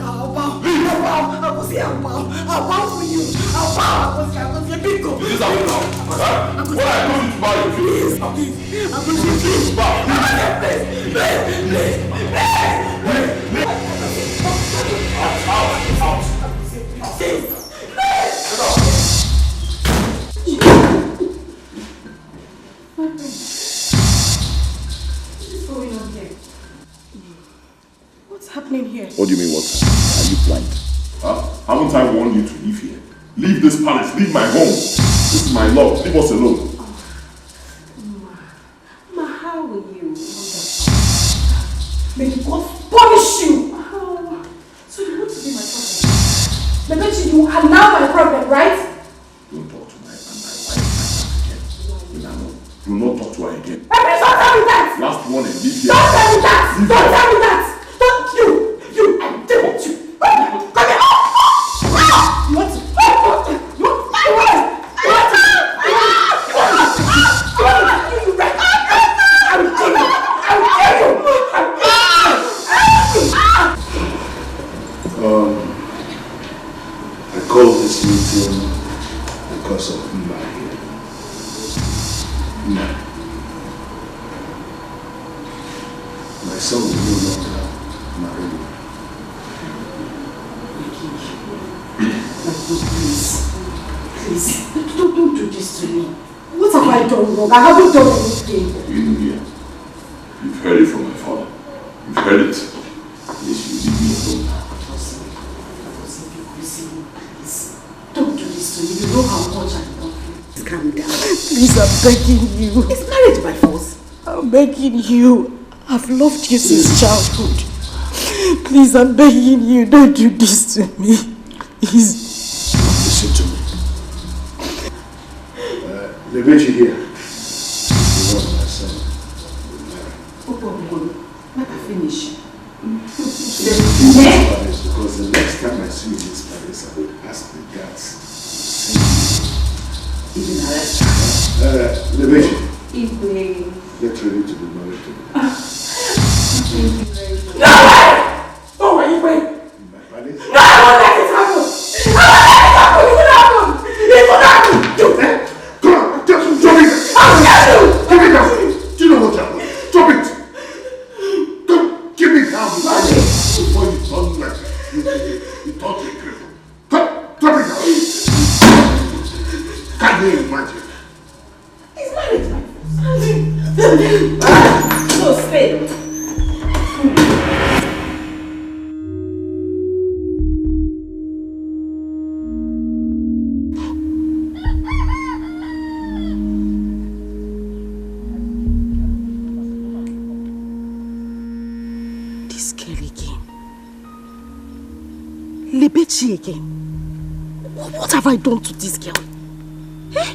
I'll bow. I'll bow for you. I'll bow. Bingo. Is this how you now? What I told you to buy you? Please. Please. Bow. What's happening here? What do you mean, what? Are you blind? Huh? Haven't I warned you to leave here? Leave this palace, leave my home. This is my love, leave us alone. Ma, how will you? May God punish you! So you want to be my problem? But don't you are now my problem, right? Don't talk to my wife again. Do not talk to her again. Please don't tell me that! Last warning, leave here. Don't tell me that! Don't tell me that! Don't you! I don't want you! Come here! You want to? I called this meeting because of Mma here. Mma. My son will no longer marry me. Please, don't do this to me. What have I done wrong? I haven't done anything. Yeah. You've heard it from my father. You've heard it. Please, you leave me alone now. Please, don't do this to me. You know how much I love you. Calm down. Please, I'm begging you. Is marriage by force? I'm begging you. I've loved you since childhood. Please, I'm begging you. Don't do this to me. Please. Listen to me. The Bechi here. The one my son will marry. Let me finish. Because the next time I see you in this palace, I will ask the guards to Even arrest the Bechi. Get ready to be married to me. No! Oh, wait! In my palace? No, I won't let it happen! I won't let it happen! It will happen! Come on, drop it! I'll get you! Give it down! Do you know what happened? Drop it! Don't give it down before you turn like you thought you cripple. Drop it down! Can't you imagine? He's married, my no, stay. This girl again. Lebechi again. What have I done to this girl? Eh?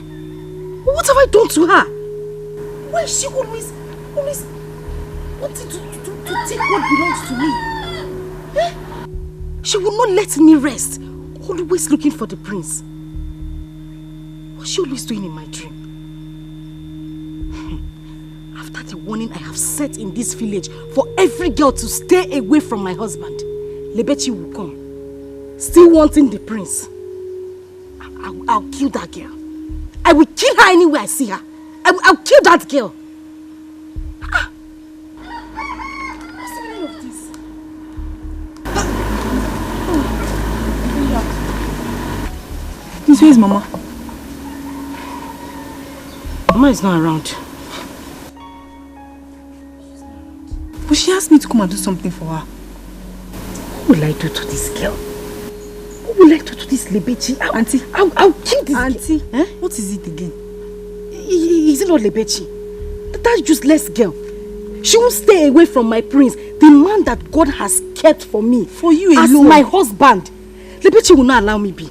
What have I done to her? Why is she always wanting to take what belongs to me? Eh? She will not let me rest. Always looking for the prince. What's she always doing in my dream? After the warning I have set in this village for every girl to stay away from my husband, Lebechi will come. Still wanting the prince. I'll kill that girl. I will kill her anywhere I see her. I'll kill that girl. What's the meaning of this? This way is Mama. Mama is not around. But she asked me to come and do something for her. What will I do to this girl? What will I do to this Lebechi? Auntie. I'll kill this Auntie, girl. Eh? what is it again? Is it not Lebechi? That useless girl. She won't stay away from my prince, the man that God has kept for me. For you as alone. my husband. Lebechi will not allow me be.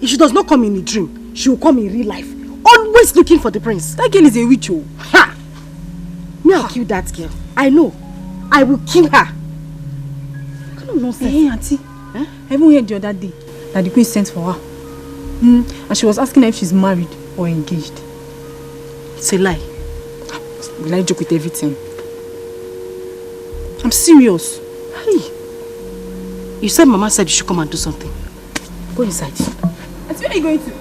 If she does not come in a dream, she will come in real life. Always looking for the prince. That girl is a witch. Oh. Ha! Me, I'll kill that girl. I know. I will kill her. What kind of nonsense? Hey, Auntie. I even heard the other day that the queen sent for her. And she was asking her if she's married or engaged. It's a lie. Will I joke with everything? I'm serious. Hey. You said Mama said you should come and do something. Go inside. And where are you going to? Should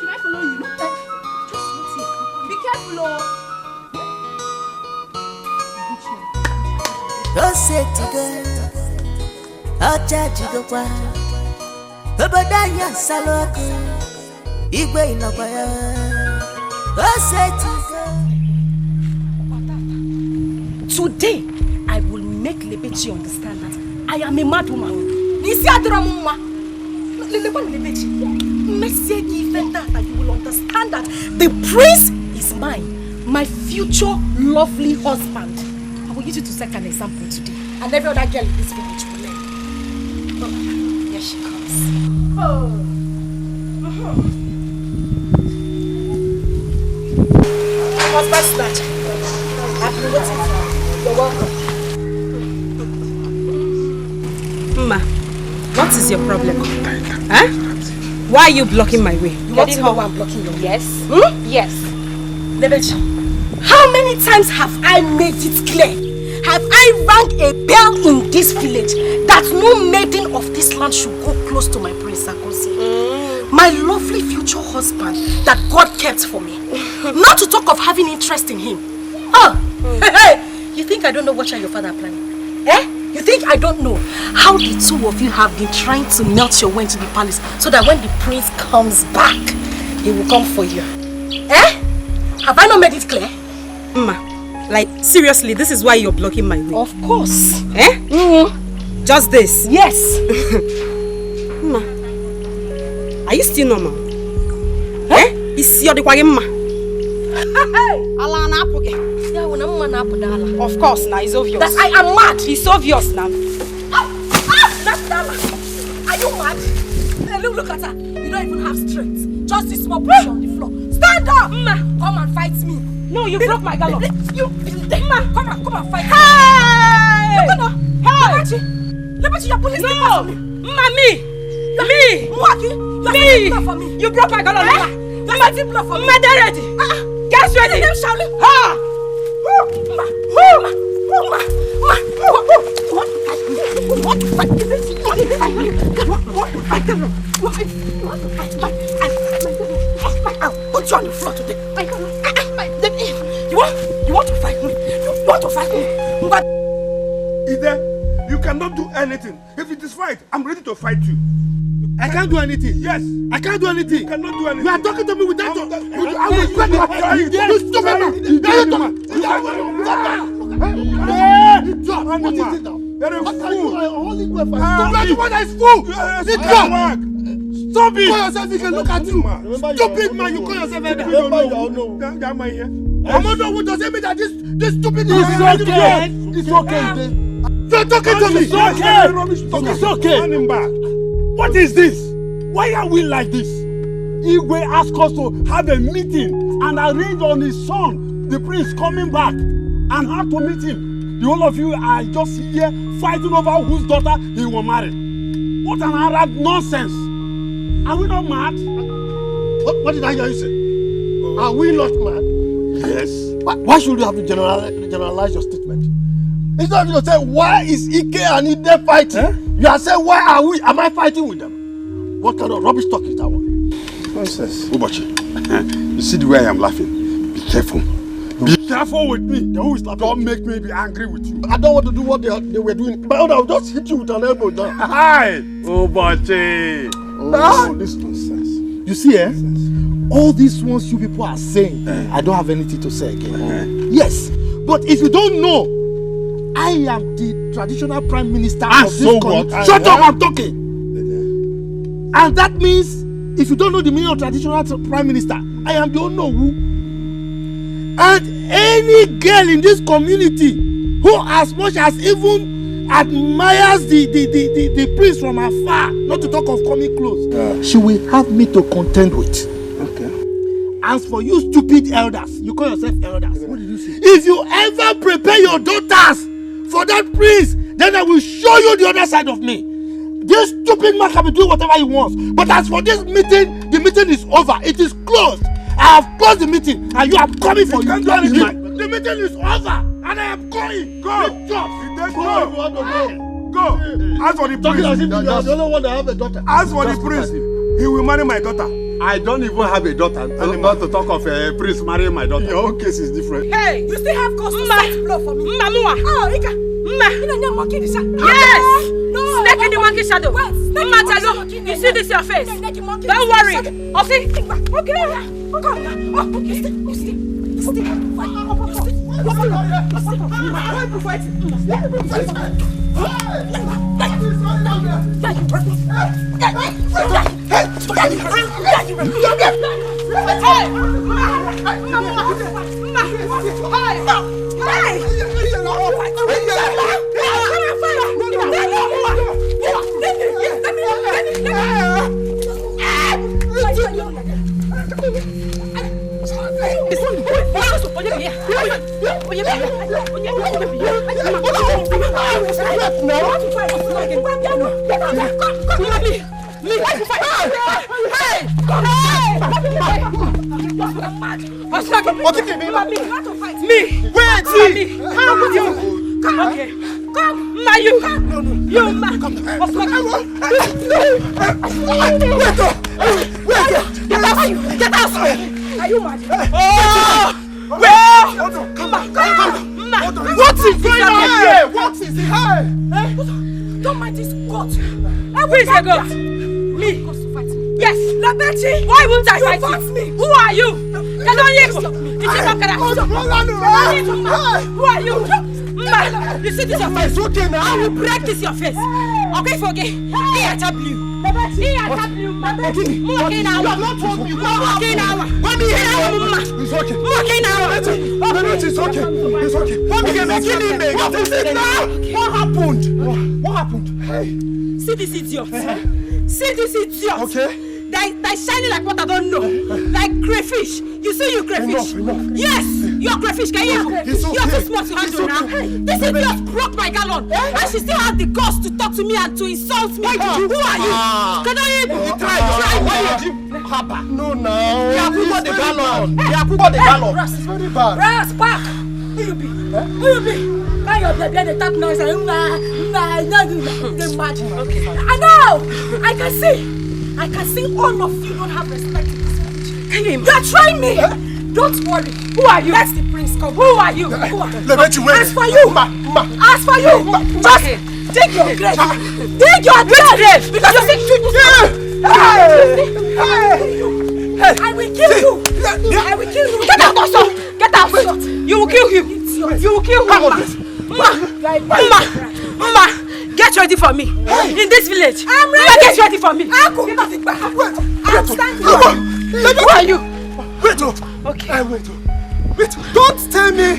I follow you? Just wait here. Be careful, oh. Don't say to go. I'll charge you the one. Obadaya Saloko. Igwe Inabaya. Don't say to go. Today, I will make Lebechi understand that I am a mad woman. Nisi Adramuma. Lebechi. Message even that you will understand that the prince is mine. My future lovely husband. I will use you to set an example today. And every other girl in this village will learn. Oh, here she comes. Oh. Husband snatcher. I've been waiting for you. You're welcome. Ma, what is your problem? Huh? Why are you blocking my way? You want to know why I'm blocking your way? Yes. Yes. Lebechi, how many times have I made it clear? Have I rang a bell in this village that no maiden of this land should go close to my prince Sakosi? My lovely future husband that God kept for me. Not to talk of having interest in him. Hey, you think I don't know what your father planning? You think I don't know how the two of you have been trying to melt your way into the palace so that when the prince comes back, he will come for you? Have I not made it clear? Ma, like seriously, this is why you're blocking my way. Of course. Just this? Yes. Ma, are you still normal? Is your ma? Of course, now it's obvious. That I am mad. It's obvious now. That's Dala. Are you mad? Look at her. You don't even have strength. Just this small push on the floor. Stand up! Ma, come and fight me. No, you broke my gallop. Ma, come and fight me. Hey! Hey! Lebechi, you're pulling the pass me. Me! You're for me. You broke my gallop. You're fighting blood for me. Get ready. Get ready. I'll put you on the floor today. You want to fight me? You want to fight me? But Ide, you cannot do anything. If it is fight, I'm ready to fight you. I can't do anything. Yes. I can't do anything. You cannot do anything. You are talking to me without I will break your head. You stupid man. You're a fool. What is fool? Stop it. You call yourself, you can look at you. Stupid man, you call yourself a does it mean that this stupid is okay? It's okay. You're talking to me. It's okay. What is this? Why are we like this? Igwe asked us to have a meeting and arrange on his son, the prince, coming back, and how to meet him. The whole of you are just here fighting over whose daughter he will marry. What an Arab nonsense! Are we not mad? What did I hear you say? Are we not mad? Yes. Why should you have to generalize your statement? Instead of you to say, why is Ike and Ide fighting? You are saying, why am I fighting with them? What kind of rubbish talk is that one? Nonsense. Ubochi, you see the way I am laughing? Be careful. Be careful with me. Don't make me be angry with you. I don't want to do what they were doing. But I'll just hit you with an elbow down. Hi! Ubochi! Oh, this nonsense. You see, all these ones you people are saying, I don't have anything to say again. Yes, but if you don't know, I am the traditional prime minister of this country. Shut up, I'm talking. And that means, if you don't know the meaning of traditional prime minister, I am the Onowu. And any girl in this community who as much as even admires the prince from afar, not to talk of coming close, she will have me to contend with. Okay. As for you stupid elders, you call yourself elders. What did you say? If you ever prepare your daughters for that prince, then I will show you the other side of me. This stupid man can be doing whatever he wants. But as for this meeting, the meeting is over. It is closed. I have closed the meeting and you are coming for you. The meeting is over. And I am going. Go. Go. Go. As for the Talking as if priest, you are the only one that have a daughter. as for the priest, he will marry my daughter. I don't even have a daughter. I'm about to talk of a priest marrying my daughter. Your own case is different. Hey, you still have cause to set blow for me. Mamua. Oh, Ika. Yes! No. Snake in the monkey shadow. Wait, you see this your face? Don't worry. I'll see. Okay. Don't mind this goat. Who is a goat? Me. Yes. Labechi. Why won't I fight you? Me. Who are you? Who are you? Ma, you see this your face? Okay now. I will break this your face. Okay, forget. He attack you. He attack you. Okay now. Okay now. It's okay. Okay now. It's okay. It's okay. What happened? What happened? Hey. See this idiot. See this idiot. Okay. They shining like what I don't know. Like crayfish. You see you crayfish? Enough. Yes, you're crayfish. Can you? Okay. You're too smart to handle now. This idiot broke my gallon. And she still has the guts to talk to me and to insult me. Who are you? Can I even try? No, no. Yakubo the gallon. Ras, It's very bad. Ras, back. Who you be? Who you be? Can you be the top noise? They're mad. Okay. I know. I can see all of you don't have respect in this village. Can you? You're trying me. Don't worry. Who are you? Let the prince come. Who are you? Lebechi, wait. As for you, as for you, just dig your grave. Dig your grave. Because you think I will kill you. I will kill you. Get out also. Get out. You will kill him. You will kill him. Ma, get ready for me. In this village. I'm ready. Get ready for me. I'm standing. Who are you? Wait, Okay. wait. Don't tell me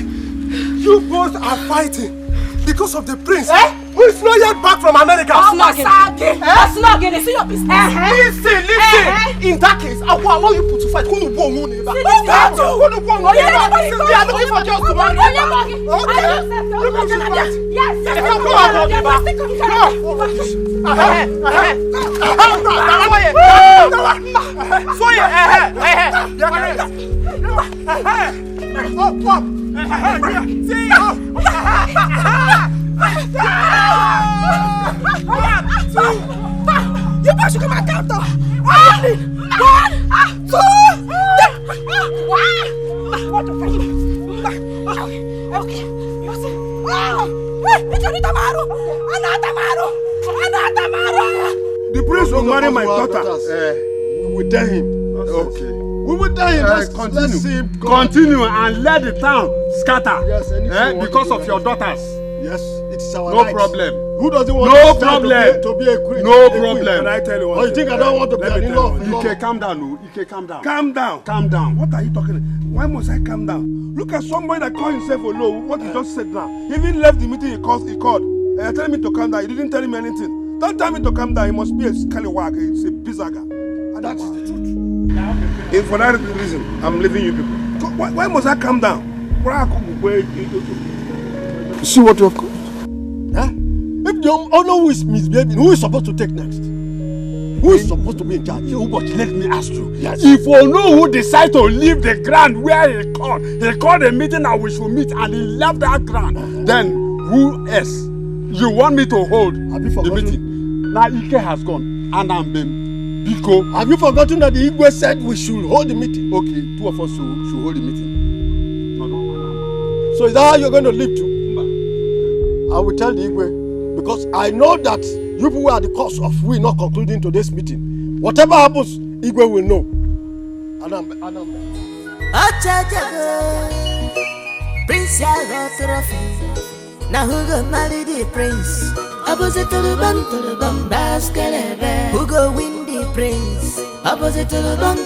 you both are fighting because of the prince who is not yet back from America. That's not again. See your business. Listen. In that case, I will allow you to fight. We are looking for just one. You boys should come and count off. 1, 2, 3. What the fuck? Okay. You see? It's only Tamaro. The prince will marry my daughter. We will tell him. Okay. We will tell him. Let's Continue and let the town scatter. Yes, Because of your daughters. Yes, it is our No right. problem. Who doesn't want No to stand problem. to be a queen? No a queen? problem. Can I tell you one Oh, you think I don't want to be Let an me in-law? tell you Ike, calm down. Ike, calm down. Calm down. Calm down. What are you talking about? Why must I calm down? Look at somebody that called himself Olo. What he just said now. He even left the meeting he called. And telling me to calm down. He didn't tell me anything. Don't tell me to calm down. He must be a scallywag. He's a bizaga. And that's the truth. If for that reason, I'm leaving you people. Why must I calm down? You see what you have caused? Huh? If the owner who is misbehaving, who is supposed to take next? Who is supposed to be in charge? But let me ask you. Yes. If Ono who decide to leave the ground where he called a meeting and we should meet and he left that ground, then who else you want me to hold the meeting? Now Ike has gone and I'm Biko. Have you forgotten that the Igwe said we should hold the meeting? Okay, 2 of us should hold the meeting. No. So is that how you're going to live too? I will tell the Igwe, because I know that you people are the cause of we not concluding today's meeting. Whatever happens, Igwe will know. Prince Trophy. Now who go marry the prince? Opposite to the bum, baskelebe. Who go win the prince? Opposite to the bum,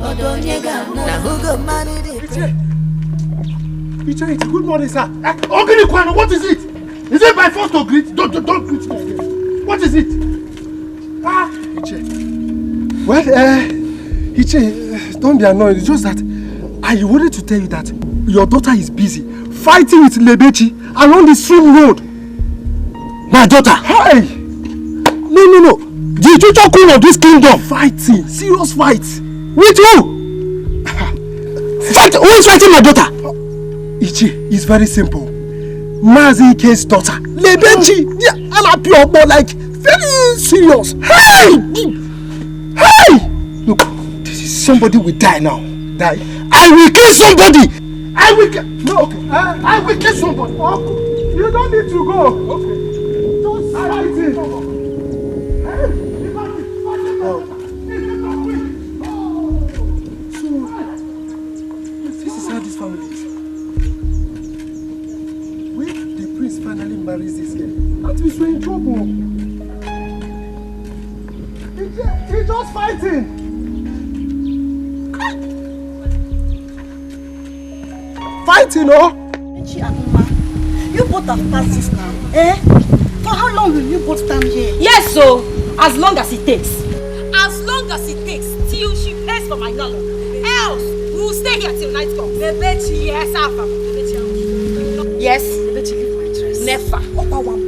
odonyega. Now who go marry the prince? Iche, good morning, sir. Ogini Kwano, what is it? Is it by force to greet? Don't greet me again. What is it? Iche. Well, Iche, don't be annoyed. It's just that I wanted to tell you that your daughter is busy fighting with Lebechi along the same road. My daughter? Hey! No. The future queen of this kingdom. Fighting. Serious fight. With who? Fight? Who is fighting my daughter? Ichi, it's very simple. Mazi Ike's daughter. Lebechi. Yeah, I'm happy about like very serious. Hey! Look, this is somebody will die now. Die. I will kill somebody! I will kill... No, okay. I will kill somebody. You don't need to go. Okay. Just fight it. So, this is how this family is. When the prince finally marries this girl, that means we're in trouble. He's just fighting. Fighting, oh! You both have passed this now, eh? For how long will you both stand here? Yes, so as long as it takes. As long as it takes till she pays for my dollar. Else, we will stay here till night comes. Bebechi, yes, Alpha. Yes. Bebechi, leave my dress. Never. Opa one.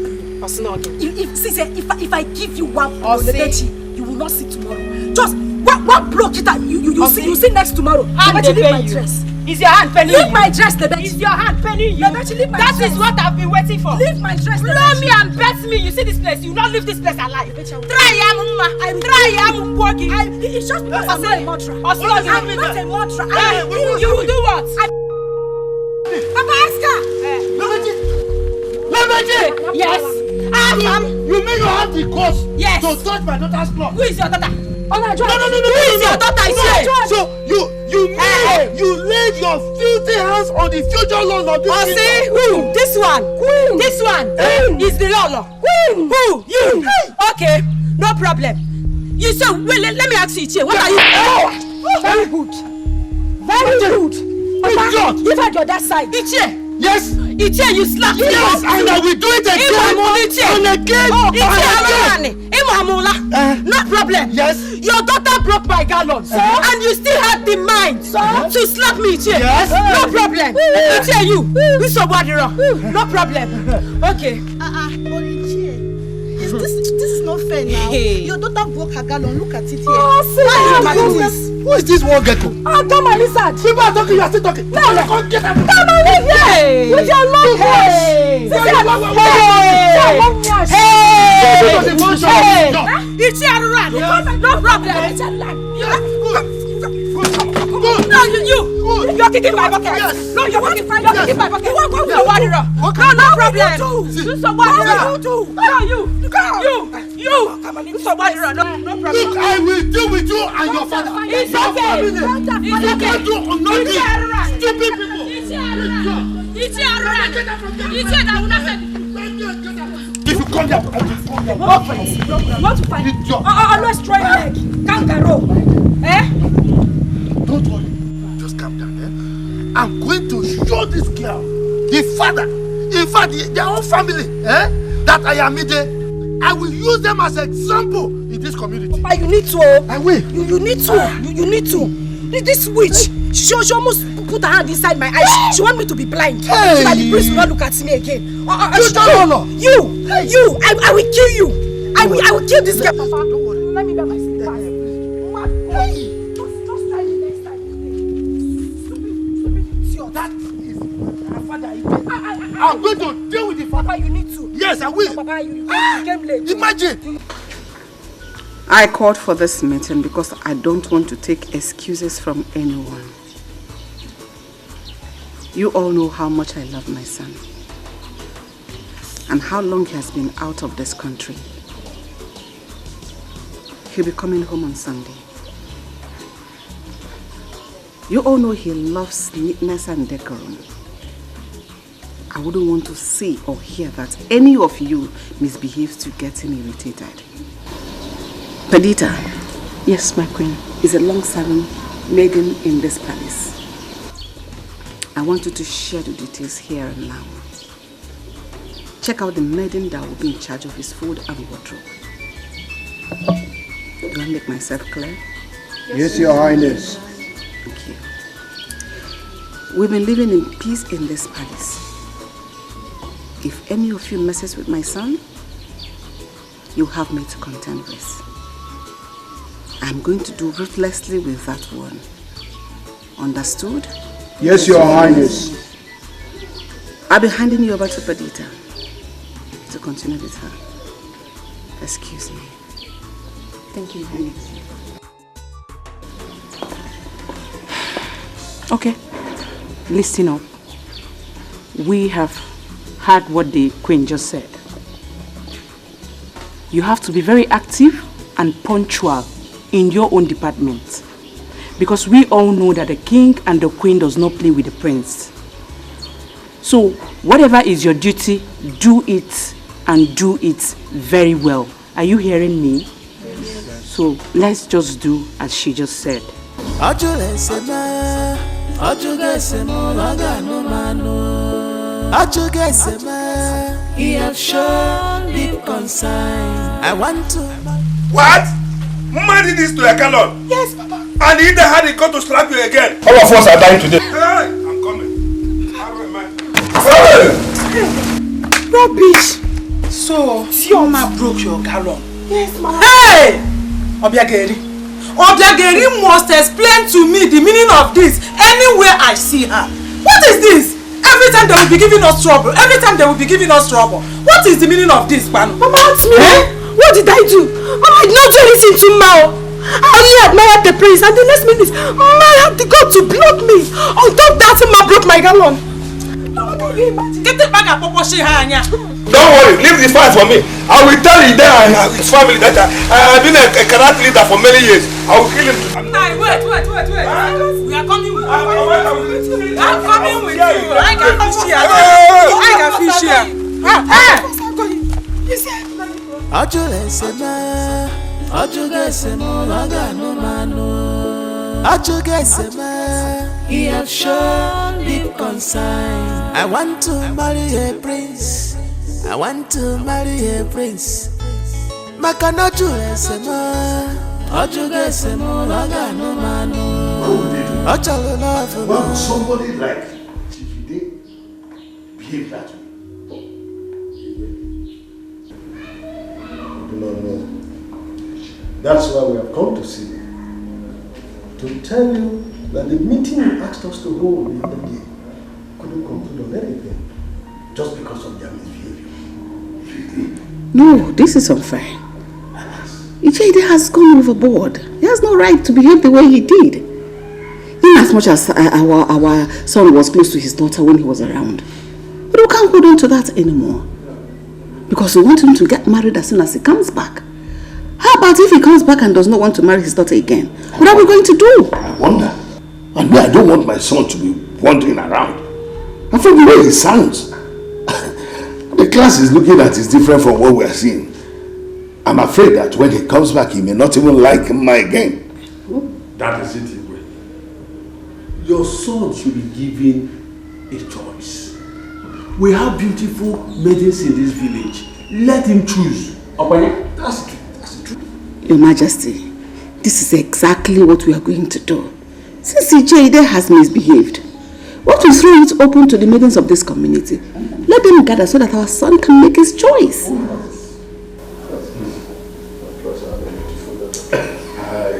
If I give you one, Bebechi, you will not see tomorrow. Just one block it and you see next tomorrow. Bebechi, leave my dress. Is your hand penny? Leave my dress, Bebechi. Is your hand penny? That is what I've been waiting for. Leave my dress, blow me and bet me. You see this place, you will not leave this place alive. It's just because I'm not a mantra. I'm not a mantra. You will do what? Papa, Oscar! Lebechi! Yes. You mean you have the cause to touch my daughter's cloth? Who is your daughter? No. Who is your daughter? So you mean you laid your filthy hands on the future Lord of this kingdom? Who? This one. Queen. This one is the Lord. Queen. Who? You. Hey. Okay, no problem. You say, wait, let me ask you, Ichie, what are you? Very good. Very good. Papa, give her your that side. Ichie. Yes. Ichie, you slapped me. Yes, and I will do it again. No problem. Yes. Your daughter broke my gallons, and you still had the mind to slap me, Ichie. Yes. No problem. Ichie, you somebody wrong. No problem. Okay. This is not fair now. Hey. Your daughter broke her gallon. Look at it here. Who is this one gecko? Come on, lizard. People are talking, you are still talking. No. Come get up. Come on, lizard. With your long hair. It's your run. No problem. No, you're kicking my bucket. Yes. No, you're kicking my bucket. You won't go to the water. No problem. Do some water. No, you. Do some water. No problem. Look, I will deal with you and your father. It's okay. You can't do nothing. Stupid people. It's your run. I will not say. If you come here, You want to fight? Always throw your leg. Kangaroo. Don't worry. Just calm down, I'm going to show this girl, the father, in fact, their own family, that I am Mide. I will use them as an example in this community. But you need to. I will. You need to. You need to. This witch, she almost put her hand inside my eyes. She want me to be blind. Hey. So that the priest will not look at me again. You don't know. I will kill you. I will kill this girl. Papa, don't worry. Let me by myself. I'm going to deal with the father. Papa, you need to. Yes, I will. Papa, you came late. Imagine. I called for this meeting because I don't want to take excuses from anyone. You all know how much I love my son and how long he has been out of this country. He'll be coming home on Sunday. You all know he loves neatness and decorum. I wouldn't want to see or hear that any of you misbehave to get him irritated. Perdita. Yes, my queen. Is a long-serving maiden in this palace. I want you to share the details here and now. Check out the maiden that will be in charge of his food and wardrobe. Do I make myself clear? Yes, Your Highness. Thank you. We've been living in peace in this palace. If any of you messes with my son, you have me to contend with. I'm going to do ruthlessly with that one. Understood? Yes, Your Highness. I'll be handing you over to Perdita to continue with her. Excuse me. Thank you, Highness. Okay, listen up. We have heard what the Queen just said. You have to be very active and punctual in your own department. Because we all know that the king and the queen does not play with the prince. So, whatever is your duty, do it and do it very well. Are you hearing me? Yes. So, let's just do as she just said. He has shown deep concern. I want to. What? Mama did this to a Calon? Yes, Papa. And he had it come to slap you again. All of us are dying today. Hey, I'm coming. Hey! Rubbish. So, Sioma broke your gallon. Yes, Mama. Hey! Obiageri must explain to me the meaning of this anywhere I see her. What is this? Every time they will be giving us trouble. What is the meaning of this, Pano? Mama, it's me. What did I do? Mama, I did not do anything to Mao. I only admired the prince, and the next minute, Ma had the God to block me. On top of that, Ma broke my gallon. Get it back at Poposhi Hanya. Don't worry, leave this fight for me. I will tell you there and his family that I've been a karate leader for many years. I will kill him. Wait. We are coming with you. I'm coming with you. I can fish here. You see? He has shown deep concern. I want to marry a prince. Makanoju esema. Why would somebody like Chifide behave that way? No. That's why we have come to see you. To tell you that the meeting you asked us to hold the other day couldn't conclude on anything just because of their misbehavior. No, this is unfair. Ijede has gone overboard. He has no right to behave the way he did. In as much as our son was close to his daughter when he was around. But we can't hold on to that anymore. Because we want him to get married as soon as he comes back. How about if he comes back and does not want to marry his daughter again? What are we going to do? I wonder. And I don't want my son to be wandering around. And from the way he sounds, the class is looking at is different from what we are seeing. I'm afraid that when he comes back, he may not even like him again. That is it, Igwe. Your son should be given a choice. We have beautiful maidens in this village. Let him choose. That's the truth. Your Majesty, this is exactly what we are going to do. Since Ijede has misbehaved, what we throw it open to the maidens of this community. Let them gather so that our son can make his choice. I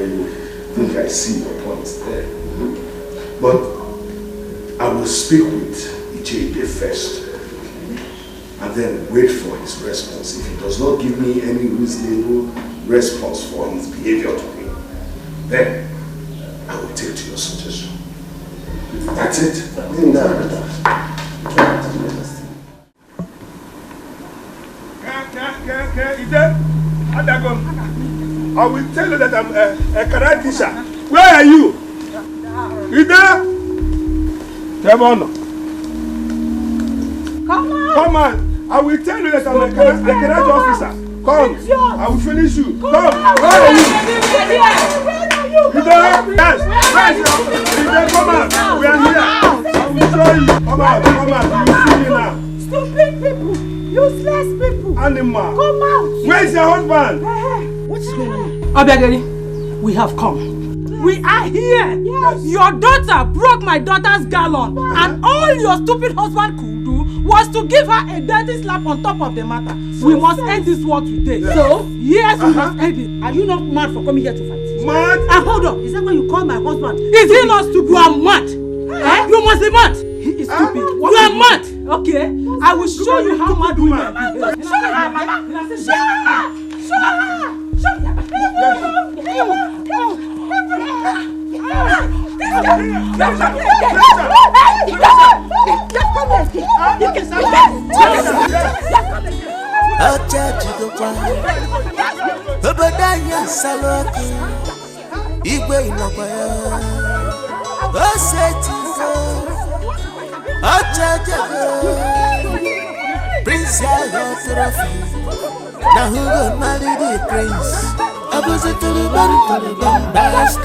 think I see your points there. But I will speak with Ijede first then wait for his response. If he does not give me any reasonable response for his behavior to me, then I will take to your suggestion. That's it. I will tell you that I'm a karate teacher. Where are you? Ida? Come on. Come on. I will tell you that I'm a karate officer. Come. I will finish you. Come. Where are you? Ida? Yes. Ida, come on. We are here. I will show you. Come on. You see me now. Stupid people. Useless people. Animal. Come out. Where's your husband? What is going on? Obiageri, we have come. We are here. Yes. Your daughter broke my daughter's gallon, and all your stupid husband could do was to give her a dirty slap on top of the matter. We must end this war today. Yes. So, yes, we must end it. Are you not mad for coming here to fight? Mad? Hold on. Is that why you call my husband? Is he not stupid? You are mad. You must be mad. He is stupid. You are mad. Okay? I will show you how mad women are. Shut up, Mama. Shut up. Now who got married the prince? Opposite to the bombast.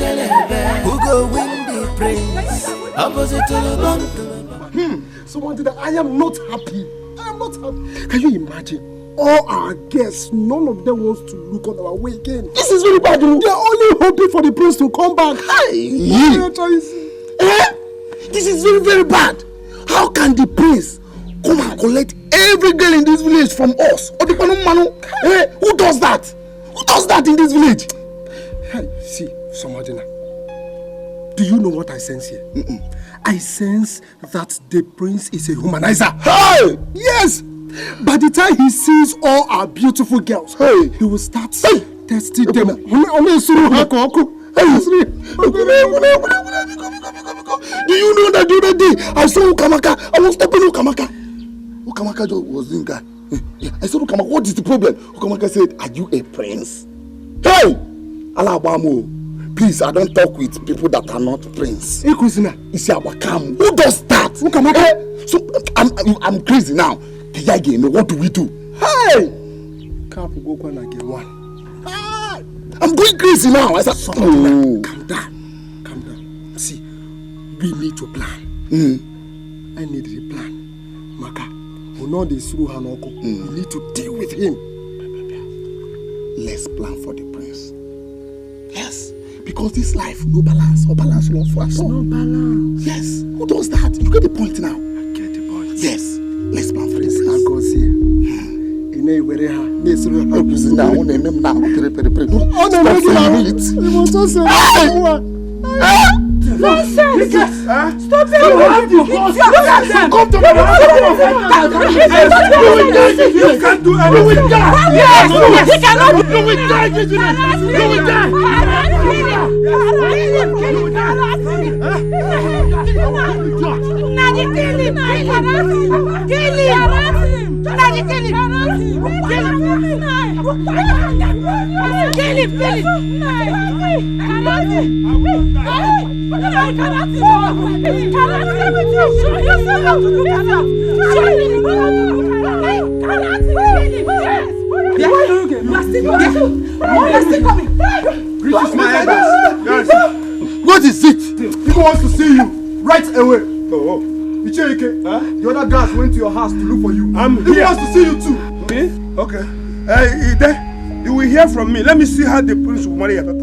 Who go win the prince? Opposite to the bomb. So one thing that I am not happy. I am not happy. Can you imagine? All our guests, none of them wants to look on our way again. This is very bad. They are only hoping for the prince to come back. This is very, very bad. How can the prince come and collect every girl in this village from us? Who does that? Who does that in this village? Hey, see, Somadina, do you know what I sense here? I sense that the prince is a humanizer. Hey! Yes! By the time he sees all our beautiful girls, he will start testing them. Do you know that the other day I saw Ukamaka? I was stepping Ukamaka. Ukamaka was doing that. I said, Ukamaka, what is the problem? Ukamaka said, are you a prince? Hey! Alabamo, please, I don't talk with people that are not prince. Hey, Kusina, it's Abakam. Who does that? Ukamaka. So I'm crazy now. What do we do? Hey! I'm going crazy now. I said, calm down. See, we need to plan. I need a plan. Maka, we know this through Hanoko. We need to deal with him. Let's plan for the prince. Yes, because this life, no balance. Or balance not for us. No balance. Yes, who does that? You get the point now. I get the point. Yes, let's plan for the prince. I'll go see. Nonsense! Stop it! Come to me! You can't do anything! Yes! He cannot do it! What is it? People want to see you right away. Icheke, the other guys went to your house to look for you. I'm here. He wants to see you too. Me? Okay. You will hear from me. Let me see how the prince will marry your daughter.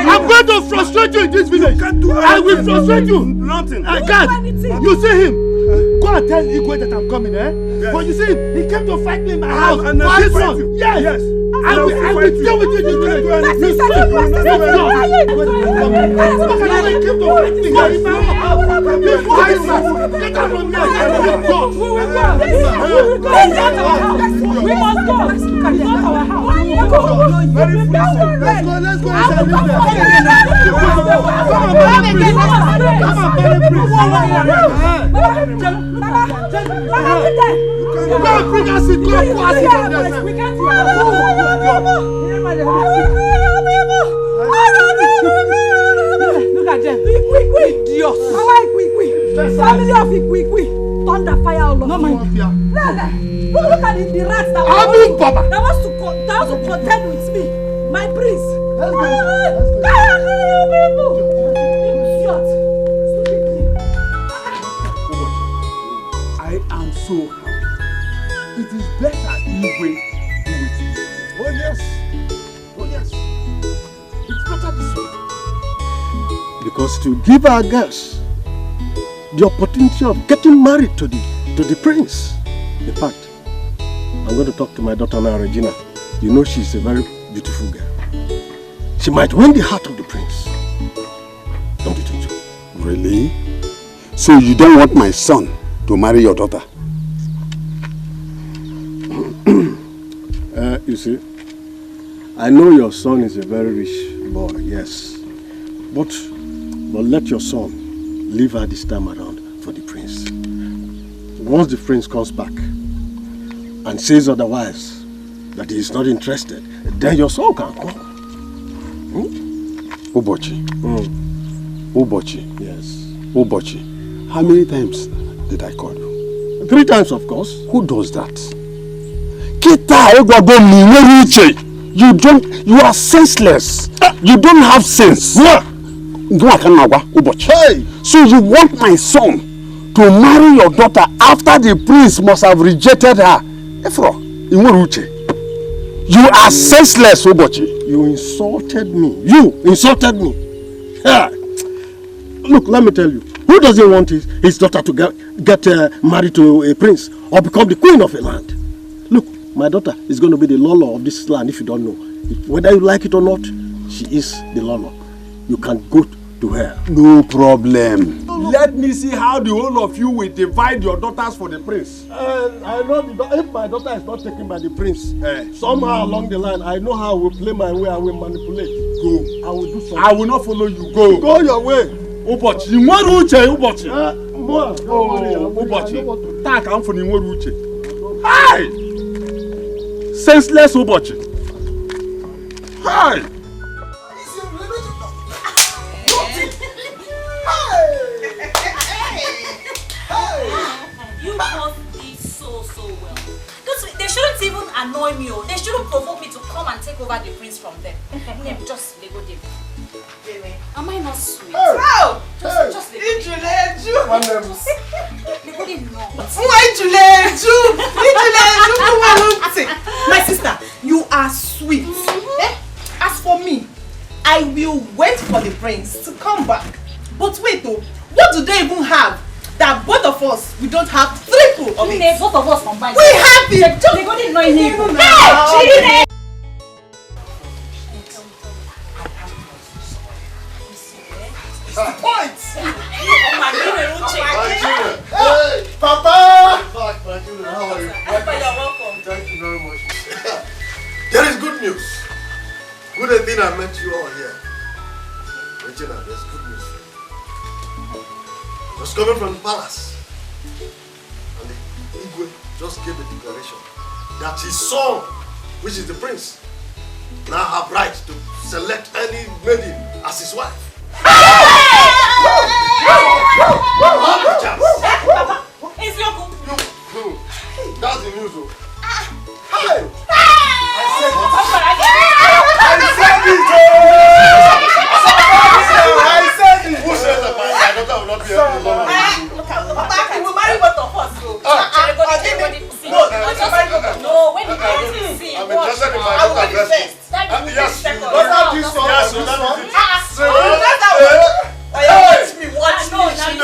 I'm going to frustrate you in this village. I will frustrate you. Nothing. God, you see him. Go and tell Igwe that I'm coming, Yes. But you see, he came to fight me in my house. And for his son. Yes. Yes. I will deal with you this way. You stop. He came to fight me in my house. Get out from here. We must go. It's not our house. Let's go. Look at them. Quick. Idiots. Family of quick. Thunder fire all over. No mind. Look at the rats that was to contend with me. My prince. Let's go. I am so happy. It is better if we do it. Oh yes. It's better this way. Because to give our girls the opportunity of getting married to the prince. In fact, I'm going to talk to my daughter now, Regina. You know she's a very beautiful girl. She might win the heart of the prince. Don't you think so? Really? So you don't want my son to marry your daughter? You see, I know your son is a very rich boy, yes. But let your son leave her this time around for the prince. Once the prince comes back and says otherwise, that he is not interested, then your son can come. Ubochi. Ubochi. Yes. Ubochi. How many times did I call you? 3 times, of course. Who does that? You are senseless. You don't have sense. Hey! So you want my son to marry your daughter after the prince must have rejected her? Efro, you are senseless, Ubochi. You insulted me. You insulted me. Yeah. Look, let me tell you. Who doesn't want his daughter to get married to a prince or become the queen of a land? Look, my daughter is going to be the Lolo of this land if you don't know. Whether you like it or not, she is the Lolo. You can go to her. No problem. Let me see how the whole of you will divide your daughters for the prince. I know if my daughter is not taken by the prince, somehow along the line, I know how I will play my way, I will manipulate. Go. I will do something. I will not follow you. Go. Go your way. Ubochi, inwere uche, Ubochi. Ubochi. Tak am for inwere uche. Hi! Senseless Ubochi. Hi! You both did so well. They shouldn't even annoy me. They shouldn't provoke me to come and take over the prince from them. Just they go there. Am I not sweet? Oh! Just they go there. My sister, you are sweet. As for me, I will wait for the prince to come back. But wait though, what do they even have? That both of us, we don't have triple of it. Both of us combined. We have it. They go there. Point! Hey, Papa! My children, how are you? Papa, you're welcome. Thank you very much. There is good news. Good thing I met you all here. Regina, there's good news. Just coming from the palace. And the Igwe just gave a declaration that his son, which is the prince, now have right to select any maiden as his wife. It's your That's the news. Hey! Who said that my daughter will not be able to love me? Papa, we will marry both of us. No, when the parents see, I'm interested in my I will daughter. be first. Yes, you. What's that this one? Yes, you. Watch me, watch me.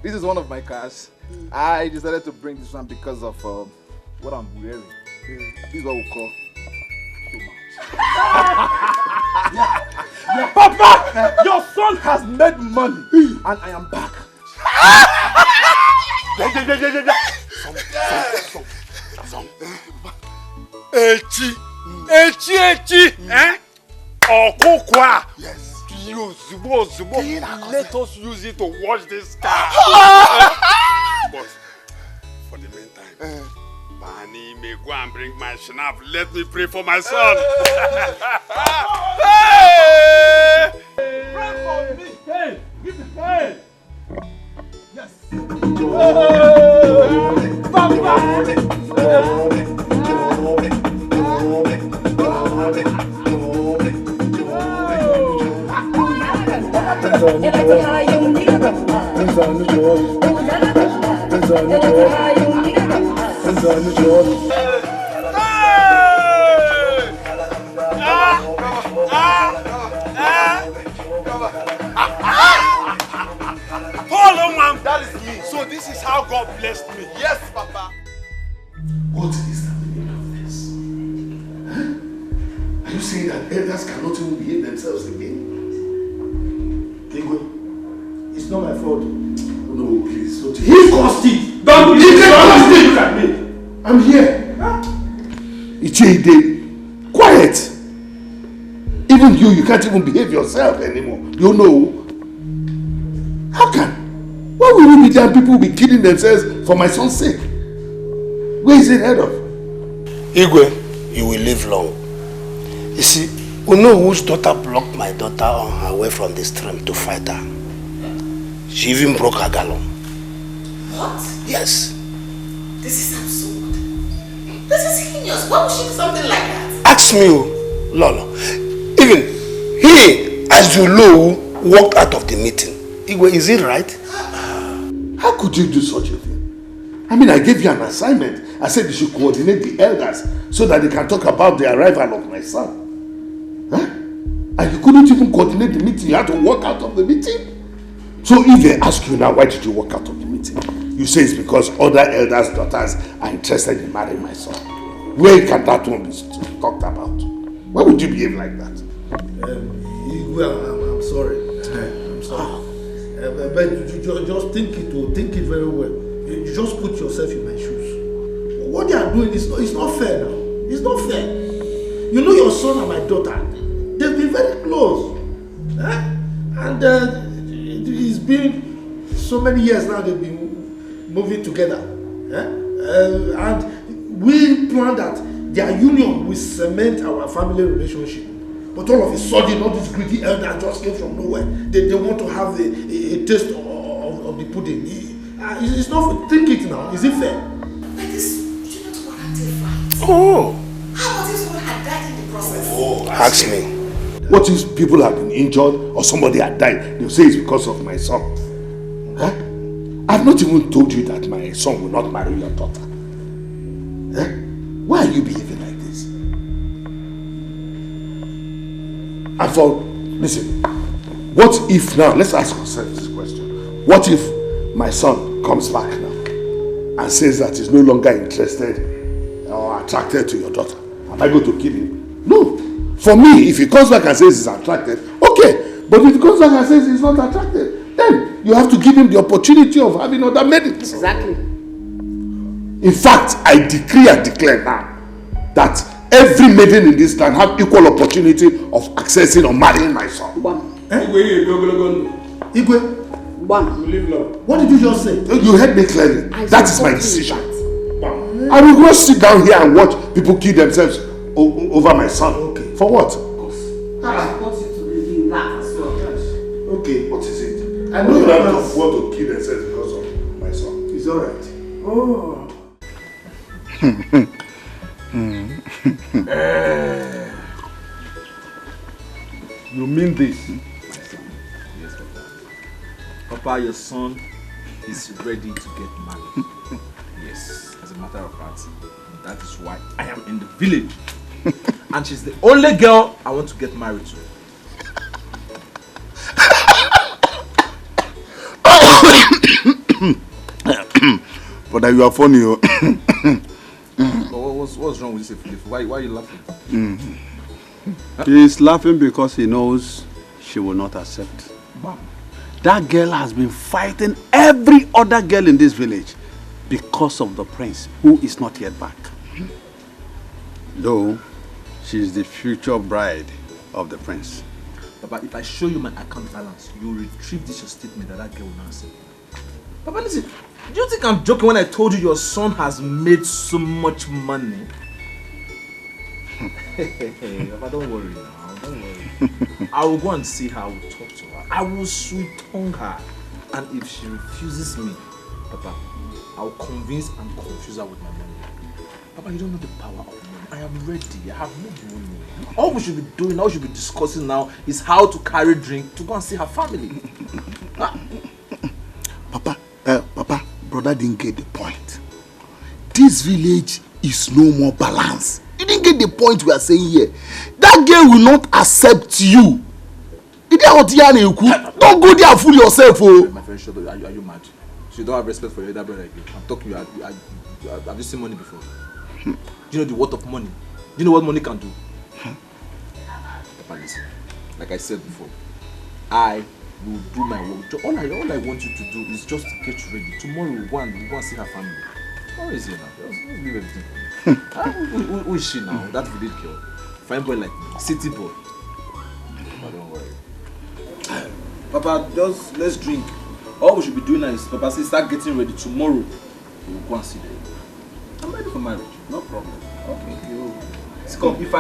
This is one of my cars. I decided to bring this one because of what I'm wearing. This is what we call Papa, your son has made money and I am back. Echi, eh? Okokwa. Yes. Let us use it to wash this car. But for the meantime, Bani may go and bring my shnap. Let me pray for my son. Hey! Pray for me. Hey, give me hey. Yes. That is me. So this is how God blessed me. Yes, Papa. What is the meaning of this? Huh? Are you saying that elders cannot even behave themselves again? It's not my fault. No, please. Don't He caused it. Don't He caused it. look at me. I'm here. Ichide, quiet. Even you can't even behave yourself anymore. You know. How can? Why will we be there and people will be killing themselves for my son's sake? Where is it head of? Igwe, you will live long. You see, we know whose daughter blocked my daughter on her way from the stream to fight her. She even broke her gallon. What? Yes. This is absurd. This is heinous. Why would she do something like that? Ask me, Lolo. Even he, as you know, walked out of the meeting. Igwe, is it right? How could you do such a thing? I mean, I gave you an assignment. I said you should coordinate the elders so that they can talk about the arrival of my son. Huh? And you couldn't even coordinate the meeting. You had to walk out of the meeting. So if they ask you now, why did you walk out of the meeting? You say it's because other elders' daughters are interested in marrying my son. Where can that one be talked about? Why would you behave like that? Well, I'm sorry. I'm sorry. But you just think it very well. You just put yourself in my shoes. What they are doing is not fair now. It's not fair. You know your son and my daughter, they've been very close. And it's been so many years now they've been moving together. And we planned that their union will cement our family relationship. But all of a sudden, all these greedy elders just came from nowhere. They want to have a taste of the pudding. It's not, think it now. Is it fair? Like this, you not warranted fight. Oh. How about if someone had died in the process? Oh, ask me. What if people have been injured or somebody had died? They'll say it's because of my son. Huh? I've not even told you that my son will not marry your daughter. Huh? Why are you behaving like this? And listen, what if now, let's ask ourselves this question. What if my son comes back now and says that he's no longer interested or attracted to your daughter? Am I going to kill him? No. For me, if he comes back and says he's attracted, okay. But if he comes back and says he's not attracted, then you have to give him the opportunity of having other maidens. Exactly. In fact, I decree and declare now that every maiden in this land have equal opportunity of accessing or marrying my son. Igwe? You live long. What did you just say? You heard me clearly. That is my decision. I will go sit down here and watch people kill themselves over my son. Okay. For what? I want you to believe in that as well. Okay, what is it? I know you don't want to kill themselves because of my son. It's alright. Oh. You mean this? Yes, Papa. Papa, your son is ready to get married. Yes, as a matter of fact, that is why I am in the village. And she's the only girl I want to get married to. But you are funny. What's wrong with this, Philip? Why are you laughing? He's laughing because he knows she will not accept. Bam. That girl has been fighting every other girl in this village because of the prince, who is not yet back. Though she is the future bride of the prince. Papa, if I show you my account balance, you will retrieve this your statement that girl will not say. Papa, listen, do you think I'm joking when I told you your son has made so much money? Hey, Papa, don't worry now, don't worry. I will go and see her, I will talk to her, I will sweet-tongue her, and if she refuses me, Papa, I will convince and confuse her with my money. Papa, you don't know the power of money. I am ready, I have no money. All we should be doing, all we should be discussing now is how to carry drink to go and see her family. Papa, brother didn't get the point. This village is no more balanced. You didn't get the point we are saying here. That girl will not accept you. Don't go there and fool yourself. Oh. My friend, shut up. Are you mad? So you don't have respect for your elder brother again. I'm talking to you. Have you seen money before? Do you know the worth of money? Do you know what money can do? Papa, listen. Like I said before, I will do my work. All I want you to do is just get ready. Tomorrow we'll go and see her family. Tomorrow is here now. Just leave everything. Who is she now? That village girl. Fine boy like me. City boy. Papa, don't worry. Papa, just let's drink. All we should be doing now is Papa say start getting ready. Tomorrow we'll go and see them. I'm ready for marriage. No problem. Okay. See, come, if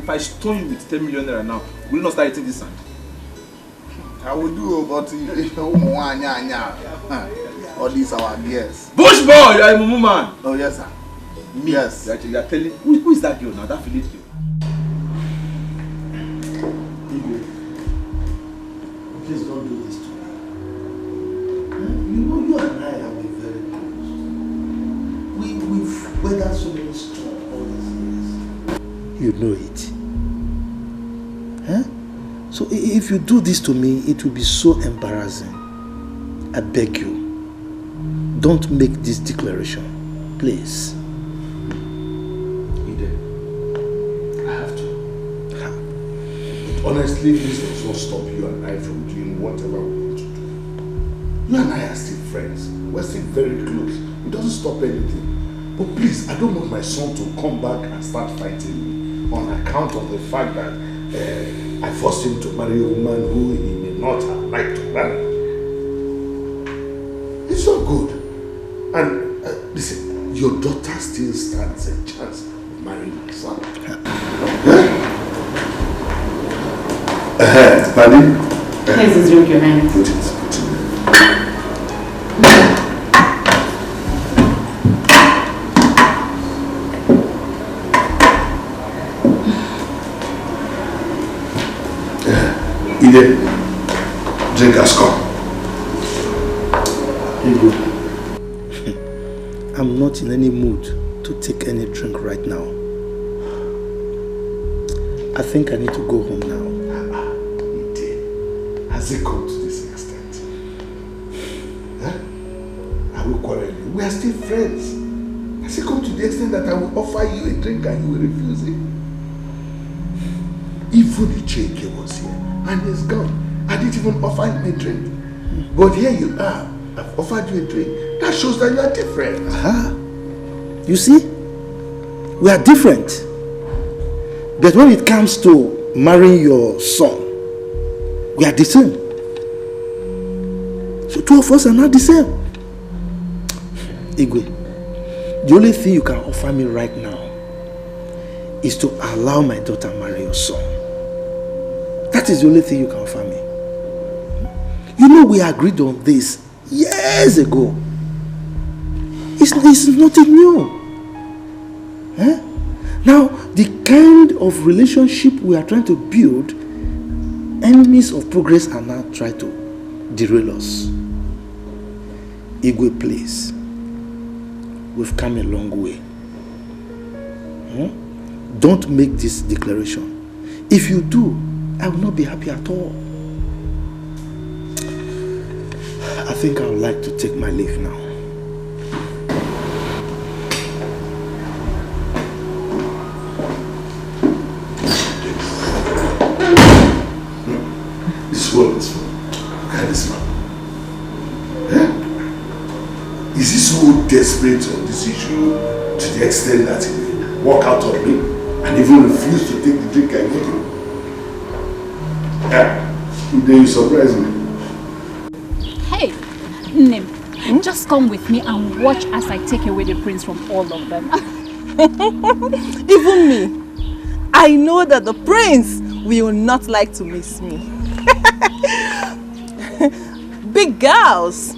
I stone you with 10 million naira now, will you not start eating this sand? I will do, but all these our girls. Bush boy, you are a mumu man. Oh yes, sir. Me? Yes. You are telling who is that girl now? That village girl. Please don't do this to me. You know you and I have been very close. We've weathered so many storms all these years. You know it. Huh? So if you do this to me, it will be so embarrassing. I beg you, don't make this declaration, please. I have to. Honestly, this does not stop you and I from doing whatever we want to do. You and I are still friends. We're still very close. It doesn't stop anything. But please, I don't want my son to come back and start fighting me on account of the fact that I forced him to marry a woman who he may not have liked to marry. It's not good. And listen, your daughter still stands a chance of marrying my son. Paddy? Here's his drink, your hand. Put it there. Ide, drink has come. I'm not in any mood to take any drink right now. I think I need to go home now. Has it come to this extent? Huh? Are we quarreling? We are still friends. Has it come to the extent that I will offer you a drink and you will refuse it? Even the Cheke was here and he's gone. I didn't even offer him a drink. But here you are. I've offered you a drink. That shows that you are different. You see? We are different. But when it comes to marrying your son, we are the same. So two of us are not the same. Igwe, the only thing you can offer me right now is to allow my daughter marry your son. That is the only thing you can offer me. You know we agreed on this years ago. It's nothing new. Huh? Now, the kind of relationship we are trying to build, enemies of progress are now trying to derail us. Igwe, please. We've come a long way. Don't make this declaration. If you do, I will not be happy at all. I think I would like to take my leave now. This world is fun. Look at this man. Is he so desperate on this issue to the extent that he will walk out on me and even refuse to take the drink I gave him? Then you surprise me. Hey, Nim, just come with me and watch as I take away the prince from all of them. Even me, I know that the prince will not like to miss me. Big girls.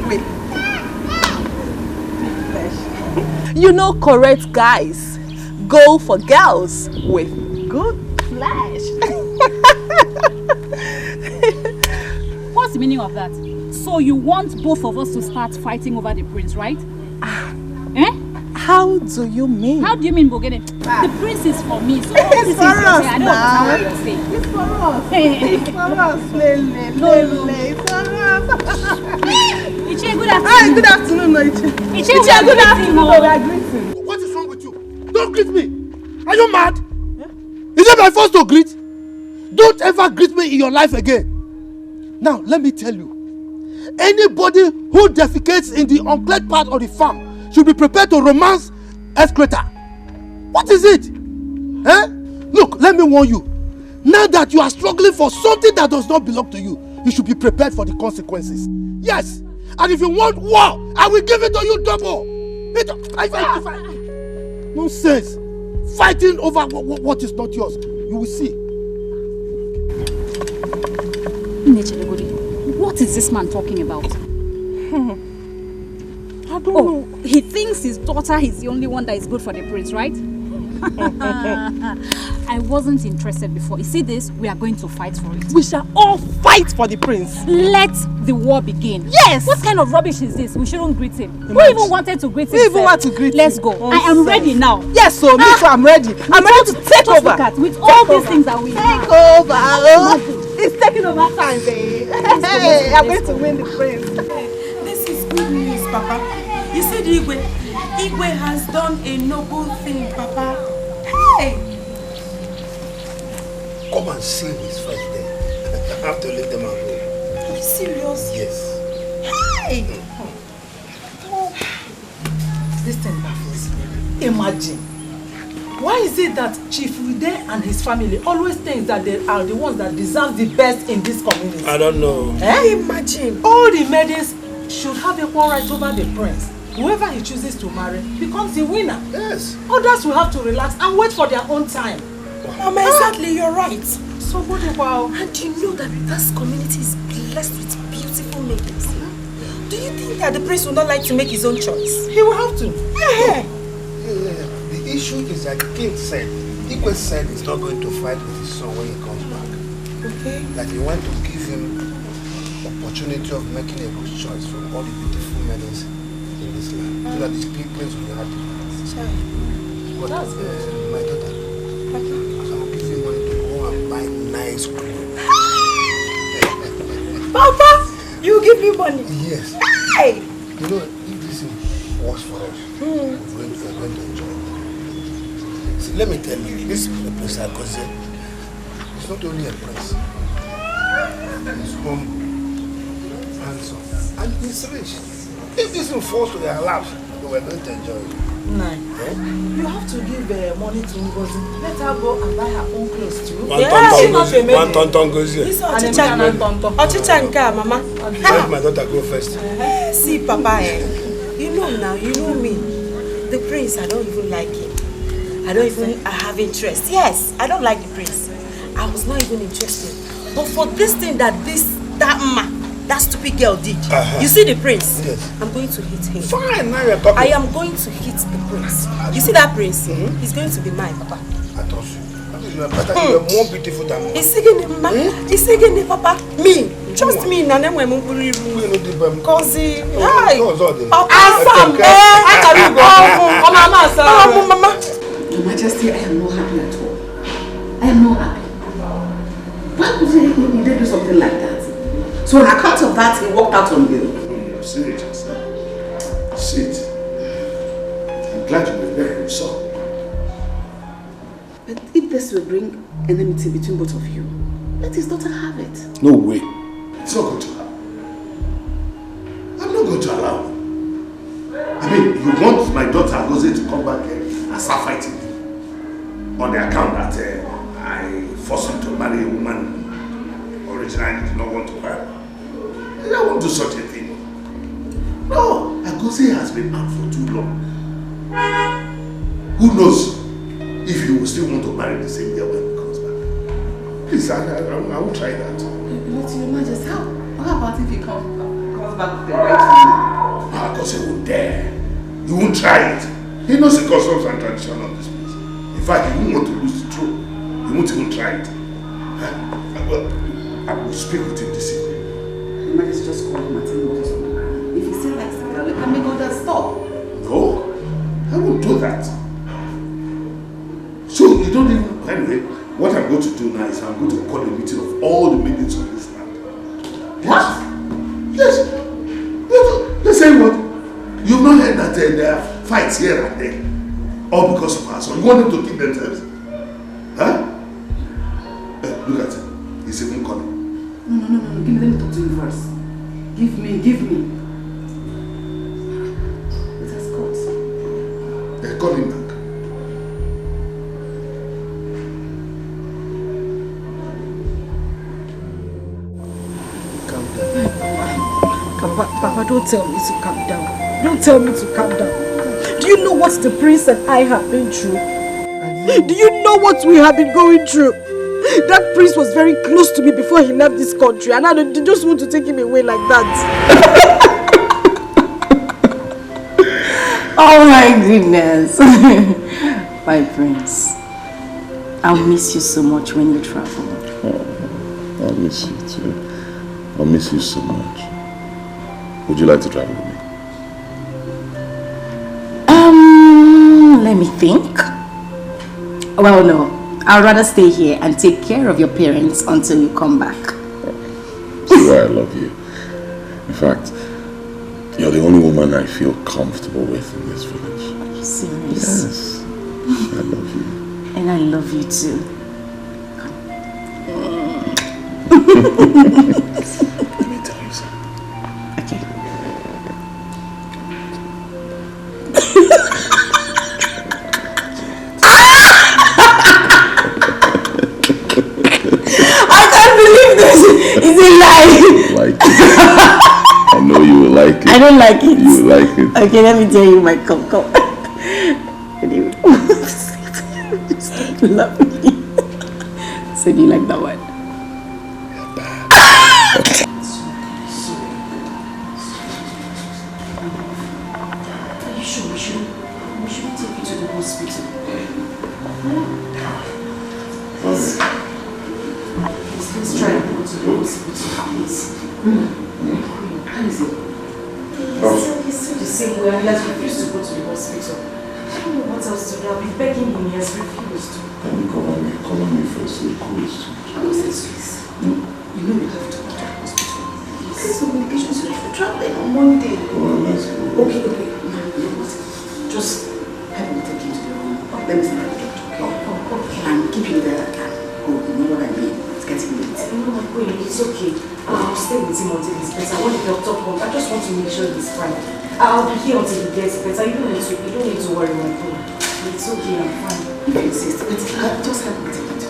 Wait. You know, correct guys go for girls with good flesh. What's the meaning of that? So you want both of us to start fighting over the prince, right? How do you mean? How do you mean, Bogene? The prince is for me, so all this is for us I don't understand what you're saying. It's for us. It's for us. Ichie, good afternoon. Hi, good afternoon, Ichie. Ichie, good afternoon. We are greeting. What is wrong with you? Don't greet me. Are you mad? Is it my first to greet? Don't ever greet me in your life again. Now, let me tell you. Anybody who defecates in the uncleared part of the farm should be prepared to romance excreta. What is it? Look, let me warn you. Now that you are struggling for something that does not belong to you, you should be prepared for the consequences. Yes. And if you want war, I will give it to you double. Nonsense. Fighting over what is not yours. You will see. What is this man talking about? I don't know. He thinks his daughter is the only one that is good for the prince, right? I wasn't interested before. You see this? We are going to fight for it. We shall all fight for the prince. Let the war begin. Yes! What kind of rubbish is this? We shouldn't greet him. Imagine. Who even wanted to greet him? We even want to greet Let's him. go. I am ready now. Yes, so me too, I'm ready. I'm ready to take over. Look at, with all these things that we take over. It's taking over time, babe. Hey, I'm going to win the prince. This is good news, Papa. You see, Igwe has done a noble thing, Papa. Hey! Come and save his friend there. I have to let them out. Are you serious? Yes. Hey! This thing baffles me. Imagine. Why is it that Chief Ude and his family always think that they are the ones that deserve the best in this community? I don't know. Imagine. All the maidens should have equal rights over the prince. Whoever he chooses to marry becomes the winner. Yes. Others will have to relax and wait for their own time. Mama, exactly, you're right. So what about... And you know that this community is blessed with beautiful maidens. Do you think that the prince will not like to make his own choice? He will have to. Yeah. The issue is that the king said, Igwe said he's not going to fight with his son when he comes back. Okay. That he wants to give him opportunity of making a good choice from all the beautiful maidens in this land. So that his people will be happy. But that's good. My daughter, I will give you money to go and buy nice clothes. Papa, you give me money? Yes. Hey! You know, if this works for us, we're going to enjoy it. See, let me tell you, this Prince Agozie is not only a prince. He's humble, handsome, and he's rich. If this thing falls to their laps, we're going to enjoy it. Nine. You have to give money to Ngozi. Let her go and buy her own clothes too. One tonton goes here. This is Ochicha Nka, Mama. Let my daughter go first. See, Papa, you know now, you know me. The prince, I don't even like him. I don't even have interest. Yes, I don't like the prince. I was not even interested. But for this thing that that stupid girl did, you see the prince? Yes. I'm going to hit him. Fine, now you're talking. I am going to hit the prince. You see that prince? He's going to be mine, Papa. I trust you. You are better. You are more beautiful than me. He's singing him, Mama. He's singing him, Papa. Me. Trust me, Nana. Because Mama. Your Majesty, I am not happy at all. I am not happy. Why would they do something like that? So So on account of that, he walked out on you. See it, sir. See it. I'm glad you were there, you saw. But if this will bring enmity between both of you, let his daughter have it. No way. It's not going to happen. I'm not going to allow it. I mean, you want my daughter Agoze to come back here and start fighting me on the account that I forced him to marry a woman originally did not want to marry. I won't do such a thing. No, Agoze has been out for too long. Who knows if he will still want to marry the same girl when he comes back. Please, I won't try that. But your Majesty, how about if he comes back with the right woman? Agoze won't dare. He won't try it. He knows the customs and tradition of this place. In fact, he won't want to lose the throne. He won't even try it. I will speak with him this evening. Your Majesty, just call him and tell him what is on the ground. If he still likes the girl, we can make all that stop. No, I won't do that. So you don't even, anyway, what I'm going to do now is I'm going to call a meeting of all the maidens of this land. What? Yes. They say what? You've not heard that there are fights here and there. All because of us. So you want them to kill themselves? Huh? Look at him. He's even calling. No. Let me talk to you first. Give me. It has got. They're calling back. Papa, don't tell me to calm down. Don't tell me to calm down. Do you know what the prince and I have been through? Do you know what we have been going through? That prince was very close to me before he left this country, and I just want to take him away like that. Oh my goodness. My prince, I'll miss you so much when you travel. Oh, I'll miss you too. I'll miss you so much. Would you like to travel with me? Let me think. Well, no. I'd rather stay here and take care of your parents until you come back. See why I love you. In fact, you're the only woman I feel comfortable with in this village. Are you serious? Yes. I love you. And I love you too. Let me tell you something. Okay. It's a lie. Like it. I know you will like it. I don't like it. You will like it. Okay, let me tell you my come. Anyway. Just love me. So do you like that one? Yeah, bad. Are you sure we should take you to the hospital? Let's try and go to the hospital, please. How is it? He's still the same way. He has refused to go to the hospital. I don't know what else to do. I've been begging him. He has refused. Can you call on me first? So cool. Please. You know we have to go to the hospital. There's some medications you have to travel on Monday. Well, let's go. Okay. Just help me take you to the room. Let me see the doctor. Okay. And keep you there. You know what I mean? It's getting late. No, it's okay. I'll stay with him until he's better. When the doctor comes, I just want to make sure he's fine. I'll be here until he gets better. You don't need to worry, my friend. It's okay, I'm fine. If you insist, just help me take it to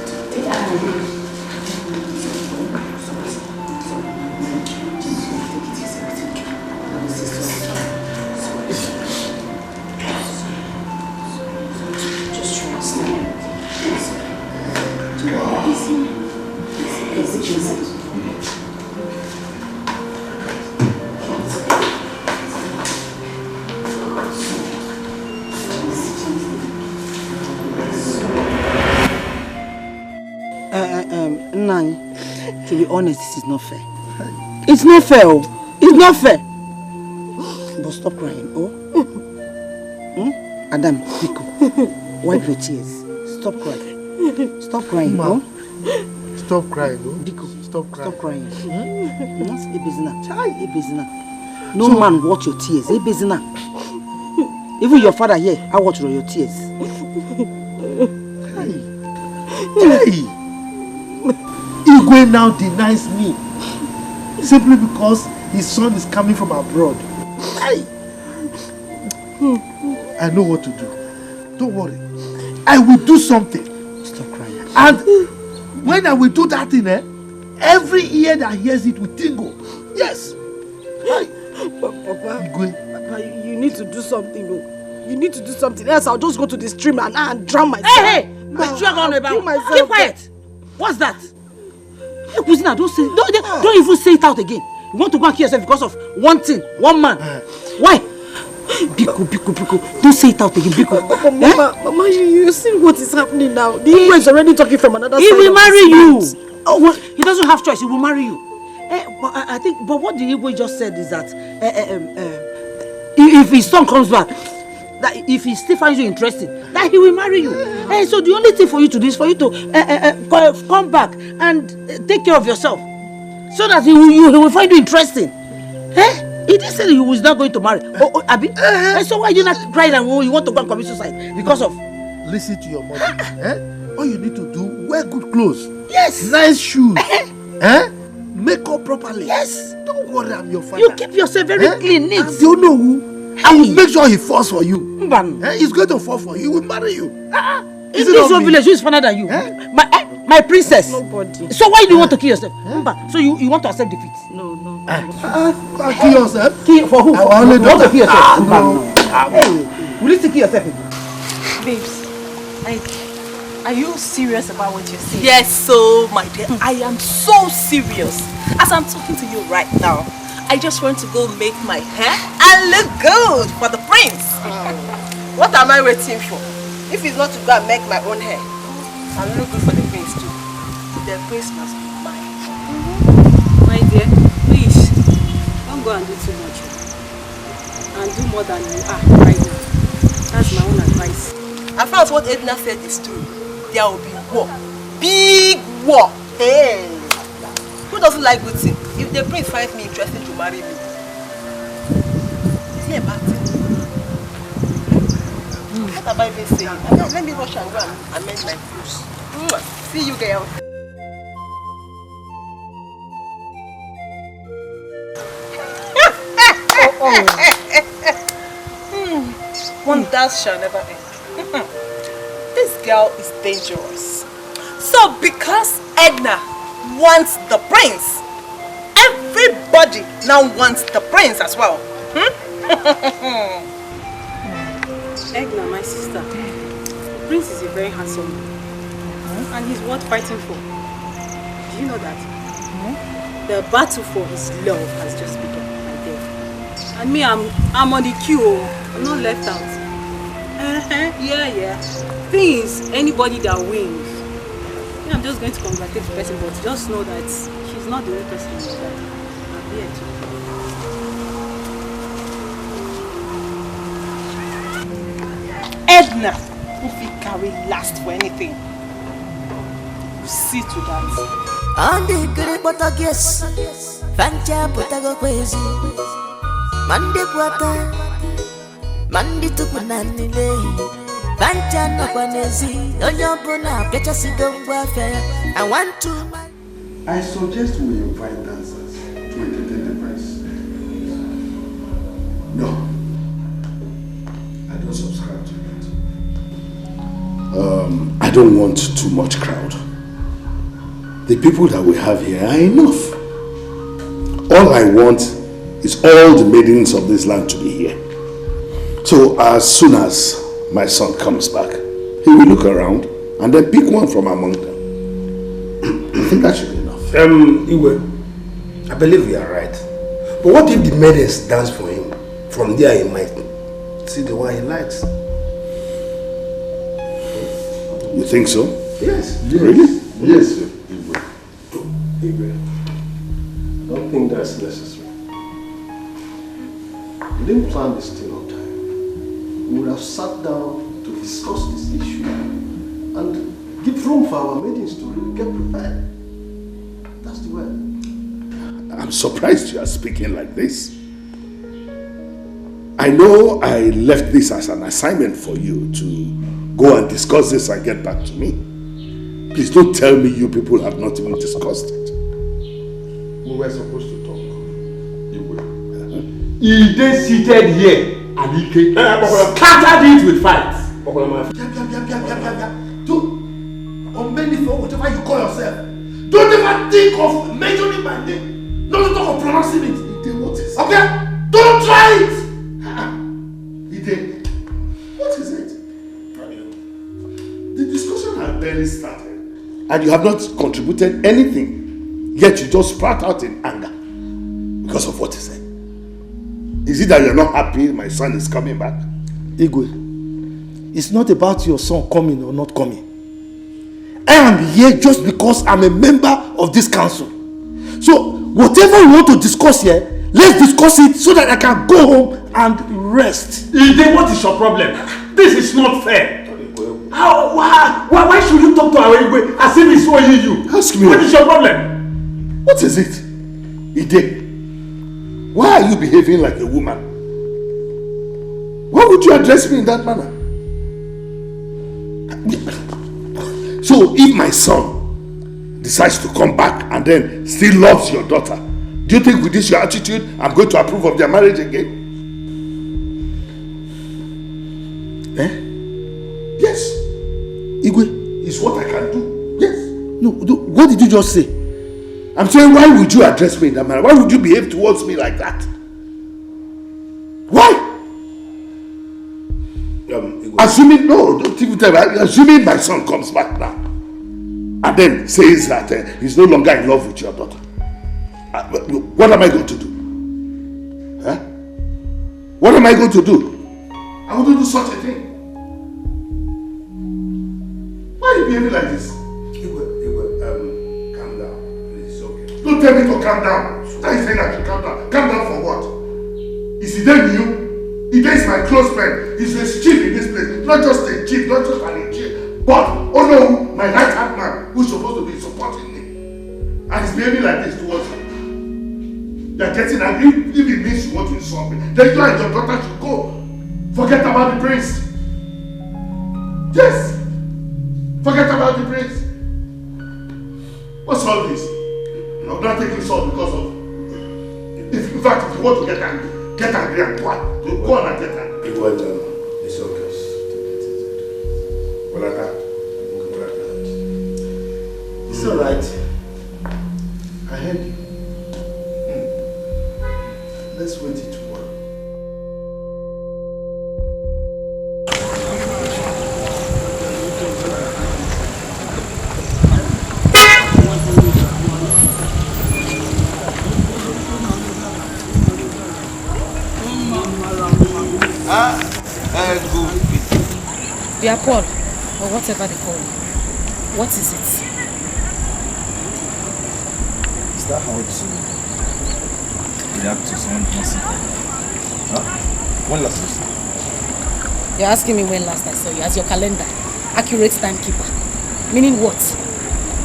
Just trust me. Easy. Nine, to be honest, this is not fair. It's not fair, oh. It's not fair. But stop crying, oh. Adam, Pico, wipe your tears. Stop crying. Stop crying, Ma, oh. stop crying, oh. Pico, stop. stop crying. Stop crying. No man watch your tears. Even your father here, I watch your tears. Hey. Igwe now denies me simply because his son is coming from abroad. Hey. I know what to do. Don't worry. I will do something. Stop crying. And when I will do that thing, every ear that hears it will tingle. Yes. Hey. Papa, you need to do something. You need to do something else. I'll just go to the stream and drown myself. Hey! Keep quiet. What's that? Hey, Kuzina, don't even say it out again. You want to go and kill yourself because of one thing, one man. Why? Biko. Don't say it out again, Biko. Mama, you see what is happening now. The Igwe is already talking from another side. He will marry you. Oh, well, he doesn't have choice. He will marry you. But what the Igwe just said is that if his son comes back, that if he still finds you interesting, that he will marry you. So the only thing for you to do is for you to come back and take care of yourself, so that he will find you interesting. He didn't say that he was not going to marry. Abi? So why are you not crying and you want to go and commit suicide because of? Listen to your mother. All you need to do, wear good clothes. Yes. Nice shoes. Make up properly. Yes. Don't worry, I'm your father. You keep yourself very clean, neat. And you know who? I will make sure he falls for you. He's going to fall for you. He will marry you. In this whole village, who is funner than you? My princess. Nobody. So why do you want to kill yourself? So you want to accept defeat? No. Kill yourself? For who? I only you want to kill yourself? No. Hey, will you still kill yourself? Babes, are you serious about what you're saying? Yes, so my dear, I am so serious. As I'm talking to you right now, I just want to go make my hair and look good for the prince. What am I waiting for? If it's not to go and make my own hair and look good for the prince too, the prince must be mine. My dear, please, don't go and do too much. And do more than you are right now. That's my own advice. I found what Edna said is true. There will be war. Big war. Hey! Who doesn't like good thing? If the prince finds me interesting to marry me, is he a bad thing? What am I even saying? Let me rush and go and amend my clothes. See you, girl. Wonders shall never end. This girl is dangerous. So because Edna wants the prince, everybody now wants the prince as well. Edna, my sister, the prince is a very handsome man. And he's worth fighting for. Do you know that? The battle for his love has just begun, my dear. And me, I'm on the queue. I'm not left out. Yeah. Things, anybody that wins. Yeah, I'm just going to congratulate the person, but just know that she's not the only person in your life. I'm here too. Edna, if he carry last for anything, you see to that. On the good but I guess Fancha Potago Crazy Monday Quata Monday to Punani Fancha Napanesi on your bona Petasi don't welfare. I want to. I suggest we invite dancers to entertain the prince. No, I don't subscribe to that. I don't want too much crowd. The people that we have here are enough. All I want is all the maidens of this land to be here. So as soon as my son comes back, he will look around and then pick one from among them. I think that should be enough. Iwe, I believe you are right. But what if the maidens dance for him? From there he might see the one he likes. You think so? Yes. Really? Yes, Iwe. I don't think that's necessary. We didn't plan this thing on time. We would have sat down to discuss this issue and give room for our maidens to really get prepared. That's the word. I'm surprised you are speaking like this. I know I left this as an assignment for you to go and discuss this and get back to me. Please don't tell me you people have not even discussed it. We were supposed to talk. He then seated here and he came, scattered it with fights. On many for whatever you call yourself. Don't ever think of mentioning my name. Not to talk of pronouncing it. What is it? Okay? Don't try it! What is it? The discussion had barely started and you have not contributed anything. Yet you just sprout out in anger because of what he said. Is it that you're not happy my son is coming back? Igwe, it's not about your son coming or not coming. I am here just because I'm a member of this council. So, whatever you want to discuss here, let's discuss it so that I can go home and rest. Ide, what is your problem? This is not fair. Why should you talk to our Igwe as if it's only you? Ask me. What is your problem? What is it? Ide, why are you behaving like a woman? Why would you address me in that manner? So if my son decides to come back and then still loves your daughter, do you think with this your attitude I'm going to approve of their marriage again? Yes. Igwe, it's what I can do. Yes. No, what did you just say? I'm saying, why would you address me in that manner? Why would you behave towards me like that? Why? Assuming, no, don't even tell me. Assuming my son comes back now and then says that he's no longer in love with your daughter. What am I going to do? Huh? What am I going to do? I wouldn't do such a thing. Why are you behaving like this? Calm down. Please, it's okay. Don't tell me to calm down. Why are you saying I should calm down? Calm down for what? Is Ide new? Ide is my close friend. He's a chief in this place. Not just a chief, not just an chief, but oh no, my right hand man who's supposed to be supporting me. And he's behaving like this towards me. You're getting angry if it means you want to insult me. Then you and your daughter should go. Forget about the prince. Yes. Forget about the prince. What's all this? I'm not taking salt because of. In fact, if you want to get angry and go on and get angry. It was it's okay. It's alright. I heard you. Let's wait it tomorrow. They are Paul, or whatever they call it. What is it? Is that how to react to someone messing up? Huh? When last you saw? You're asking me when last I saw you, as your calendar. Accurate timekeeper. Meaning what?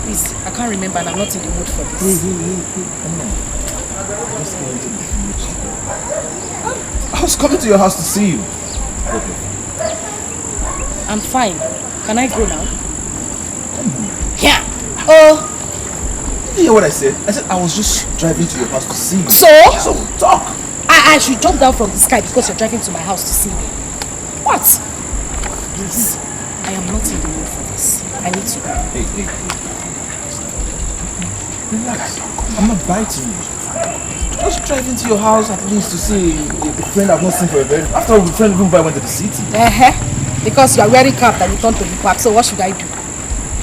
Please, I can't remember and I'm not in the mood for this. Come on. Let's go into the future. I was coming to your house to see you. Okay. I'm fine. Can I go now? Yeah. Oh. Did you hear what I said? I said I was just driving to your house to see you. So talk. I should jump down from the sky because you're driving to my house to see me. What? Please, I am not in the mood for this. I need to go. Hey. Relax. I'm not biting you. Just driving to your house at least to see a friend I've not seen for a very. After all, the friend even went to the city. Because you are wearing cap and you turn to the park, so what should I do?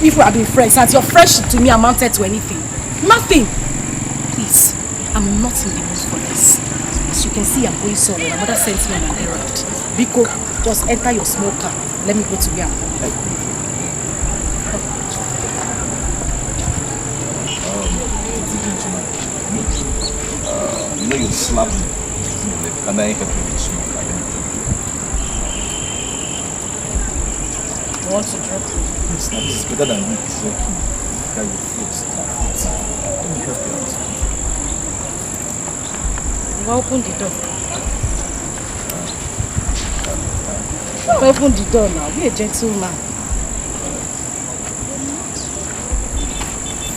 If we have been friends, and your friendship to me amounted to anything. Nothing! Please, I'm not in the mood for this. As you can see, I'm going somewhere. My mother sent me on an errand. Biko, just enter your small car. Let me go to where I'm going. You know you slapped me. And I ain't helping you to smoke. You want to drop me? It's better than me. It's okay. Guy, your face. Let me help Open the door. Open the door now. Be a gentleman.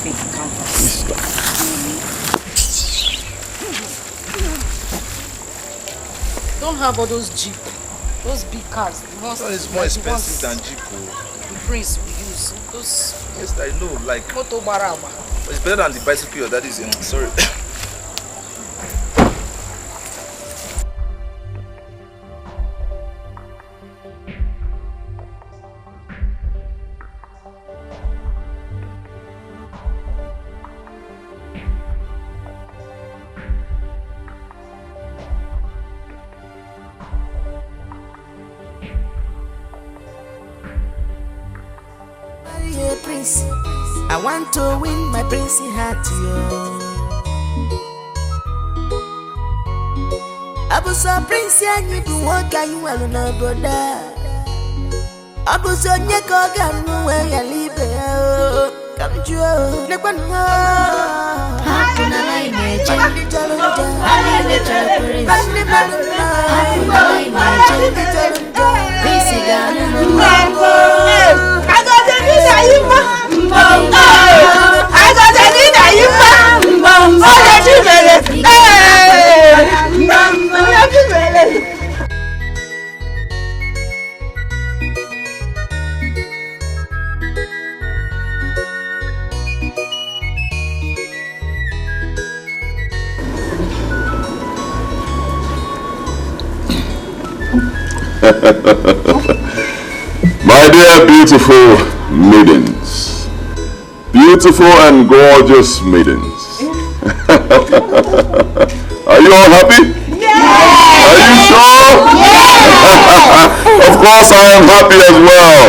Fake canvas. Don't have all those Jeep, those big cars. The ones it's more expensive than Jeep. The Prince we use. Those. Yes, I know. Like. Moto Baraba. It's better than the bicycle your daddy's in. Sorry. Prince, I want to win my princey heart, yo. Abuso prince, and you do what you will no brother. Abuso nyeko ganu where you live, come to you. Never know. Hakuna line, Jandi Jalunja. Hakuna My dear beautiful maidens, beautiful and gorgeous maidens. Are you all happy? Yeah. Are you sure? Yeah. Of course I am happy as well.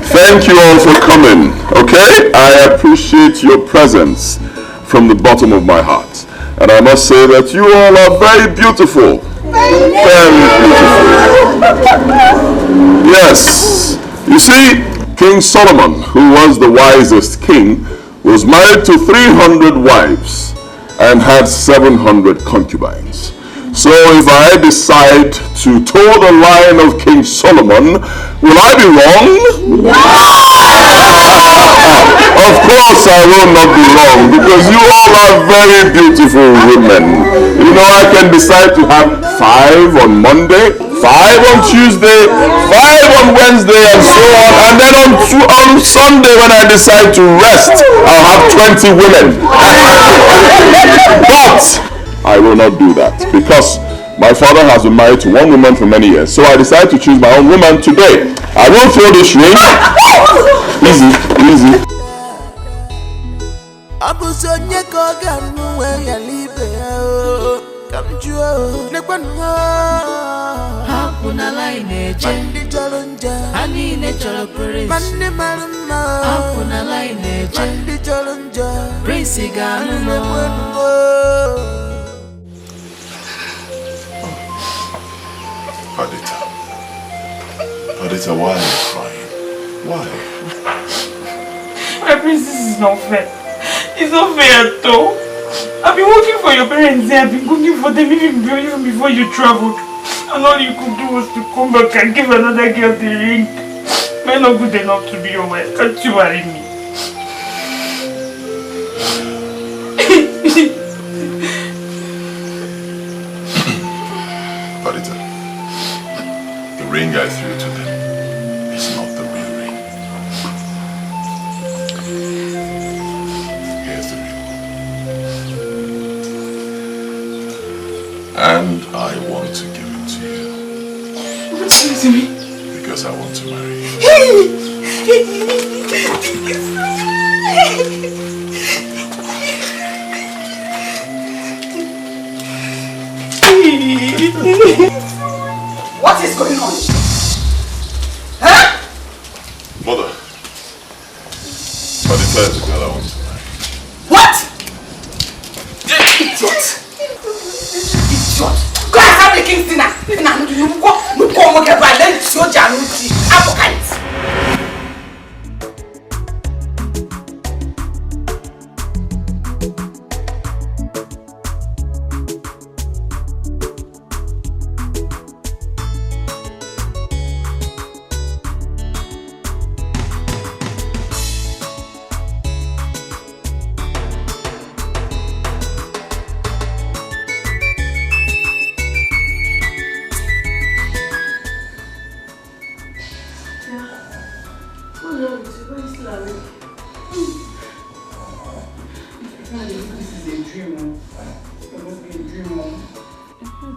Thank you all for coming, okay? I appreciate your presence from the bottom of my heart. And I must say that you all are very beautiful. Very beautiful. Yes. You see, King Solomon, who was the wisest king, was married to 300 wives and had 700 concubines. So if I decide to toe the line of King Solomon, will I be wrong? No! Of course I will not be wrong, because you all are very beautiful women. You know, I can decide to have 5 on Monday, 5 on Tuesday, 5 on Wednesday, and so on. And then on Sunday, when I decide to rest, I'll have 20 women. But I will not do that, because my father has been married to one woman for many years. So I decided to choose my own woman today. I won't throw this ring. Easy, easy. Hakuna line, Jandi Jalunja. Ani natural prince. Hakuna line, Jandi Jalunja. Prince Adita, why are you crying? Why? My prince, this is not fair. It's not fair at all. I've been working for your parents here. I've been cooking for them even before you traveled. And all you could do was to come back and give another girl the ring. Men not good enough to be your wife. Can't you marry me? Adita, the ring I threw to them is not the real ring. Here's the ring. And I want to give it to you. What's it to me? Because I want to marry you. What is going on? Huh? Mother, Adita is the girl I want to marry. What? Idiot! Idiot! Go and have the king's dinner.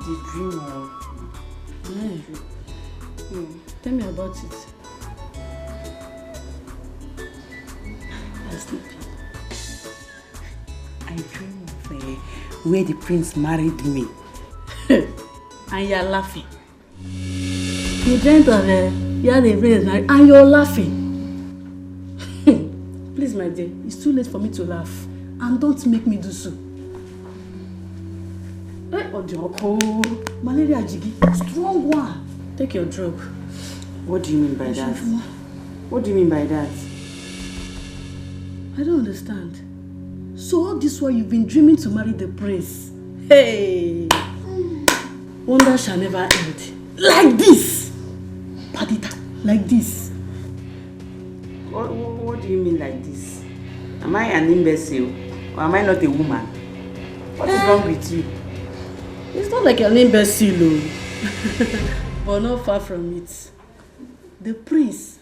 a dream or... Tell me about it. I'm sleeping. I dream of where the prince married me. And you're laughing. You dreamt of you're the prince married and you're laughing. Please, my dear, it's too late for me to laugh. And don't make me do so. Malaria jiggy, strong one. Take your drug. What do you mean by that? What do you mean by that? I don't understand. So all this while you've been dreaming to marry the prince. Hey! Wonder shall never end. Like this! Padita, like this. What do you mean like this? Am I an imbecile? Or am I not a woman? What is wrong with you? It's not like an imbecile, but not far from it. The prince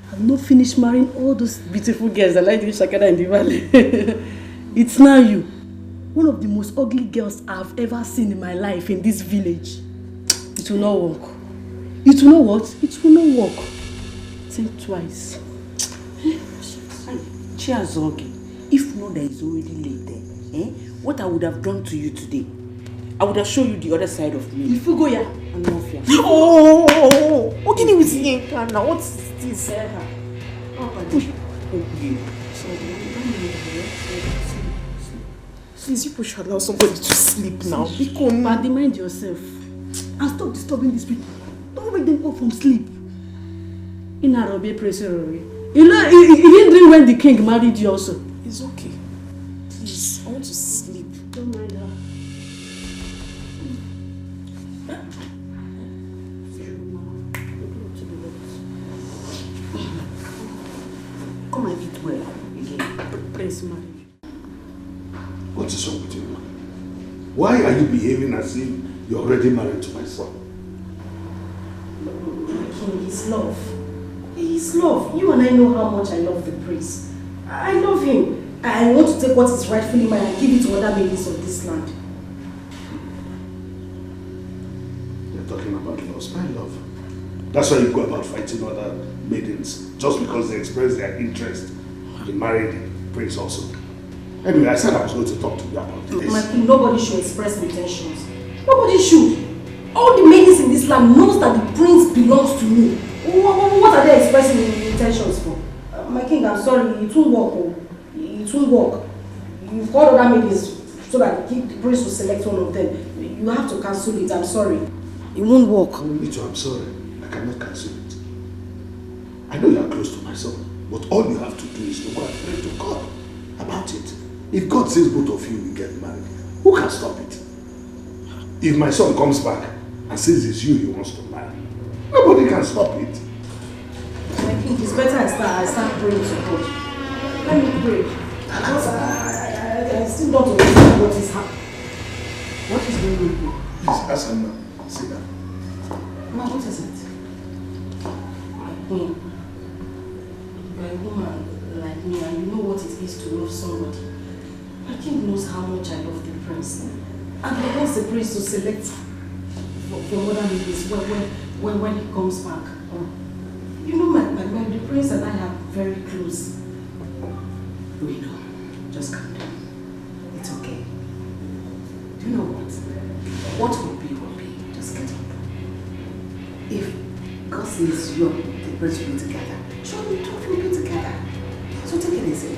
has not finished marrying all those beautiful girls that like to Shakara in the valley. It's now you. One of the most ugly girls I've ever seen in my life in this village. It will not work. It will not what? It will not work. Think twice. Chiazogi, if not there is already late there, what I would have done to you today, I would have shown you the other side of me. If you go, yeah. I'm not fear. What can you say now? What is this? Please, you should allow somebody to sleep now. But mind yourself. And stop disturbing these people. Don't wake them up from sleep. In Arabic, praise He didn't dream when the king married you also. It's okay. Please, I want to sleep. Don't mind her. Come and eat well again. Prince married. What is wrong with you, man? Why are you behaving as if you're already married to my son? King, his love. His love. You and I know how much I love the prince. I love him. I want to take what is rightfully mine and give it to other maidens of this land. You're talking about loss, my love. That's why you go about fighting other maidens, just because they express their interest in marrying the prince also. Anyway, I said I was going to talk to you about this. My king, nobody should express intentions. Nobody should. All the maidens in this land knows that the prince belongs to me. What are they expressing intentions for? My king, I'm sorry, it won't work. It won't work. You've called other maidens so that the prince will select one of them. You have to cancel it, I'm sorry. It won't work. Me too, I'm sorry. I cannot cancel it. I know you are close to my son, but all you have to do is to go and pray to God about it. If God says both of you will get married, who can stop it? If my son comes back and says it's you he wants to marry, nobody can stop it. I think it's better I start praying to God. Let me pray. I still don't understand what is happening. What is going on here? Please ask him now. Sit down. Ma, what is it? You're a woman like me and you know what it is to love somebody. My king knows how much I love the prince. And he wants the prince to select for other ladies when he comes back. You know, the prince and I are very close. We know. Just calm down. It's okay. Do you know what? What will be, will be. Just get up. If God says the prince will be together, surely the two will be together. So take it easy.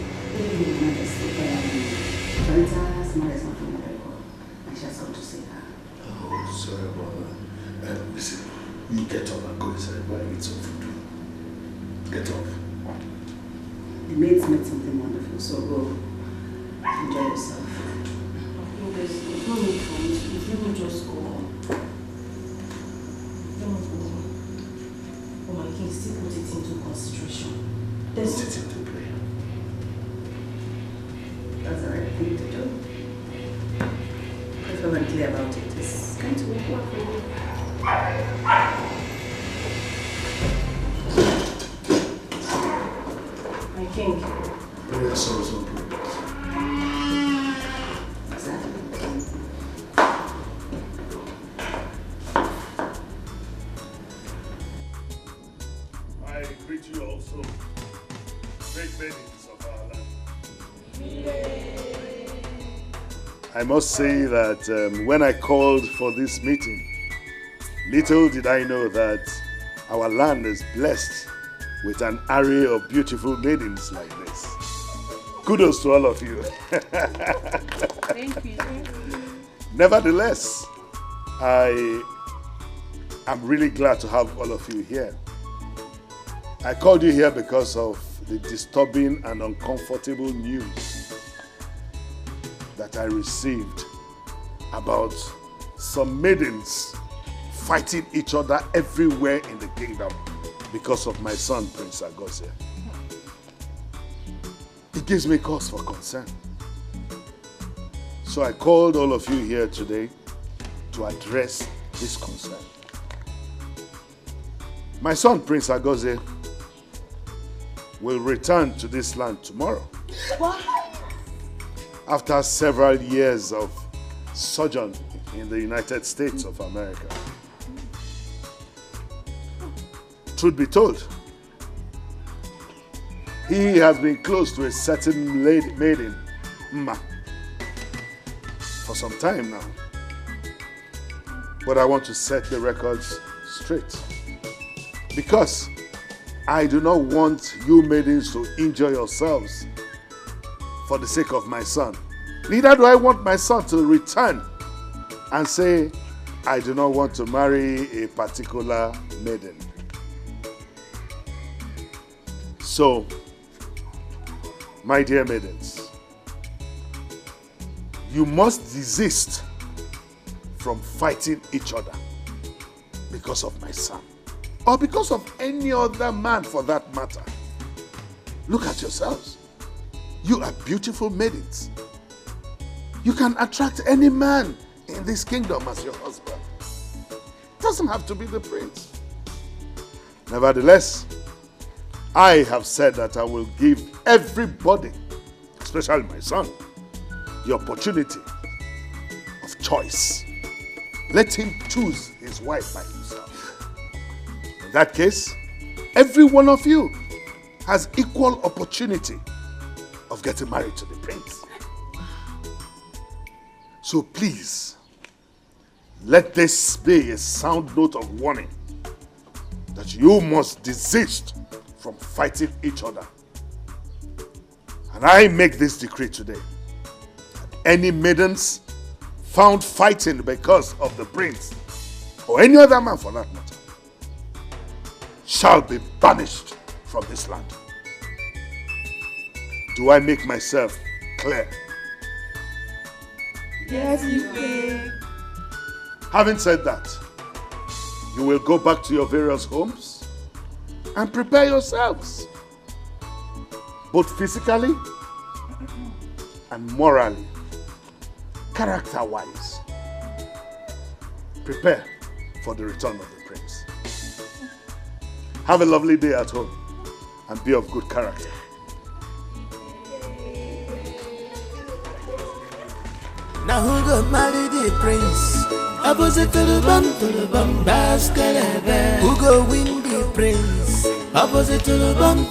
Marita's mother is not from America. I just want to say that. Oh, sorry about that. Listen, you get up and go inside while I eat some food. Get up. The maids made something wonderful, so go enjoy yourself. There's no need for me. Let me just go. Oh my king, still put it into consideration. Put it into prayer. That's the right thing to do. Because we're clear about it. It's going to work well for you. My king. Prayer solves all problems. Exactly. maidens of our land. I must say that when I called for this meeting, little did I know that our land is blessed with an array of beautiful maidens like this. Kudos to all of you. Thank you. Nevertheless, I am really glad to have all of you here. I called you here because of the disturbing and uncomfortable news that I received about some maidens fighting each other everywhere in the kingdom because of my son, Prince Agozie. It gives me cause for concern. So I called all of you here today to address this concern. My son, Prince Agozie, will return to this land tomorrow. What? After several years of sojourn in the United States of America. Truth be told, he has been close to a certain maiden, Mma, for some time now. But I want to set the records straight. Because I do not want you maidens to injure yourselves for the sake of my son. Neither do I want my son to return and say, I do not want to marry a particular maiden. So, my dear maidens, you must desist from fighting each other because of my son, or because of any other man for that matter. Look at yourselves. You are beautiful maidens. You can attract any man in this kingdom as your husband. It doesn't have to be the prince. Nevertheless, I have said that I will give everybody, especially my son, the opportunity of choice. Let him choose his wife by himself. In that case, every one of you has equal opportunity of getting married to the prince. So please, let this be a sound note of warning that you must desist from fighting each other. And I make this decree today. Any maidens found fighting because of the prince, or any other man for that matter, shall be banished from this land. Do I make myself clear? Yes, you will. Having said that, you will go back to your various homes and prepare yourselves, both physically and morally, character-wise. Prepare for the return of the prince. Have a lovely day at home and be of good character. Now who go marry the prince? Opposite to the bum, basket. Who go win the prince? Opposite to the bum,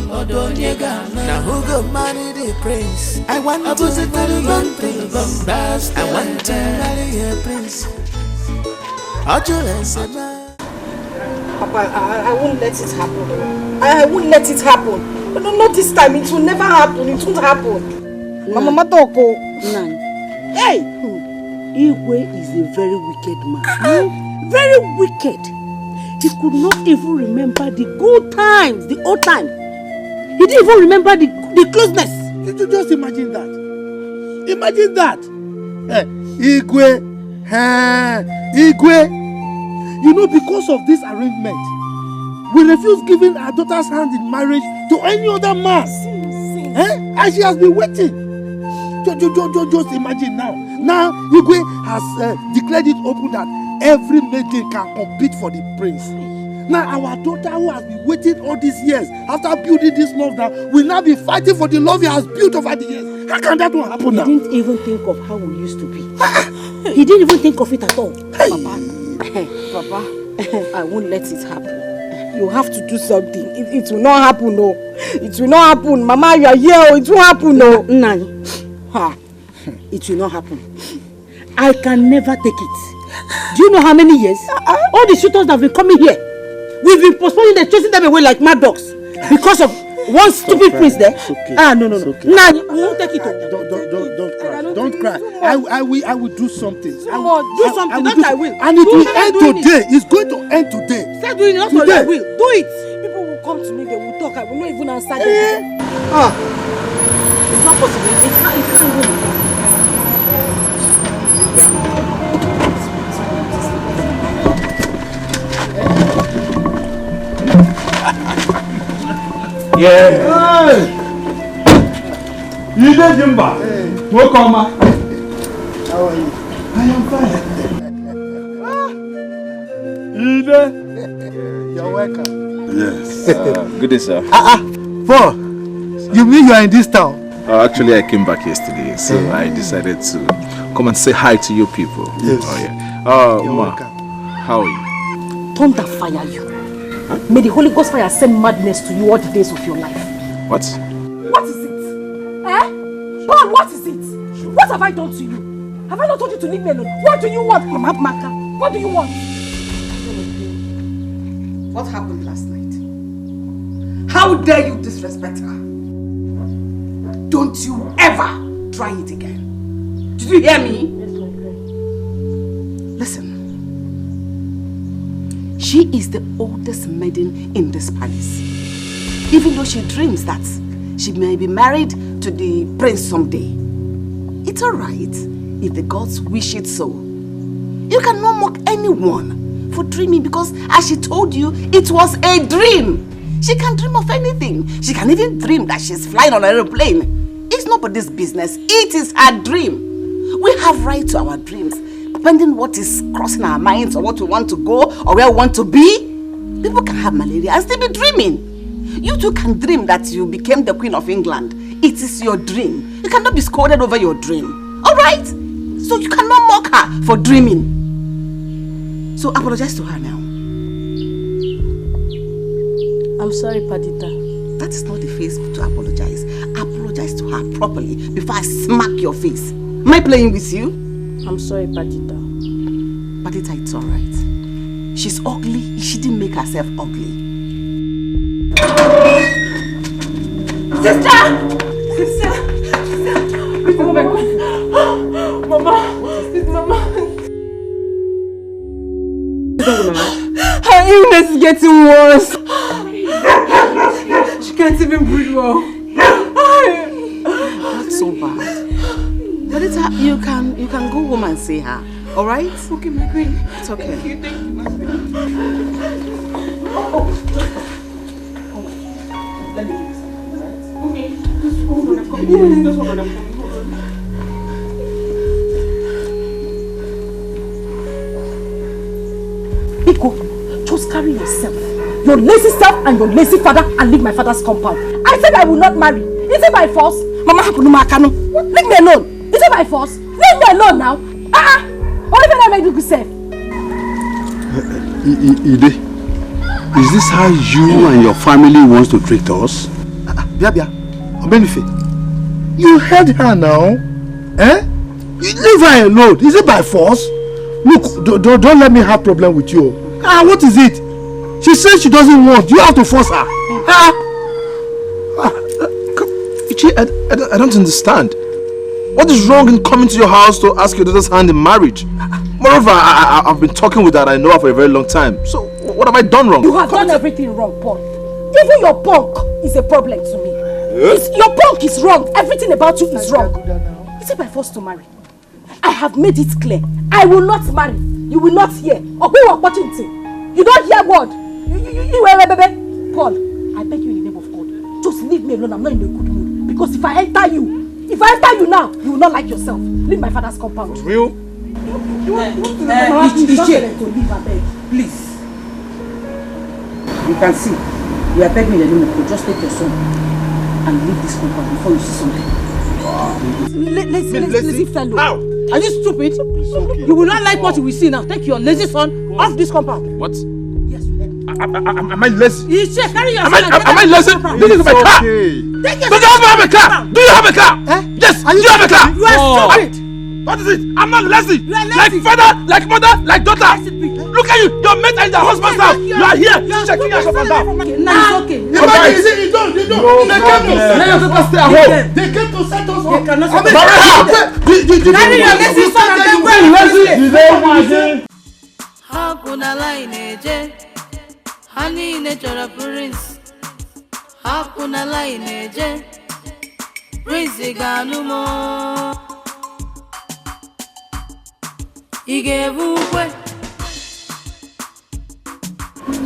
Odonyega. Now who go marry the prince? I want opposite to the bum, basket. I want to marry a prince. Papa, I won't let it happen. I won't let it happen. But not this time. It will never happen. It won't happen. Mama Matoko. Nan. Hey! Igwe is a very wicked man. Very wicked. He could not even remember the good times, the old time. He didn't even remember the closeness. Did you just imagine that? Imagine that. Igwe. Igwe. You know, because of this arrangement, we refuse giving our daughter's hand in marriage to any other man. And she has been waiting. Just imagine now. Now, Igwe has declared it open that every maiden can compete for the prince. Now, our daughter who has been waiting all these years, after building this love now, will now be fighting for the love he has built over the years. How can that one happen now? He didn't even think of how we used to be. He didn't even think of it at all. Papa, I won't let it happen. You have to do something. It will not happen, no. It will not happen. Mama, you are here. It will happen, no. Nani. Ha. It will not happen. I can never take it. Do you know how many years? All the shooters that have been coming here, we've been postponing them, chasing them away like mad dogs because of one stupid prince there. Okay. No. Okay. Nah, you won't take it. Don't cry. I will do something. Do something, not I will. And it will end today. It's going to end today. Start doing it, not today. I will. Do it. People will come to me, they will talk. I will not even answer them. It's not possible. It can't even. Yeah. Hey. Ide Jimba. Welcome. How are you? I am fine. Ide. You're welcome. Yes. Good day, sir. Paul, you mean you are in this town? Actually, I came back yesterday, so I decided to come and say hi to you people. Yes. Oh, yeah. You're Ma, welcome. how are you? Thunder fire you. May the Holy Ghost fire send madness to you all the days of your life. What? What is it? Paul, what is it? What have I done to you? Have I not told you to leave me alone? What do you want, Mama Maka? What do you want? What happened last night? How dare you disrespect her? Don't you ever try it again. Did you hear me? Listen. She is the oldest maiden in this palace. Even though she dreams that she may be married to the prince someday. It's alright if the gods wish it so. You cannot mock anyone for dreaming because, as she told you, it was a dream. She can dream of anything. She can even dream that she's flying on an aeroplane. It's nobody's business. It is her dream. We have right to our dreams. Depending what is crossing our minds or what we want to go or where we want to be, people can have malaria and still be dreaming. You too can dream that you became the Queen of England. It is your dream. You cannot be scolded over your dream. Alright? So you cannot mock her for dreaming. So apologize to her now. I'm sorry, Padita. That is not the face to apologize. Apologize to her properly before I smack your face. Am I playing with you? I'm sorry, Padita. Padita, it's alright. She's ugly. She didn't make herself ugly. Sister! Oh my God. Mama. Her illness is getting worse. She can't even breathe well. Not so bad. But you can go home and see her. All right? Okay, my queen. It's okay. Thank you, my queen. Let me give you something, right? Okay. Just hold on. I'm coming. Just hold on. I'm coming. Biko, just carry yourself, your lazy self and your lazy father, and leave my father's compound. I said I will not marry. Is it by force? Mama, leave me alone. Is it by force? Leave me alone now. What if I make you safe? Ide, is this how you and your family wants to treat us? Bia, Obenife, you heard her now. Leave her alone. Is it by force? Look, don't let me have problem with you. What is it? She says she doesn't want. You have to force her. I don't understand. What is wrong in coming to your house to ask your daughter's hand in marriage? Moreover, I've been talking with her. I know her for a very long time. So, what have I done wrong? You have done everything wrong, Paul. Even your punk is a problem to me. Your punk is wrong. Everything about you is wrong. Is it by force to marry? I have made it clear. I will not marry. You will not hear. Or who are watching it? You don't hear word. You baby. Paul, I beg you in the name of God, just leave me alone. I'm not in a good mood. Because if I enter you now, you will not like yourself. Leave my father's compound. Real? You want to leave, I beg. Please. You can see. You are begging the name of God. Just take your son and leave this compound before you see something. Lazy fellow. Now. Are you stupid? Okay. You will not like what you will see now. Take your lazy son off this compound. What? Yes, you let me. Am I lazy? Carry your Am I lazy? This is my car. Do you have a car? Do you have a car? Yes. Do you have a car? You are stupid. What is it? I'm not lazy. You are lazy. Like father, like mother, like daughter. Look at you. Your mate and your husband's house. You are here checking us up and down. Now it's okay. You don't. They came to stay at home. They came to set us up. Carry your lazy son and then go. Hakuna line je, hani ne chora prince. Hakuna line je, prince ganumo. Igevukwe.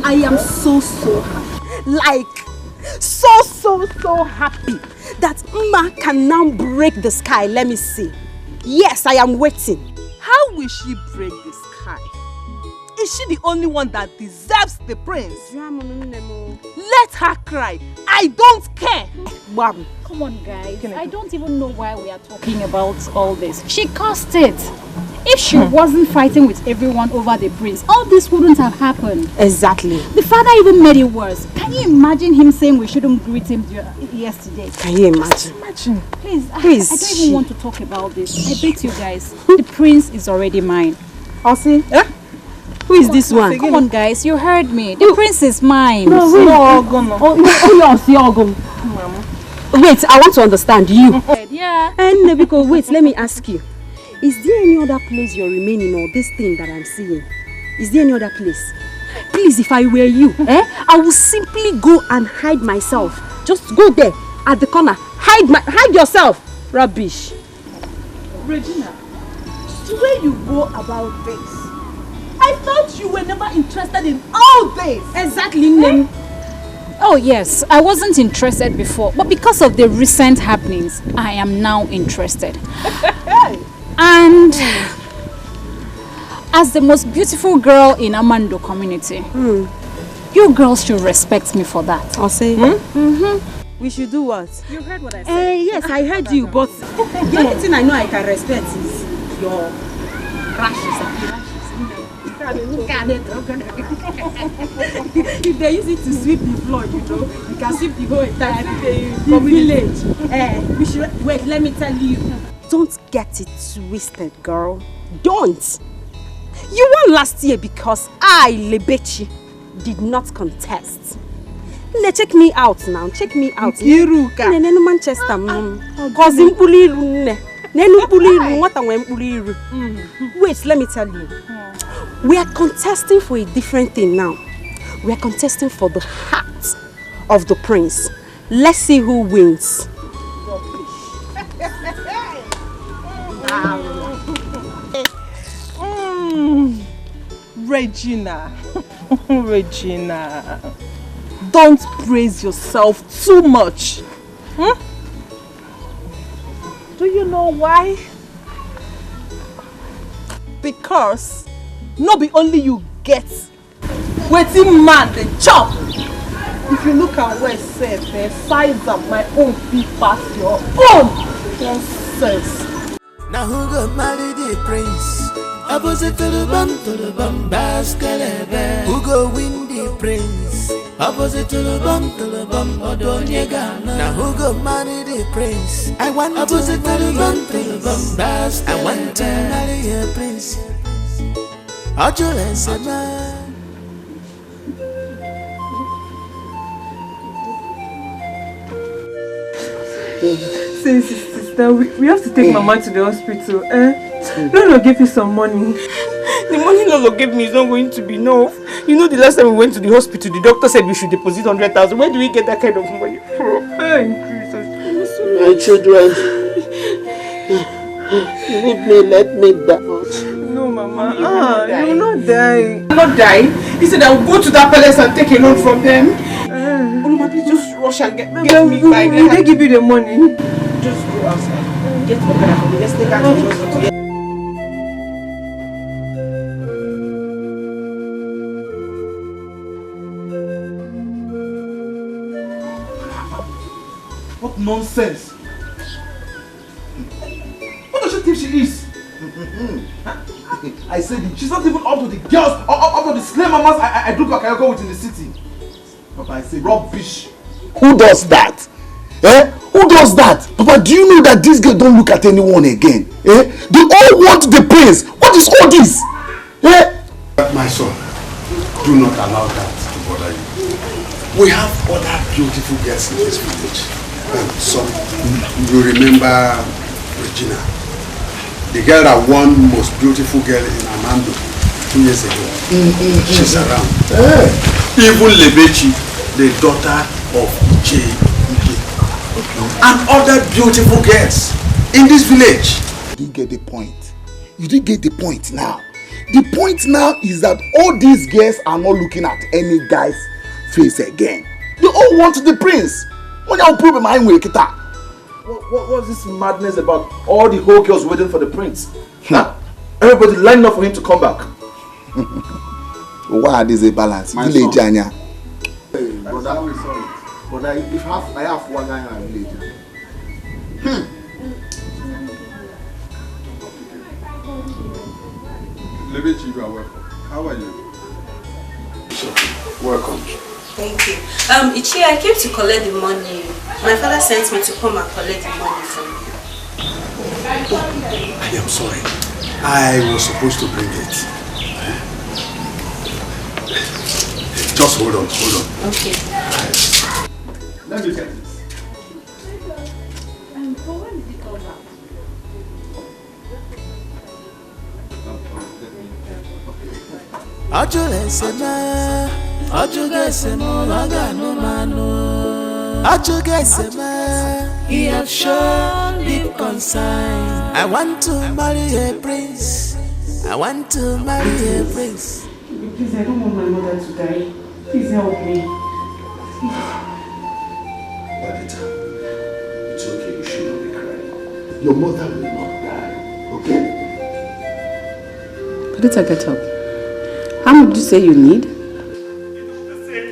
I am so happy. Like, so happy that Mma can now break the sky. Let me see. Yes, I am waiting. How will she break the sky? Is she the only one that deserves the prince? Let her cry. I don't care. Bam. Come on, guys. I don't even know why we are talking about all this. She caused it. If she wasn't fighting with everyone over the prince, all this wouldn't have happened. Exactly. The father even made it worse. Can you imagine him saying we shouldn't greet him yesterday? Can you imagine? Please, I don't even want to talk about this. I bet you guys, the prince is already mine. Osi? Who is this one? Come on, guys, you heard me. The prince is mine. Wait, I want to understand you. Yeah. And Nebiko, wait, let me ask you. Is there any other place you're remaining or this thing that I'm seeing? Is there any other place? Please, if I were you, I will simply go and hide myself. Just go there at the corner. Hide yourself. Rubbish. Regina, the way you go about this, I thought you were never interested in all this. Exactly, Name. Oh yes, I wasn't interested before, but because of the recent happenings, I am now interested. And as the most beautiful girl in Amando community, you girls should respect me for that. I'll say. We should do what? You heard what I said. Yes, I heard you, but the only thing I know I can respect is your rashes. If they use it to sweep the floor, you can sweep the whole entire village. We should wait. Let me tell you. Don't get it twisted, girl. Don't. You won last year because I, Lebechi, did not contest. Check me out now. Check me out. Manchester. Wait, let me tell you. We are contesting for a different thing now. We are contesting for the heart of the prince. Let's see who wins. Regina, Regina, don't praise yourself too much. Do you know why? Because not be only you get waiting man the chop. If you look at where it says the size of my own feet past your own nonsense. Now who go marry the prince? Opposite to the bum, baskelebe. Who go win the prince? Opposite to the bum, odonyega. Now who go marry the prince? I want opposite to the bum, baskelebe. I want to marry a prince. Sister, we have to take Mama to the hospital. Lolo gave you some money. The money Lolo gave me is not going to be enough. You know, the last time we went to the hospital, the doctor said we should deposit 100,000. Where do we get that kind of money from? My children, leave me, let me die. No, Mama. You will not die. You will not die? He said I will go to that palace and take a loan from them. Mama, please just rush and get me by there. Will they give you the money? Just go outside. Get my brother for me. Let's take her to the hospital. What nonsense! What does she think she is? I said she's not even up to the girls, up to the slave same mamas I do Bakayoko with in the city. Papa, I say rubbish. Who does that? Who does that? Papa, do you know that this girl don't look at anyone again? They all want the prince. What is all this? My son, do not allow that to bother you. We have other beautiful girls in this village. Some, you remember Regina, the girl that won most beautiful girl in Amando 2 years ago. She's around. Even Lebechi, the daughter of J. And other beautiful girls in this village. You didn't get the point. You didn't get the point now. The point now is that all these girls are not looking at any guy's face again. They all want the prince. What's this madness about all the whole girls waiting for the prince? Everybody lining up for him to come back. Why is a balance? Village, Anya. Hey, brother, sorry. Brother, if I have one guy in a village. Lebechi, you are welcome. How are you? Welcome. Thank you. Ichi, I came to collect the money. My father sent me to come and collect the money from you. I am sorry. I was supposed to bring it. Just hold on. Okay. Let me get this. He has shown deep concern. I want to marry a prince. I want to marry a prince. Please, I don't want my mother to die. Please help me. Badita, it's okay, you should not be crying. Your mother will not die, okay? Badita, get up. How much did you say you need? The doctor said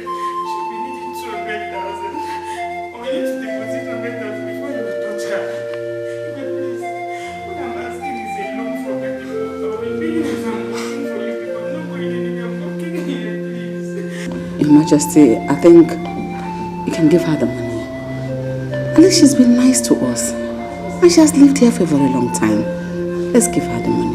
she'll be needing 200,000. Or you need to deposit 100,000 before you touch her. But please, what I'm asking is a loan from the people. I will be if I'm working for you people. I'm not going anywhere. I'm working here, please. Your Majesty, I think you can give her the money. At least she's been nice to us. And she has lived here for a very long time. Let's give her the money.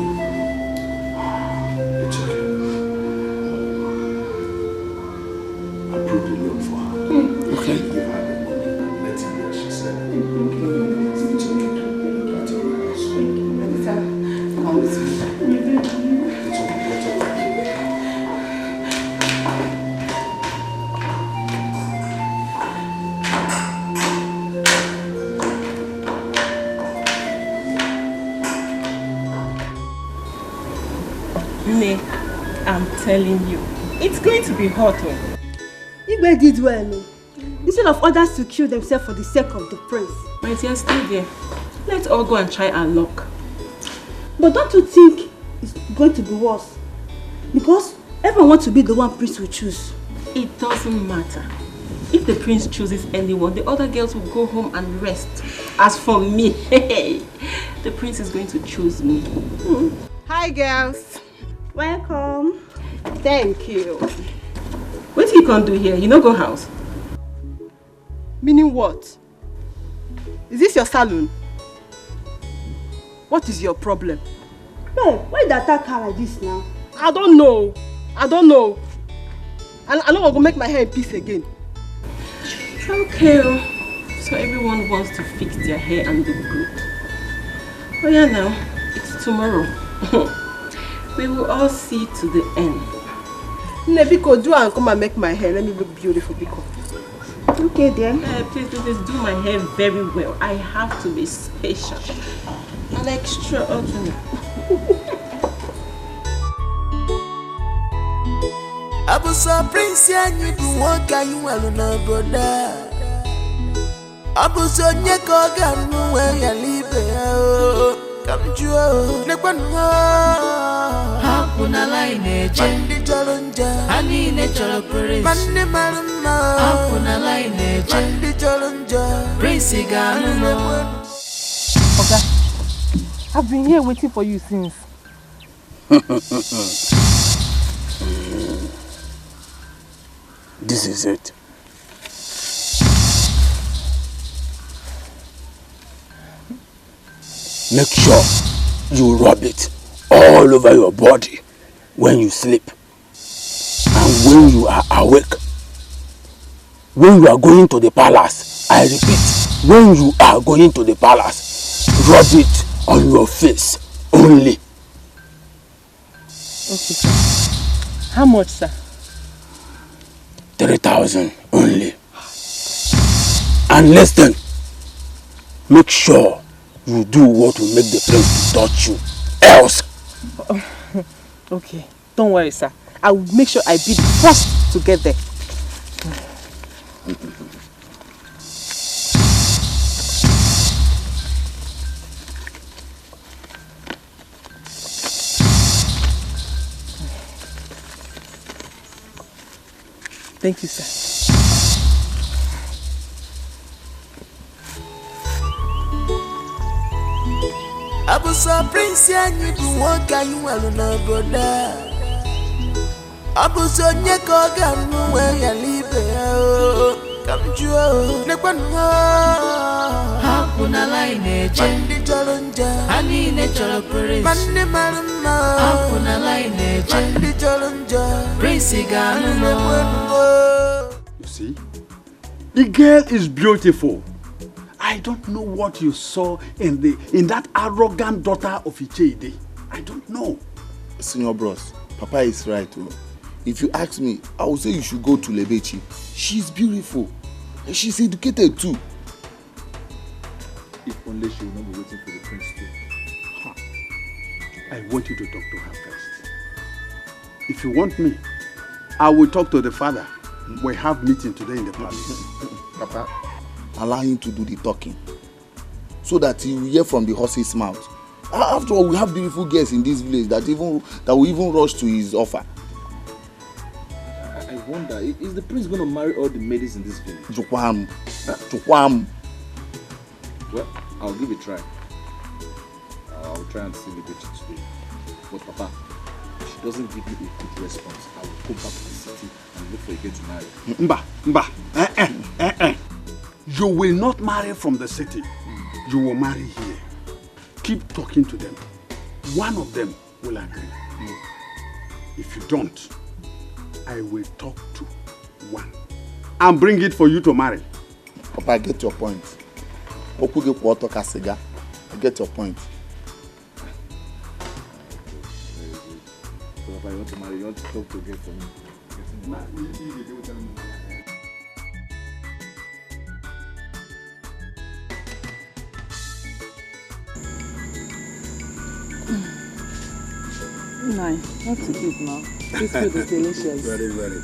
I'm telling you, it's going to be hot. Igwe did well. Instead of others to kill themselves for the sake of the prince. My dear, stay there. Let's all go and try our luck. But don't you think it's going to be worse? Because everyone wants to be the one prince will choose. It doesn't matter. If the prince chooses anyone, the other girls will go home and rest. As for me, the prince is going to choose me. Hi girls. Welcome. Thank you. What you can do here? You no go house? Meaning what? Is this your salon? What is your problem? Babe, why did I attack her like this now? I don't know. I don't want to make my hair in peace again. Okay. So everyone wants to fix their hair and look good. Oh yeah, now it's tomorrow. We will all see to the end. Nebiko, do and come and make my hair. Let me look beautiful, Biko. Okay, then. Please do my hair very well. I have to be special and extraordinary. Abusa prince yanyi buwaka yuwalu na boda. Abusa nyeko ganu ya libe kamjua nekwanwa. Hakuna line je. Mandi chalonja. Hani ne chalo prince. Mandi maruma. Hakuna line je. Mandi chalonja. Prince ganu. Oga, I've been here waiting for you since. This is it. Make sure you rub it all over your body when you sleep. And when you are awake, when you are going to the palace, I repeat, when you are going to the palace, rub it on your face only. Okay, sir. How much, sir? 3,000 only. And listen, make sure you do what will make the prince touch you. Else. Okay, don't worry, sir. I will make sure I be the first to get there. Thank you, sir. Abuso prince yanyi bu woka yu walu na boda. Abuso nyeko ganu we ya libe o. Kamjuo ne kwanu. Hakuna line eje. Mandi jolonja. Ani ne jolo prince. Mandi maruma. Hakuna line eje. Mandi jolonja. Prince ganu no. You see, the girl is beautiful. I don't know what you saw in that arrogant daughter of Ichede. I don't know. Senior bros, Papa is right. If you ask me, I would say you should go to Lebechi. She's beautiful. And she's educated too. If only she will not be waiting for the prince too. I want you to talk to her first. If you want me, I will talk to the father. We have meeting today in the palace. Papa, allow him to do the talking, so that he will hear from the horse's mouth. After all, we have beautiful girls in this village that will even rush to his offer. I wonder, is the prince going to marry all the maidens in this village? Jukwam. Jukwam. Well, I'll give it a try. I'll try and see the bitch today. But Papa, if she doesn't give me a good response, I will go back to the city and look for a girl to marry. Mba. You will not marry from the city. You will marry here. Keep talking to them. One of them will agree. If you don't, I will talk to one and bring it for you to marry. Papa, I get your point. I get your point. So if I want to marry, you want to talk to a girl for me? Nice. That's a good now. This food is delicious. Very, very.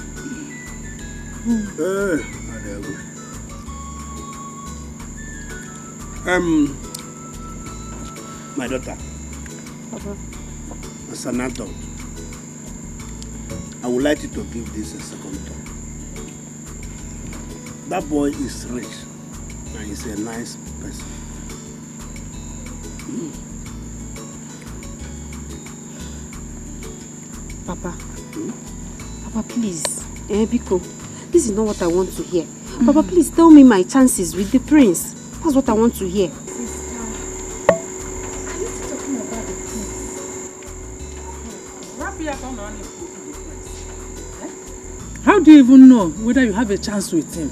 My daughter. Papa. As an adult, I would like you to give this a second thought. That boy is rich and he's a nice person. Papa. Papa, please. Biko, this is not what I want to hear. Papa, please tell me my chances with the prince. That's what I want to hear. How do you even know whether you have a chance with him?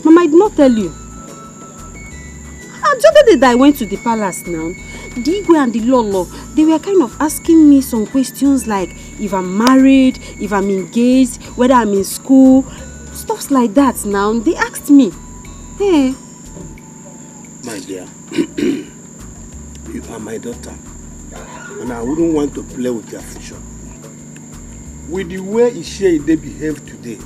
Mama, I did not tell you. The other day that I went to the palace now, the Igwe and the Lolo, they were kind of asking me some questions like if I'm married, if I'm engaged, whether I'm in school, stuff like that now. They asked me. Hey. My dear, you are my daughter, and I wouldn't want to play with your future. With the way they behave today,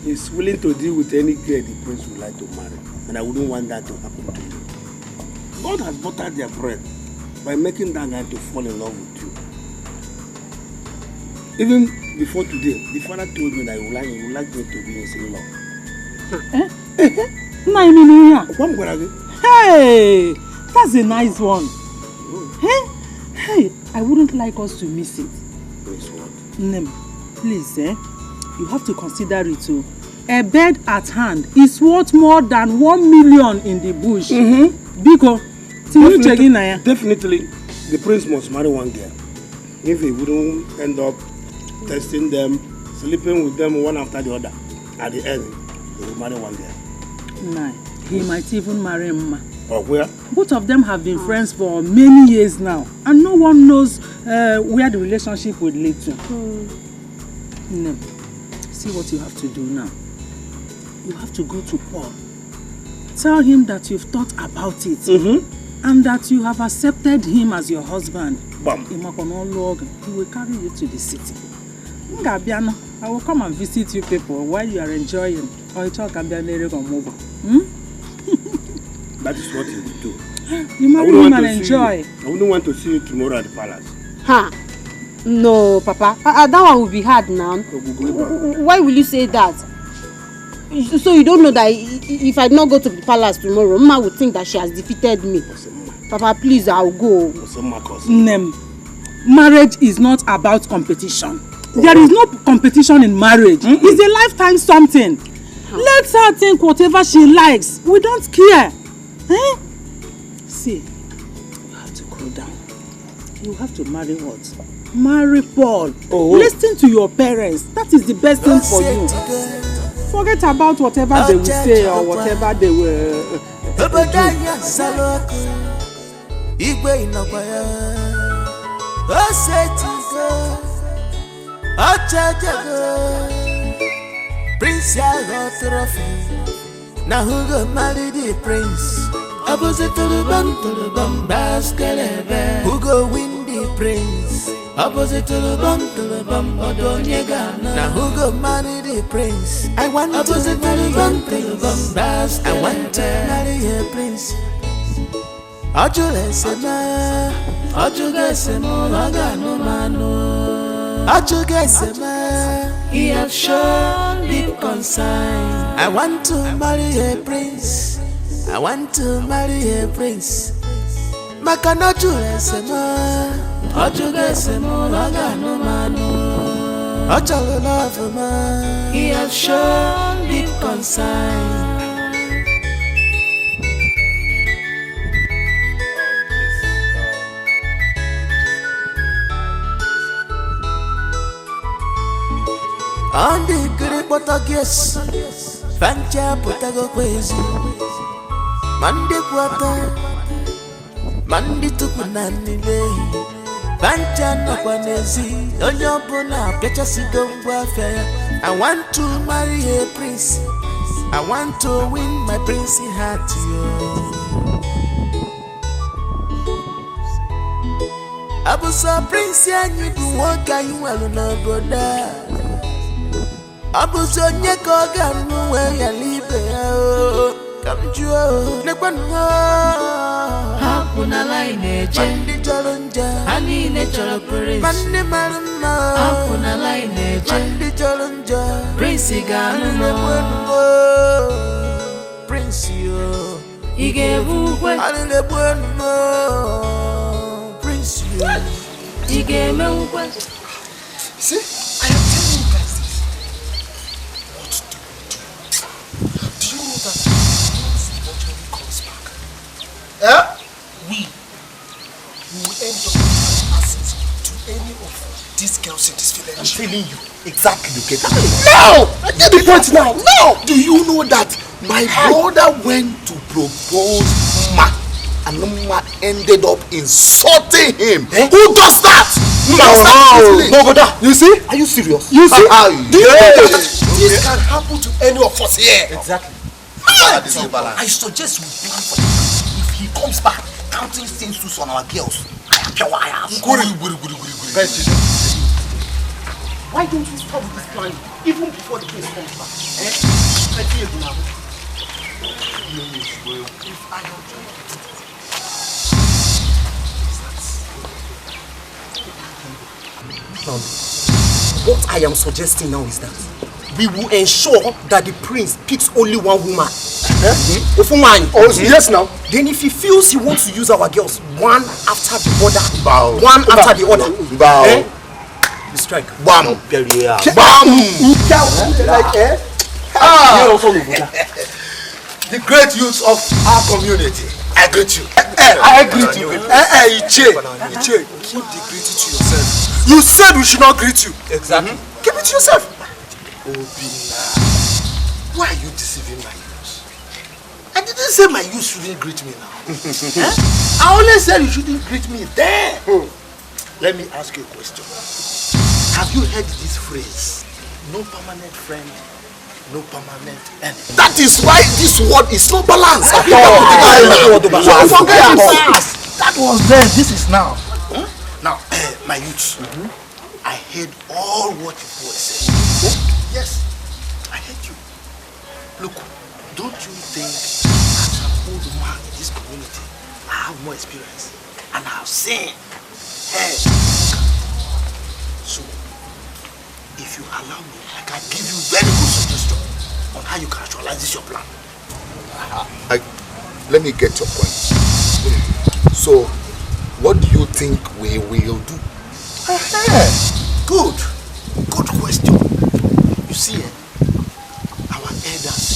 he's willing to deal with any girl the prince would like to marry, and I wouldn't want that to happen to you. God has buttered their bread by making that guy to fall in love with you. Even before today, the father told me that he would like me to be his in-law. Hey, that's a nice one. Hey, I wouldn't like us to miss it. Miss what? Please, you have to consider it too. A bed at hand is worth more than 1 million in the bush. Biko, definitely, the prince must marry one girl. If he wouldn't end up testing them, sleeping with them one after the other, at the end, he will marry one girl. Nah, he might even marry Mma. Or where? Both of them have been friends for many years now, and no one knows where the relationship would lead to. No. See what you have to do now. You have to go to Paul. Tell him that you've thought about it, and that you have accepted him as your husband. He will carry you to the city. I will come and visit you people while you are enjoying. That is what he will do. You marry him and enjoy. I wouldn't want to see you tomorrow at the palace. Ha! No, Papa. That one will be hard now. Why will you say that? So you don't know that if I don't go to the palace tomorrow, Mama would think that she has defeated me. Papa, please, I'll go. Marriage is not about competition. There is no competition in marriage. It's a lifetime something. Let her think whatever she likes. We don't care. See, you have to cool down. You have to marry what? Marry Paul. Listen to your parents. That is the best thing for you. Forget about whatever they will say or whatever they will do. Prince now who go marry the prince? Opposite to the bum basket. Who go win the prince? Opposite to the bum odonyega. Now who go marry the prince? I want opposite to the bum basket. I want to marry a prince. Ajulesema, agano manu. Ajulesema, he has shown deep concern. I want to marry a prince. I want to marry a prince. Makano julesema, agano manu. Ajulu love ma, he has shown deep concern. On the great Portuguese, Fancha Potago Quazy, Mandi Quata, Mandi Tupunani Bay, Fancha Napanesi, Onyopona, Pechasigo welfare. I want to marry a prince. I want to win my princely heart. Abusa Prince, and you do what you will know, brother. Abuzonye koga nuwe ya libe kamjua nekwano hakuna line je mandi jalonja ani ne chalo prince mandi maruma hakuna line je mandi jalonja prince ganu nekwano prince yo igebuwe ani nekwano prince yo igemewe. See, We will end up asking to any of these girls in this village. I'm telling you. Exactly, you get it. No! I get the point now. No! Do you know that my brother went to propose Ma and Ma ended up insulting him? Who does that? No, brother. You see? Are you serious? You see? Do you know that this can happen to any of us here? Exactly. I suggest we plan for him. If he comes back counting things on our girls, why don't you stop this plan even before the prince comes back? What I am suggesting now is that we will ensure that the prince picks only one woman. Yes, now. Then if he feels he wants to use our girls one after the other, one after the other, You strike. Bam. Bam. The great youth of our community. I greet you. I greet you. Iche. Keep the greeting to yourself. You said we should not greet you. Exactly. Keep it to yourself. Obina, why are you deceiving my youth? I didn't say my youth shouldn't greet me now. I only said you shouldn't greet me there. Let me ask you a question. Have you heard this phrase? No permanent friend, no permanent enemy. That is why this word is not balanced. So forget it. That was then, this is now. Now, my youth, I heard all what you were saying. Yes, I heard you. Look, don't you think as an old man in this community, I have more experience and I have seen. So, if you allow me, I can give you very good suggestion on how you can actualize this your plan. Let me get your point. So, what do you think we will do? Good question. You see, our elders,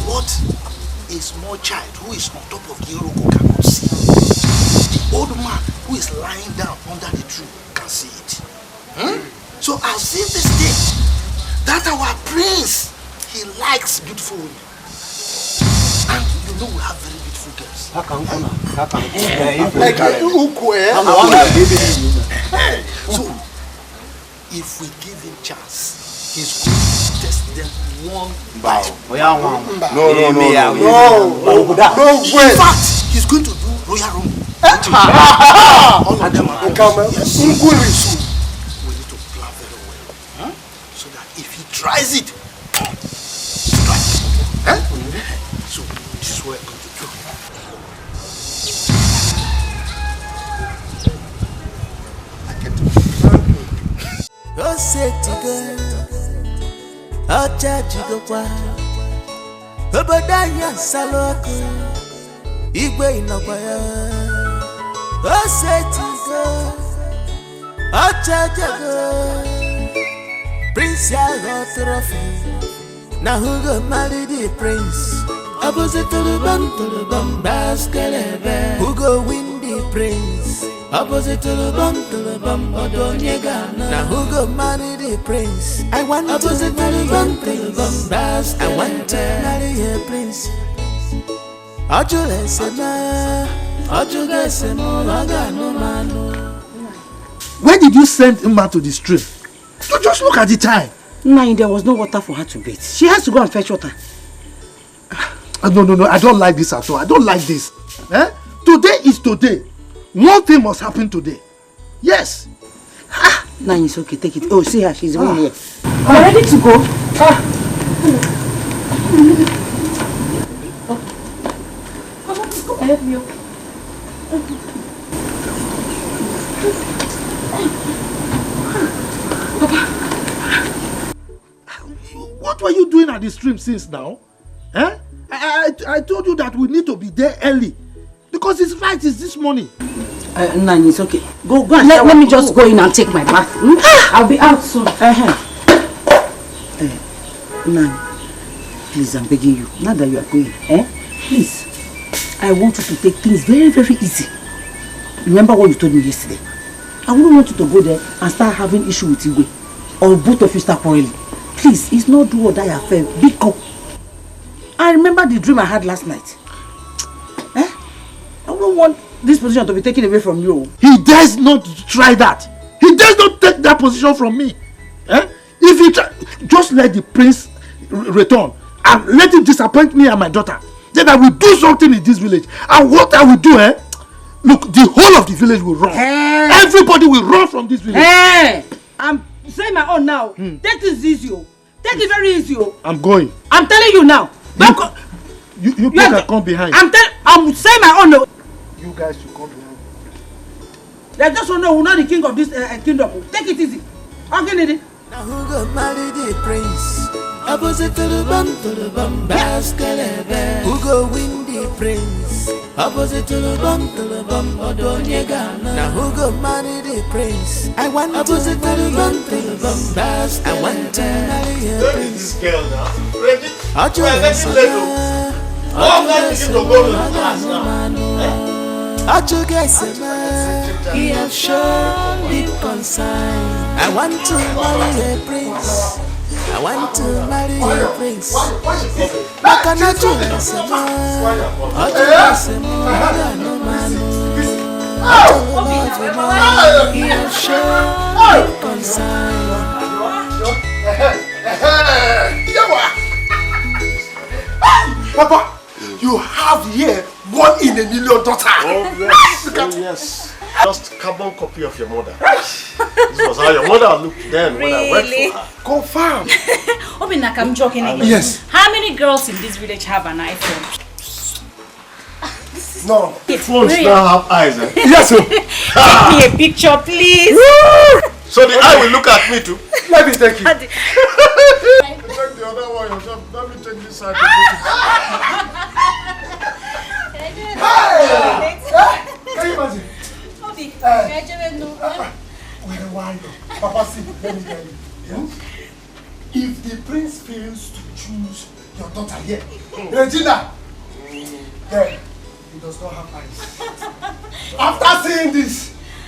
what a small child who is on top of the Iroko cannot see, the old man who is lying down under the tree can see it. So I've seen this thing, that our prince, he likes beautiful women. And you know we have very beautiful girls. So, if we give him chance, he's going to test them one by one. No. In fact, he's going to do royal room. All of them are yes. So, we need to plan very well. So that if he tries it, strike. So, this is what I'm going to do. Obadanya Saloko Igwe Inakwaya Osetigo Ochajago Prince Yago Trophy Na Hugo married the prince Opposite to the bum Baskelebe Hugo win the prince Opposite to the bum Odonyega Now who go marry the prince? I want opposite to the bum I want to marry a prince. Where did you send him out to the stream? You just look at the time. Nine, there was no water for her to bathe. She has to go and fetch water. No, I don't like this at all. I don't like this. Today is today. One thing must happen today. Yes. Nine, it's okay. Take it. Oh, see her. She's one here. Are you ready to go? Help me. What were you doing at the stream since now? I told you that we need to be there early. Because his flight is this morning. Nani, it's okay. Go and let me just go in and take my bath. I'll be out soon. Nani, please, I'm begging you. Now that you are going, please, I want you to take things very, very easy. Remember what you told me yesterday. I wouldn't want you to go there and start having issue with Igwe. Or both of you start quarreling. Please, it's not do or die affair. Big up. I remember the dream I had last night. I don't want this position to be taken away from you. He dares not try that. He dares not take that position from me. If he try, just let the prince return and let him disappoint me and my daughter. Then I will do something in this village. And what I will do, look, the whole of the village will run. Everybody will run from this village. I'm saying my own now. Take this easy. Take it very easy. I'm going. I'm telling you now. You can come behind. I'm saying my own. You guys should come behind. They just don't know who's not the king of this kingdom. Take it easy. Okay, Nidi. Now who go marry the prince? Opposite to the bum, baskelebe. Who go win the prince? Opposite to the bum, Odonyega. Now who go marry the prince? I want opposite to the bum, baskelebe. I want to marry a prince. This girl now. Ready? We're getting late. I'm not begin to go to the class now. He has shown deep concern. I want to marry a prince. I want to marry a prince. He has shown deep concern. Papa, you have here 1 in a million daughter. Oh yes, oh, yes. Just carbon copy of your mother. This was how your mother looked then when I worked for her. Confirm. Obinak, I'm joking again. Yes. How many girls in this village have an iPhone? No. Phones now have eyes. Eh? Yes. Take me a picture, please. So the eye will look at me too. Let me take you. Take the other one yourself. Let me take this side. Hey! Can you imagine? Papa, see, let me tell you. Yeah? If the prince fails to choose your daughter here, Regina, then he does not have eyes. After seeing this,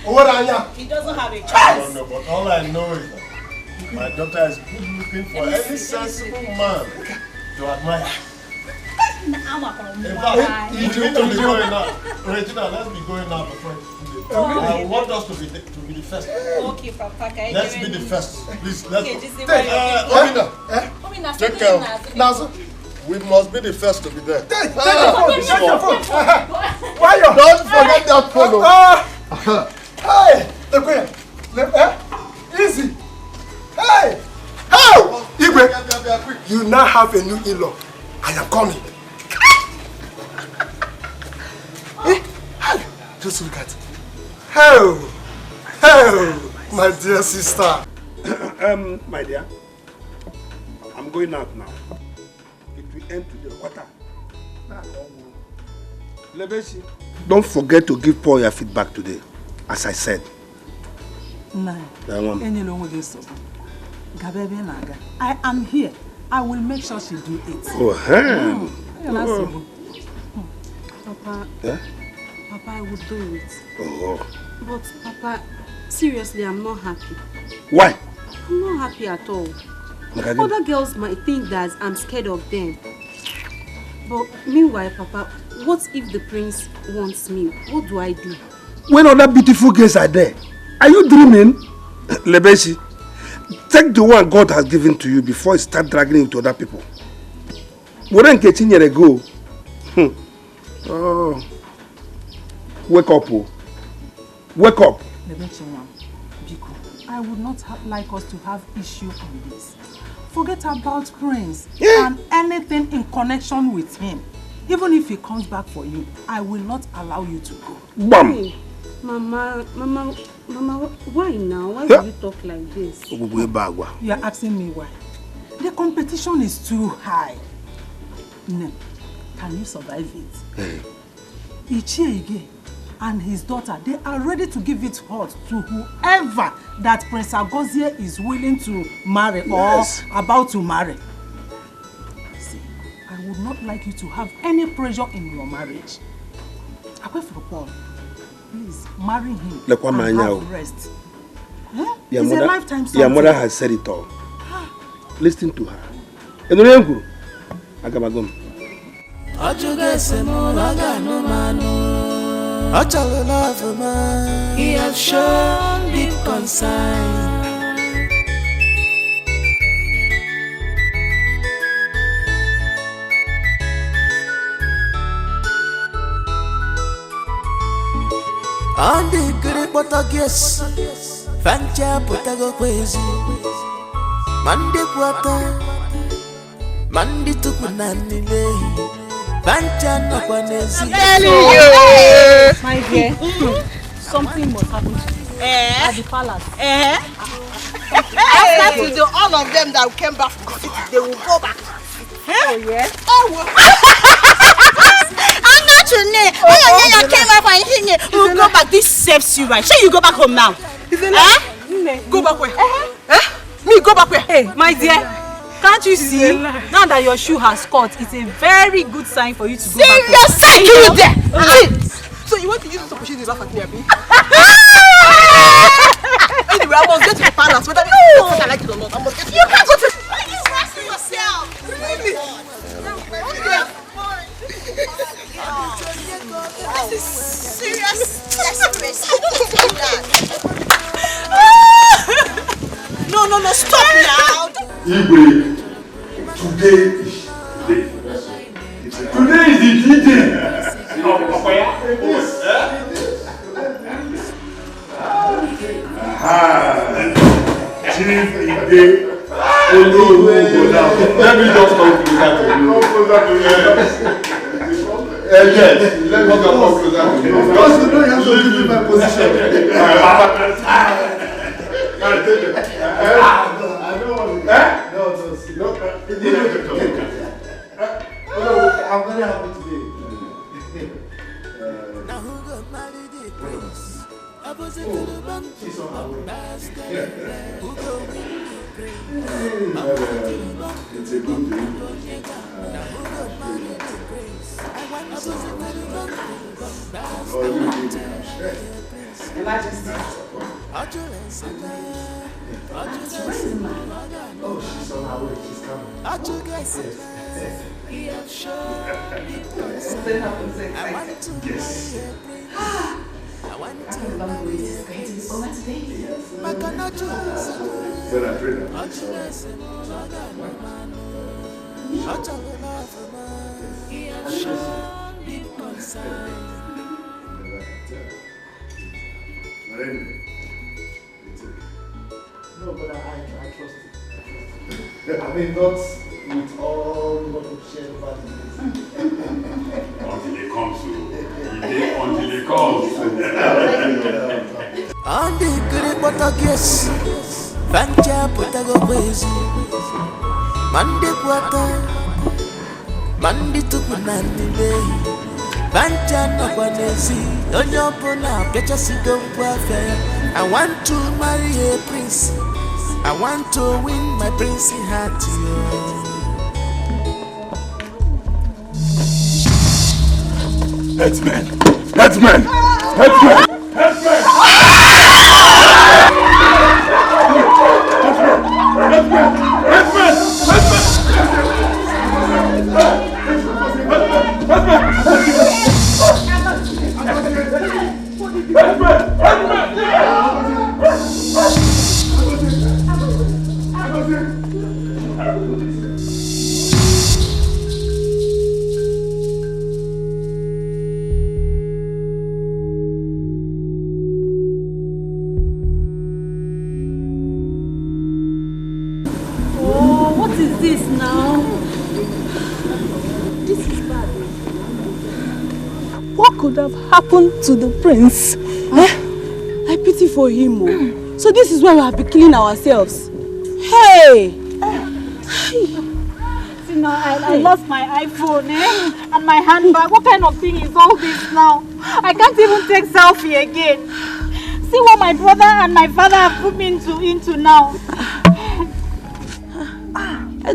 he doesn't have a choice. No, but all I know is that my daughter is good looking for any sensible man to admire. In fact, you need to be going now. Regina, let's be going now before I want us to be the first. Okay, Papa. Let's be the first. Please, let's go. Obina, take care. Nazo, we must be the first to be there. Take your phone. Why you? Don't forget that phone. Hey, look easy. Hey, how? Igwe, you now have a new in-law. I am coming. Just look at it. Oh, my dear sister. My dear, I'm going out now. It will end today. Don't forget to give Paul your feedback today, as I said. I am here. I will make sure she do it. Oh, Papa. Yeah? Papa, I would do it. Oh. But Papa, seriously, I'm not happy. Why? I'm not happy at all. Other girls might think that I'm scared of them. But meanwhile, Papa, what if the prince wants me? What do I do? When other beautiful girls are there, are you dreaming? Lebeshi, take the one God has given to you before you start dragging it to other people. We didn't get in here ago. Oh. Wake up, oh. Wake up. I would not like us to have issue on this. Forget about Prince and anything in connection with him. Even if he comes back for you, I will not allow you to go. Bam! Hey, Mama, why now? Why do you talk like this? You are asking me why. The competition is too high. No. Can you survive it? Ichiege and his daughter, they are ready to give it hot to whoever that Prince Agozie is willing to marry or about to marry. See, I would not like you to have any pressure in your marriage. Apart from Paul, please marry him and have rest. It's a lifetime something. Your mother has said it all. Listen to her. He has shown deep concern. On the great Portuguese, Fancha Potago Quasi, Mandi Quata, Mandi Tupunani, Fancha Napanesi. My dear, something must happen to you at the palace. to all of them that came back from the city, they will go back. Oh, yeah? I'm not your name. You came back from here. We'll go back. This saves you, right? Shall you go back home now? Go back where? Me, go back where? Hey, my dear, can't you see? Now that your shoe has caught, it's a very good sign for you to go back home. Serious? You there? So you want to use this opportunity to laugh at me, Abi? Anyway, I must get to the palace. Whether I like it or not, I must get to the palace. You can't go to... You rest yourself. Really? This is serious desperation. I don't do that. No, stop now. Igwe, today is the day. Today is the day. Chief Igwe. Oh no, go down. Let me just come closer to you. Yes, let me come closer to you. Because you know you have to give me my position. I don't want to. No, I'm very happy today. She's on her way. It's a good thing. Your Majesty. Oh, she's on her way. She's coming. Something happened so excited. Yes. I don't know who is going to be over today. When I pray that. But anyway, it's okay. No, but I trust it. I mean, not with all what we've shared about it. Until it comes to until it comes. On the good Portuguese, Vancha Potago Ways, Monday Quarter, Monday to Punande, Vancha Nabanesi, Onyopona, get a cigar warfare. I want to marry a prince. I want to win my princely heart. Headsman! Headsman! Headsman! Headsman! Have happened to the prince. I pity for him. So this is why we have been killing ourselves. Hey! See now, I lost my iPhone and my handbag. What kind of thing is all this now? I can't even take selfie again. See what my brother and my father have put me into now.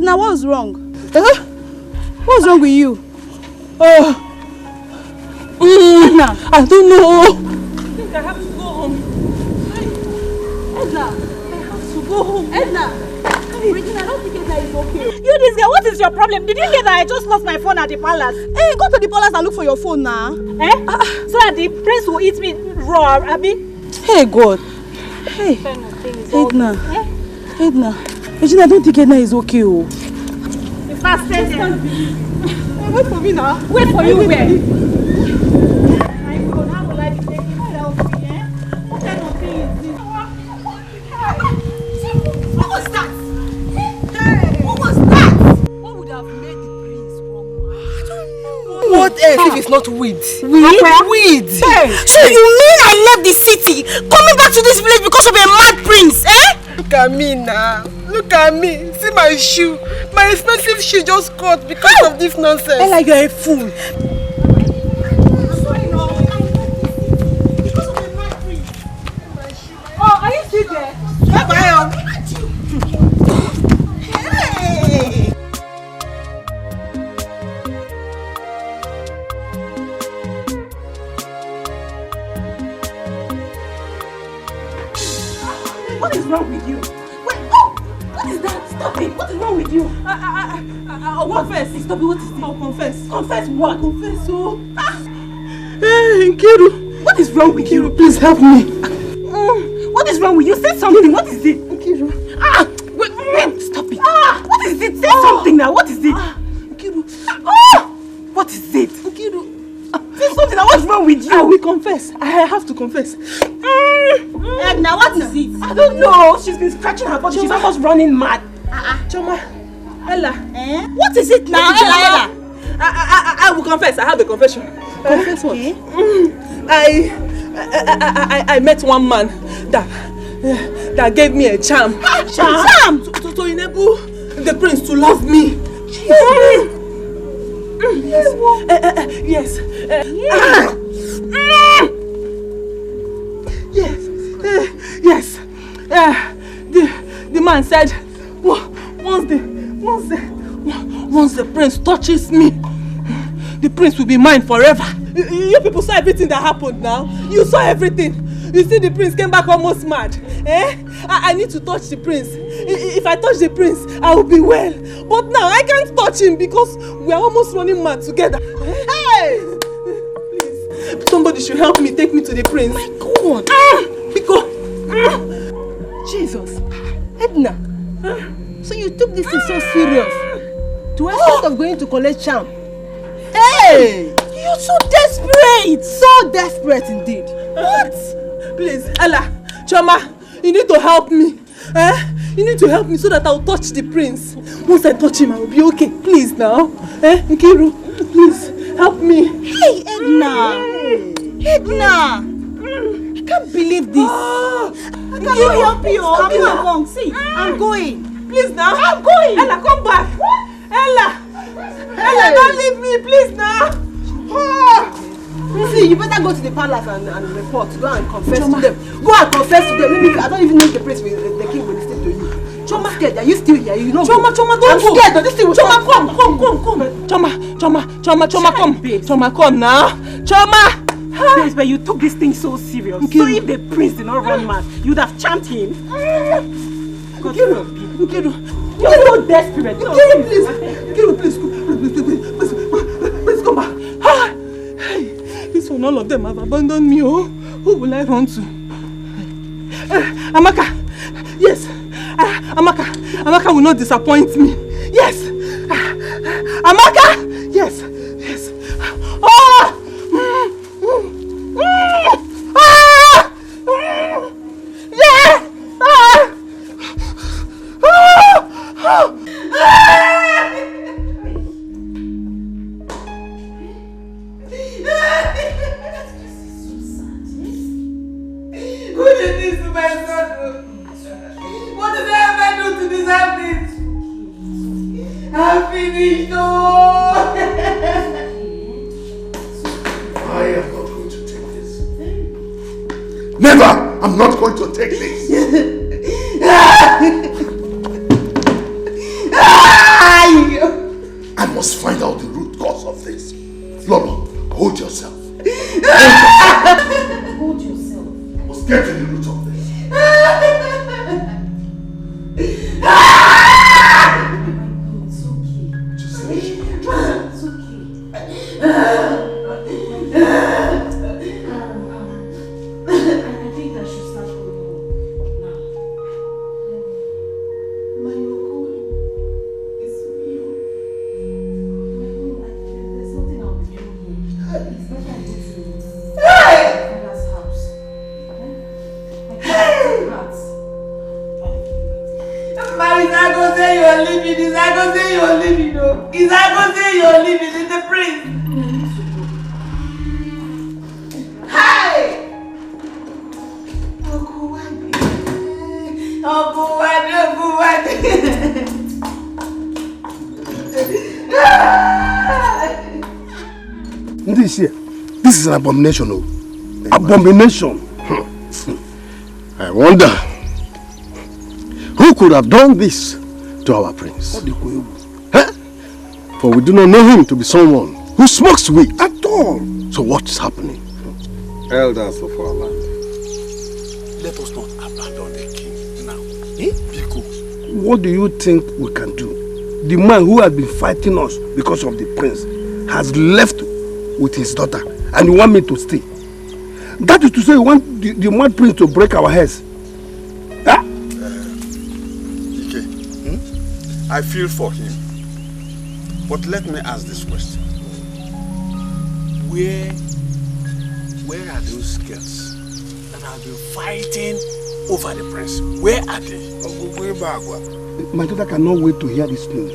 Now what's wrong? What's wrong with you? Edna, I don't know. I think I have to go home. Edna, I have to go home. Edna, Regina, I don't think Edna is okay. You, this girl, what is your problem? Did you hear that I just lost my phone at the palace? Hey, go to the palace and look for your phone now. So that the prince will eat me raw, Abby? Hey, God. Hey, Edna. Edna. Regina, I don't think Edna is okay. You fasted. Wait for me now. Wait for you where? How will I be taking selfie, What kind of thing is this? What was that? What was that? What would have made the prince wrong? I don't know. What else if it's not weed? Weed? Hey. So you mean I left the city, coming back to this village because of a mad prince, Look at me now. Look at me. See my shoe. My expensive shoe just caught because of this nonsense. Ella, you're a fool. Oh, are you still there? Bye-bye. Hey! What is wrong with you? Wait, oh! What is that? Stop it! What is wrong with you? I'll confess. Stop it, what is it? I'll confess. Confess what? Confess, oh. Hey, Nkiru. What is wrong with you? Please help me. What is wrong with you? Say something. What is it? Nkiru. Wait, stop it. What is it? Say something now. What is it? Nkiru. What is it? Nkiru. Say something now. What's wrong with you? I will confess. I have to confess. Now what is it? I don't know. She's been scratching her body. She's almost running mad. Choma. Ella. What is it now? Ella. I will confess. I have a confession. Confess what? I met one man that gave me a charm. Charm? To enable the prince to love me. Yes. Yes. The man said once the prince touches me, the prince will be mine forever. You people saw everything that happened now. You saw everything. You see the prince came back almost mad. I need to touch the prince. If I touch the prince, I will be well. But now I can't touch him because we are almost running mad together. Hey! Please, somebody should help me. Take me to the prince. My God! Because Jesus. Edna. So you took this thing so serious to extent of going to collect charm. Hey! You're so desperate! So desperate indeed. What? Please, Ella, Choma, you need to help me. You need to help me so that I'll touch the prince. Once I touch him, I will be okay. Please now. Nkiru, please, help me. Hey, Edna! Edna! I can't believe this. I can't help you. I'm along. See, I'm going. Please now. I'm going. Ella, come back. Ella! Ella, don't leave me, please now. See, you better go to the palace and report. Go and confess to them. Go and confess to them. Maybe I don't even know if the prince will, the king will listen to you. Choma, I'm scared. Are you still here? You know. Choma, don't go. I'm scared. This thing will Choma, come. Choma, come. Choma, come now. Choma. Yes, but you took this thing so serious. Okay. So if the prince did not run mad, you'd have charmed him. Nkiru. You're so desperate. Nkiru, please come back. Hey, this one, all of them have abandoned me. Oh, who will I run to? Amaka. Yes. Amaka will not disappoint me. Yes. Amaka. Yes. Oh. Yeah. Who did this to my son? What did I ever do to deserve this? I'm finished. Oh. I am not going to take this. Never! I'm not going to take this. I must find out the root cause of this. Lolo, hold yourself. Hold yourself. I must get to the root of this. Oh, This is an abomination. Oh. Abomination. I wonder who could have done this to our prince. Huh? For we do not know him to be someone who smokes weed at all. So what is happening? Elders of our land, let us not abandon the king now. Because what do you think we can do? The man who has been fighting us because of the prince has left with his daughter, and you want me to stay? That is to say, you want the mad prince to break our heads. Huh? Ike, I feel for him. But let me ask this question. Where are those girls that have been fighting over the prince? Where are they? My daughter cannot wait to hear this news.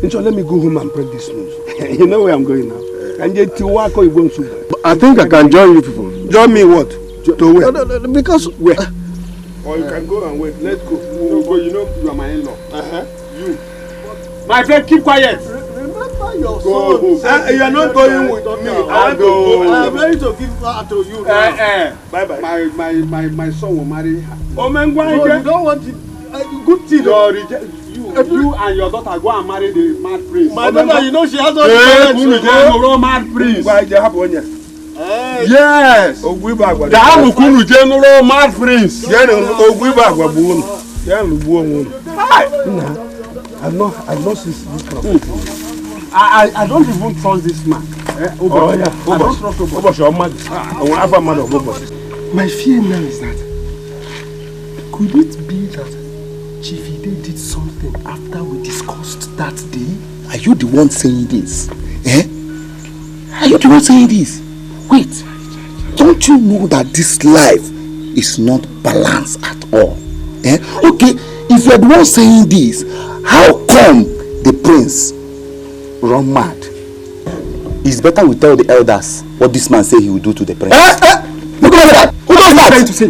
And so let me go home and break this news. You know where I'm going now. And yet I think I can join you people. Join me what? To where? No, because where? Or you can go and wait. Let's go. You know you are my in-law. You. My friend, keep quiet. Remember your son. You are not going with me. I am ready to give her to you now. Bye-bye. My son will marry her. Oh, man, why you don't want it? Good thing. You and your daughter go and marry the mad prince. My daughter, you know she has all the parents. Mad prince. Yes. General mad prince. I've not seen this kind of I don't even trust this man. I don't trust my fear now is that could it be that Chief Ide did something after we discussed that day? Are you the one saying this? Are you the one saying this? Wait, don't you know that this life is not balanced at all? Okay, if you're the one saying this, how come the prince run mad? It's better we tell the elders what this man say he will do to the prince. Look at that! Who does that? Trying to say?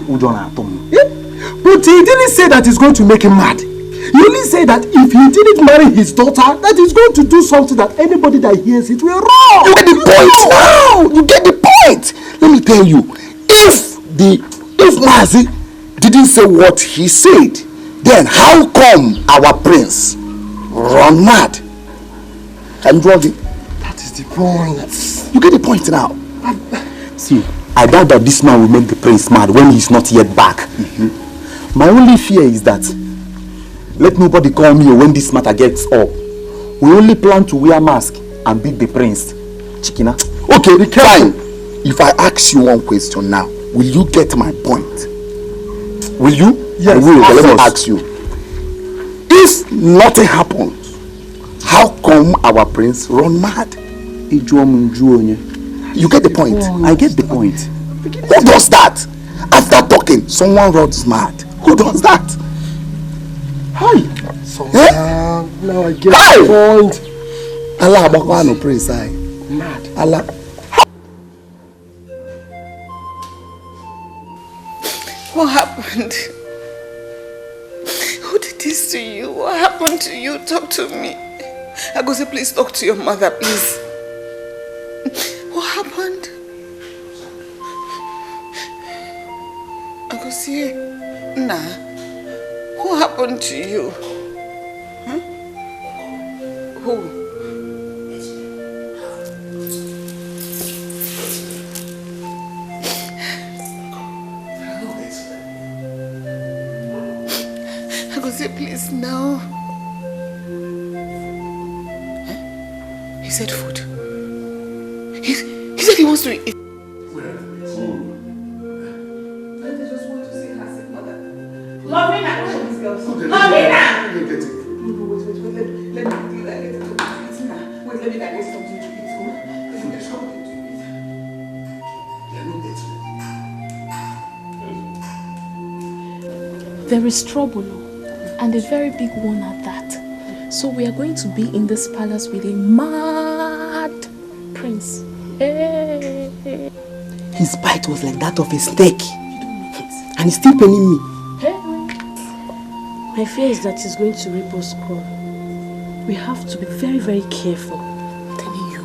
But he didn't say that he's going to make him mad. He only said that if he didn't marry his daughter, that he's going to do something that anybody that hears it will wrong. You get the point now! You get the point! Let me tell you, if Mazi didn't say what he said, then how come our prince run mad? I'm drugging. That is the point. You get the point now. See, I doubt that this man will make the prince mad when he's not yet back. My only fear is that let nobody call me when this matter gets up. We only plan to wear mask and beat the prince. Chikina. Okay, fine. If I ask you one question now, will you get my point? Will you? Yes. I will. Let me ask you. If nothing happens, how come our prince run mad? You get the point? I get the point. Who does that? After talking, someone runs mad. Who does that? Hi. So now I get the point. Allah Bakwano prince. Mad. Allah. What happened? Who did this to you? What happened to you? Talk to me. I go say, please talk to your mother, please. What happened? I go say, nah. What happened to you? Huh? Who? I go say, please now. Huh? He said food. He said he wants to eat. Lovina! Lovina! Let me do that. Wait, let me get something to eat. Let me get something to eat. There is trouble, and a very big one at that. So we are going to be in this palace with a mad prince. Hey. His bite was like that of a snake. And he's still paining me. My fear is that he's going to reap us score. We have to be very, very careful. I'm telling you,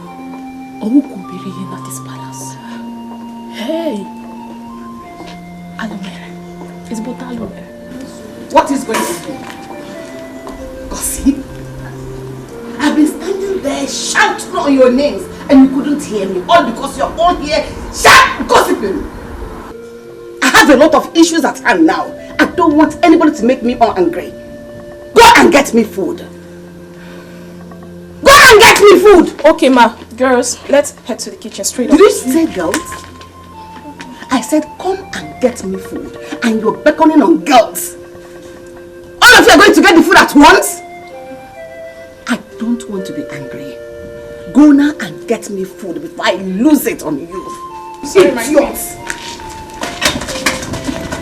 who could be reading at this palace? Hey! Aloe vera. It's but aloe vera. What is going to be? Gossip? I've been standing there shouting on your names and you couldn't hear me, all because you're all here gossiping. I have a lot of issues at hand now. I don't want anybody to make me angry. Go and get me food. Go and get me food! Okay, ma. Girls, let's head to the kitchen straight up. Did you say girls? I said come and get me food and you're beckoning on girls. All of you are going to get the food at once? I don't want to be angry. Go now and get me food before I lose it on you. Sorry, my idiots.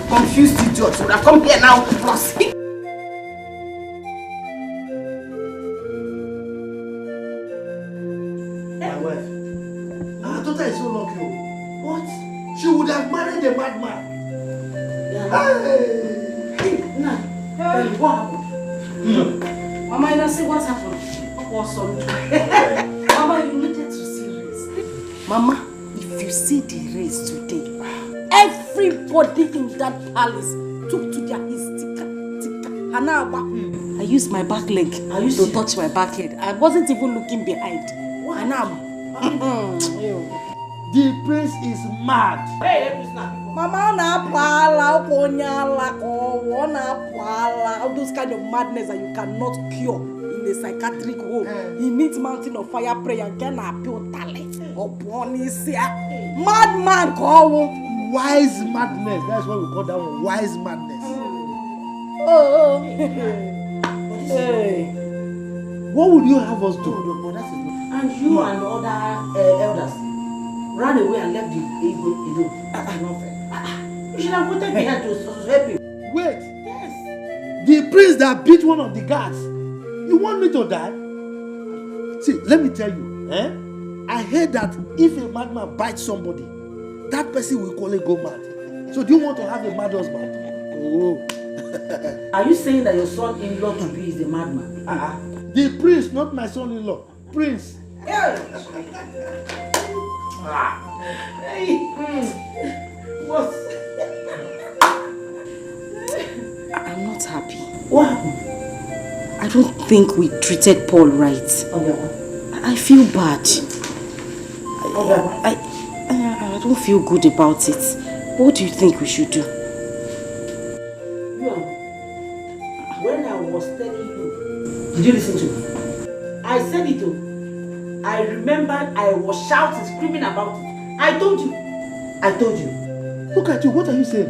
Confused idiots would have come here now. Rossi. My wife. Our daughter is so lucky. What? She would have married a madman. Hey, what happened? Mama, you don't see what happened. What's on? Mama, you needed to see race. Mama, if you see the race today, everybody in that palace took to their Hanaba. I used my back leg to touch my back head. I wasn't even looking behind. The prince is mad. Hey, Mama, na pala, konyala, all those kind of madness that you cannot cure in a psychiatric home. He needs mountain of fire prayer and can appeal talent upon his madman call. Wise madness. That's what we call that one. Wise madness. Oh. Hey. What would you have us do? And you and the other elders ran away and left the Igbo alone. You should have wanted me here to help you. Wait. Yes. The prince that beat one of the guards. You want me to die? See, let me tell you. I heard that if a madman bites somebody, that person will call it go mad. So do you want to have a mad husband? Oh. Are you saying that your son-in-law to be is a madman? The prince, not my son-in-law. Prince. Hey. What? I'm not happy. What happened? I don't think we treated Paul right. I feel bad. I don't feel good about it. What do you think we should do? When I was telling you, did you listen to me? I said it too. I remembered I was shouting, screaming about it. I told you. Look at you, what are you saying?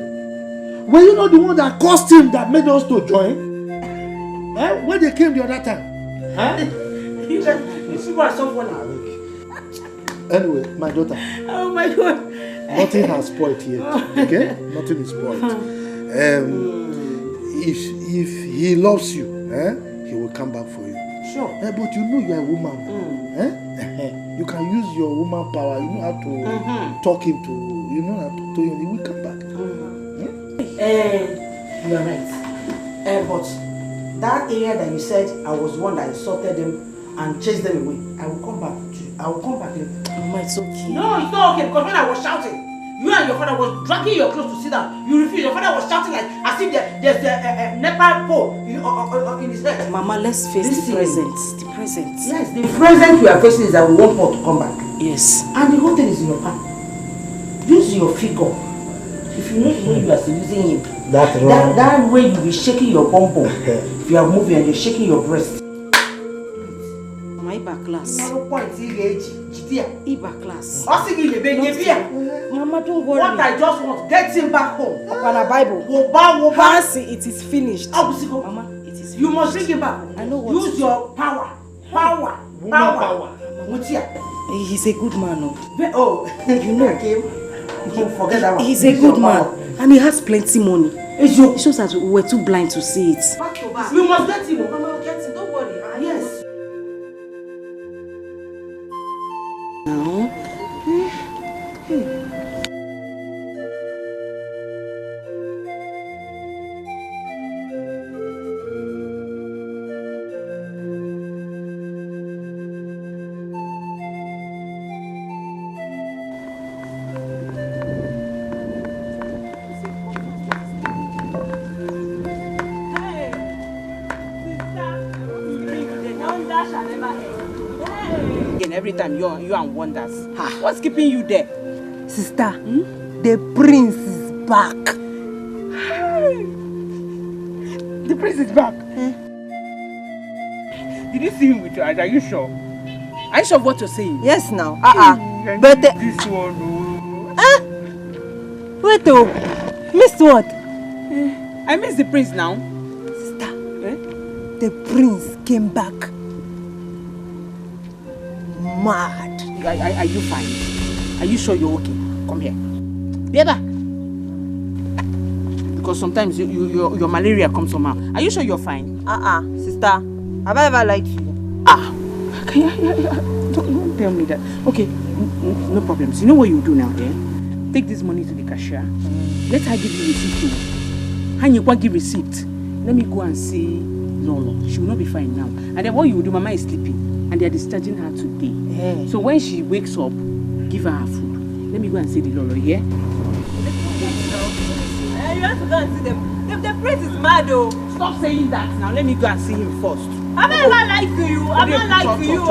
Were you not the one that caused him that made us to join? When they came the other time? You people are someone now. Anyway, my daughter. Oh my God. Nothing has spoiled yet. Okay? Nothing is spoiled. If he loves you, he will come back for you. Sure. But you know you are a woman. You can use your woman power. You know how to talk him to. You know how to talk to him. He will come back. You are right. But that area that you said I was the one that insulted them and chased them away, I will come back to you. I will come back later. Mama, it's okay. No, it's not okay because when I was shouting, you and your father was dragging your clothes to sit down. You refused. Your father was shouting like as if there's a Nepal pole in his head. Mama, let's face the present. The present. Yes, the present we are facing is that we want Paul to come back. Yes. And the whole thing is in your palm. Use your figure. If you know the way you are seducing him, that way you will be shaking your bum bum. If you are moving and you're shaking your breast. Mama, Iba class. Iba class. Mama, don't worry. What I just want, get him back home. Upon a Bible. Fancy, it is finished. Mama, it is finished. You must bring him back home. I know what. Use your power. Power. He's a good man. You know. Forget that one. He's a good man. And he has plenty money. It shows that we were too blind to see it. Back to back. We must get him. Mama will get him. Don't worry. Yes. Now. that shall never end. Again, every time you and wonders. What's keeping you there? Sister, the prince is back. The prince is back. Did you see him with your eyes? Are you sure? Are you sure of what you're saying? Yes, now. But this one. Wait, oh, missed what? I missed the prince now. Sister, the prince came back mad. Are you fine? Are you sure you're okay? Come here. Be back. Because sometimes your malaria comes somehow. Are you sure you're fine? Sister, have I ever lied to you? Don't tell me that. Okay, no problems. You know what you do now, eh? Take this money to the cashier. Let her give you receipt. And you can't give receipt. Let me go and see Lolo. She will not be fine now. And then what you will do, Mama is sleeping. And they are discharging her today. So when she wakes up, give her food. Let me go and see the Lolo, yeah? You have to go and see them. The prince is mad, though. Stop saying that now. Let me go and see him first. I'm not lied to you. I'm not lied to you.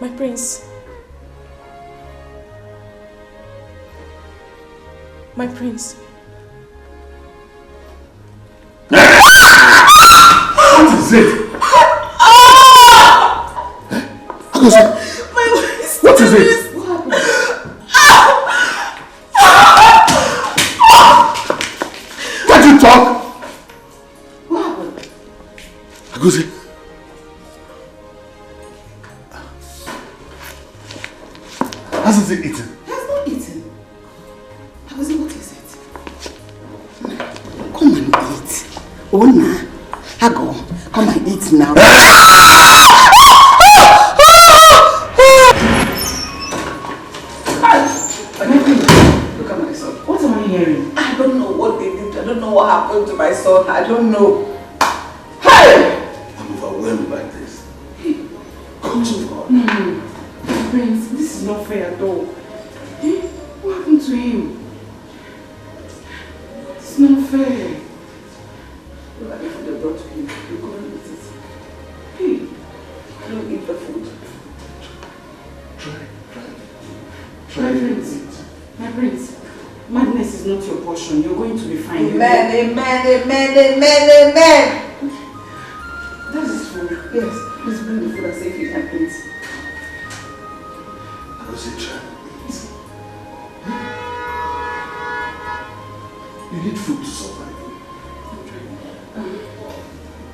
My prince. My prince. What is it? What is it? Can't you talk? What happened? Agosi. Hasn't he eaten? He has not eaten. Agosi, what is it? Come and eat. Ona, Hago, come and eat now. Look at my son. What am I hearing? I don't know what they did. I don't know what happened to my son. I don't know. Hey! I'm overwhelmed by this. God. No. Prince, this is not fair at all. What happened to him? It's not fair. Look at the food they brought to him. You couldn't eat it. Hey, I don't eat the food. Try my prince, madness is not your portion. You're going to be fine. Amen. That is food. Yes, please bring the food and say if you can eat. You need food to survive.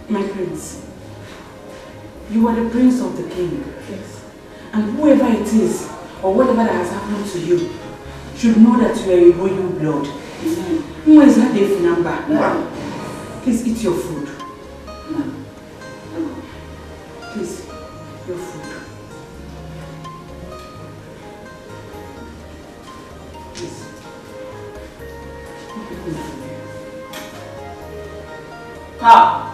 My prince, you are the prince of the king. Yes. And whoever it is, or whatever that has happened to you, should know that you are a royal blood. Who is that Dave number? No. Please eat your food. No. Please, your food. Please. Ah!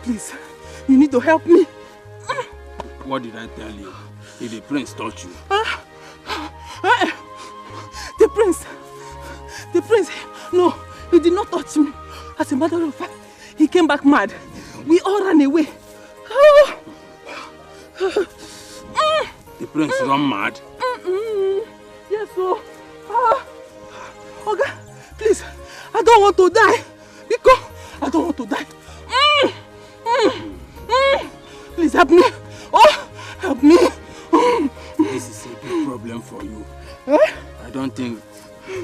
Please, you need to help me. What did I tell you? Did the prince touch you? The prince, no, he did not touch me. As a matter of fact, he came back mad. We all ran away. The prince run mad? Yes, so. Oga, Please, I don't want to die. Because I don't want to die. Please help me. Oh, help me. This is a big problem for you. I don't think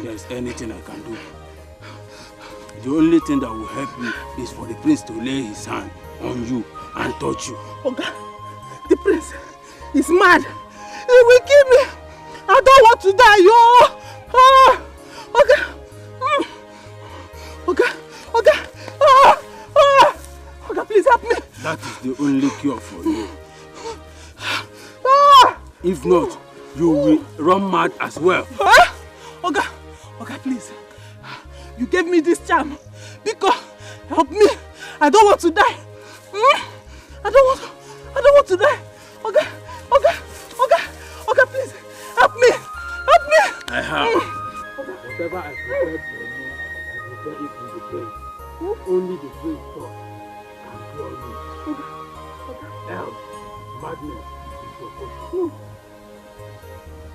there's anything I can do. The only thing that will help you is for the prince to lay his hand on you and touch you. Okay, the prince is mad. He will kill me. I don't want to die, yo. Okay. Okay, please help me. That is the only cure for you. If not, you will run mad as well. Okay, please. You gave me this charm because help me. I don't want to die. I don't want to die. Okay, please help me. I have. Whatever I prepared for you, I prepared it in the brain. Only the brain thought can cure you. Help, madness is your portion.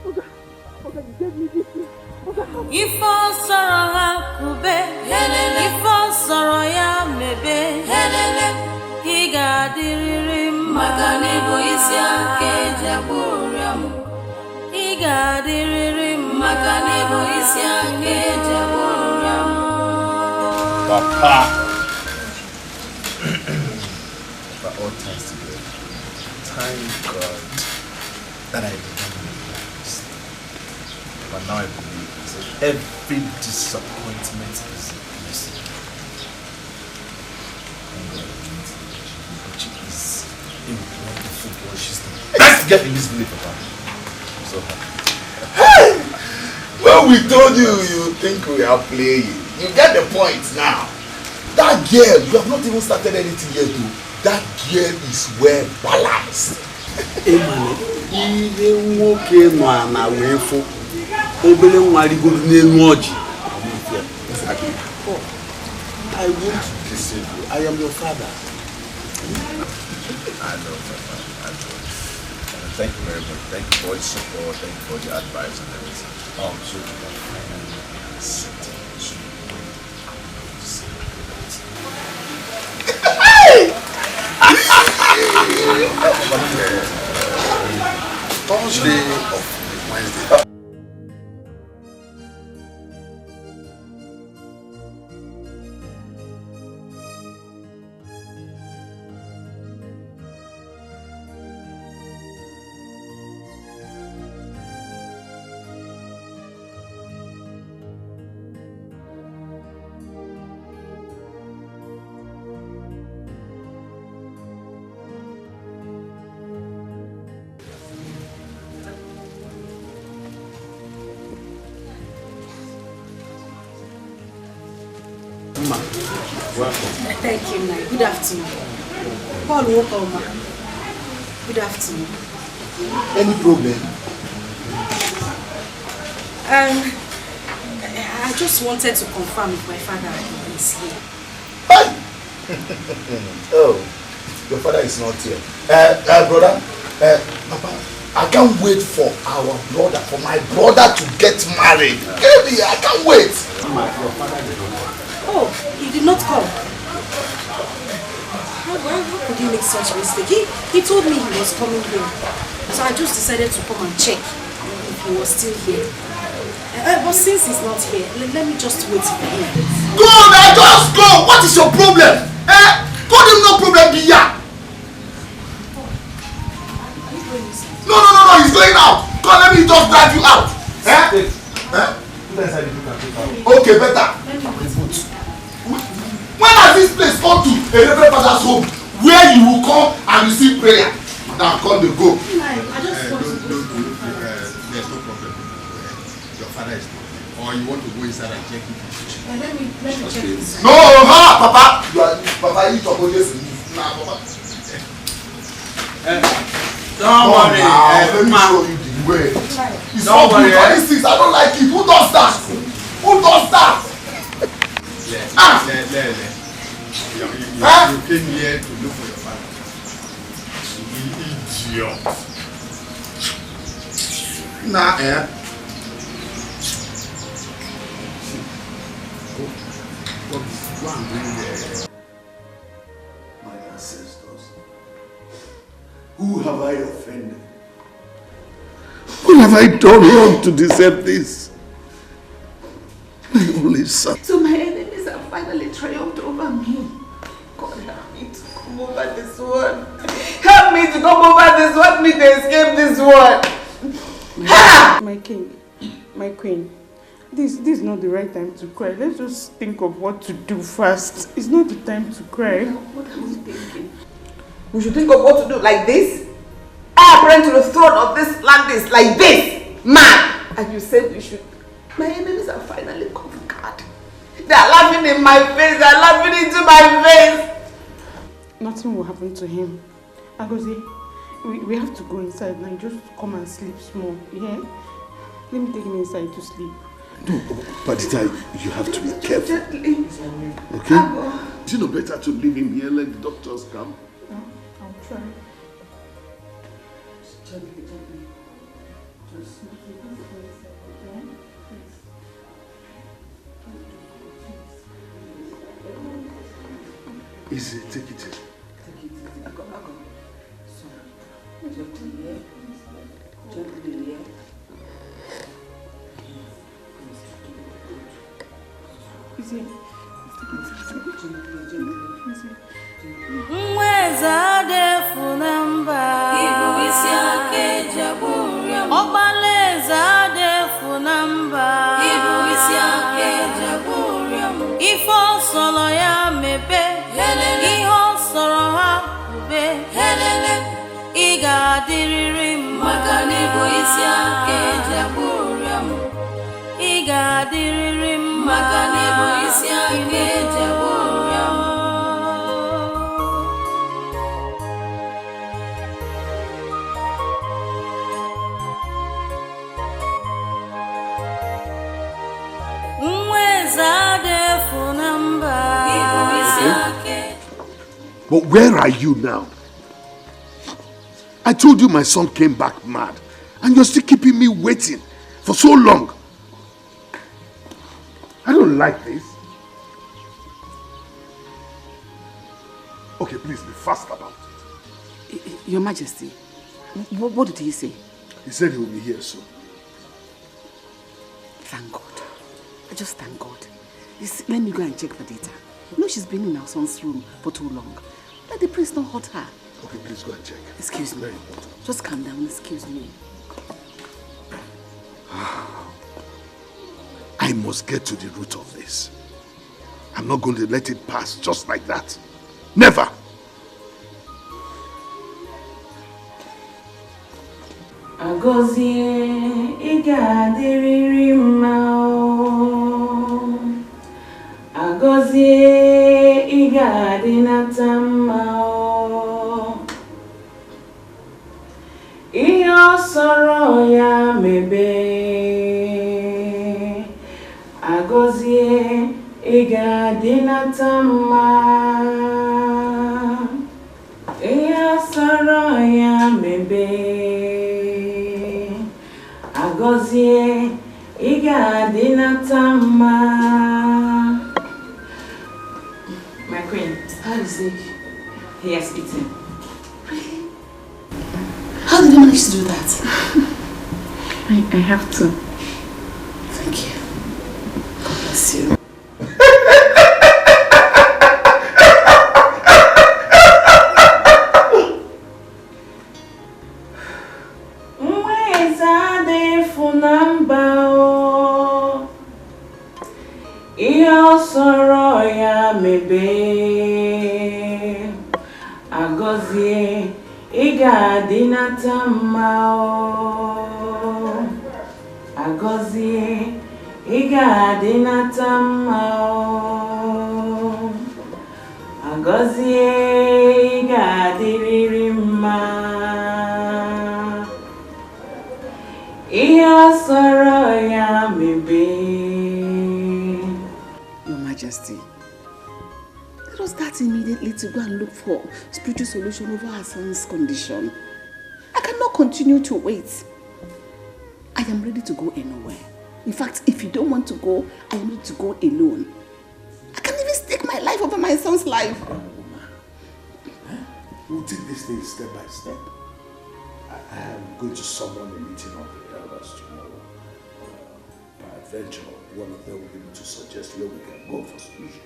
Okay, you gave me this thing. If all sorrow ha kube, if all sorrow ya mebe, he got the rim, Maganibo is ya kejaburiam. He got the rim, Maganibo is ya kejaburiam. Papa, for all times today, thank God that I did not make that mistake. But now I believe every disappointment is a blessing. And God is a wonderful boy. She's the best girl in this village, Papa. I'm so happy. Hey! When we told you, you think we are playing. You get the point now. That girl, you have not even started anything yet, though. That girl is well balanced. Obele nwarigoro n'enu ọjị. I want to deceive you. I am your father. I know, Papa. I know. Thank you very much. Thank you for the support. Thank you for the advice and everything. Oh, so you can finally accept it. Thursday of Wednesday. Welcome. Thank you, Maid. Good afternoon. Paul, welcome. Good afternoon. Any problem? I just wanted to confirm if my father is here. Oh, your father is not here. Brother, Papa, I can't wait for my brother to get married. Baby, I can't wait. Your father is not here. Oh, he did not come. How could he make such a mistake? He told me he was coming here. So I just decided to come and check if he was still here. But since he's not here, let me just wait for him. Go now, just go! What is your problem? Told him no problem, be here. No, he's going out. Come, let me just drive you out. Okay, better. When has this place come to a reverend father's home where you will come and receive prayer? Now come to go. There's no problem. Your father is not here. Or you want to go inside and check it? Let me check inside. No, Papa. Papa, you talk about this. Nah, Papa. Don't worry. Let me show you the way. It's not good for these things. I don't like it. Who does that? Who does that? You came here to look for your father. You idiot. Go and bring my ancestors. Who have I offended? What have I done wrong to deserve this? My only son. So my enemies have finally triumphed over me. God help me to come over this one. Help me to come over this one. Help me to escape this one. My king, my queen, this is not the right time to cry. Let's just think of what to do first. It's not the time to cry. What are you thinking? We should think of what to do like this? I apprehend to the throne of this land is like this, man. And you said we should. My enemies are finally conquered. They are laughing in my face. They are laughing into my face. Nothing will happen to him. Agozi, we have to go inside now. Just come and sleep small. Yeah? Let me take him inside to sleep. No, Padita, you have to be careful. Gently. Okay? Is it not better to leave him here, let the doctors come? No, I'll try. Gently. Just Easy, take it easy. I go. So, gently, yeah. Easy. Mweza defu namba Ibu isi ake jaburiam Obaleza defu namba Ibu isi ake jaburiam Ifo solo ya mebe Helele Iho soro ha ube Helele Iga diririm Makani ibu isi ake jaburiam Iga diririm Makani ibu isi ake jaburiam But where are you now? I told you my son came back mad, and you're still keeping me waiting for so long. I don't like this. Okay, please be fast about it. Your Majesty, what did he say? He said he will be here soon. Thank God. I just thank God. Let me go and check the data. You know she's been in our son's room for too long. Let the prince not hurt her. Okay, please go and check. Excuse me. Very important. Just calm down. Excuse me. I must get to the root of this. I'm not going to let it pass just like that. Never! Agozie igadiri mao Agozie igadinata mao Iyo soro ya mebe Agozie igadinata mao Iyo soro ya mebe Agozie igadinata mao. My queen, how is he? He has eaten. Really? How did you manage to do that? I have to. Thank you. God bless you. Soro ya mebe Agozie igadinata mao Agozie igadinata mao Agozie igadiriri ma Iyo soro ya mebe. Majesty, let us start immediately to go and look for spiritual solution over our son's condition. I cannot continue to wait. I am ready to go anywhere. In fact, if you don't want to go, I am ready to go alone. life over my son's life. We'll take this thing step by step. I am going to summon a meeting of the elders tomorrow. Peradventure, one of them will be able to suggest where we can go for solutions.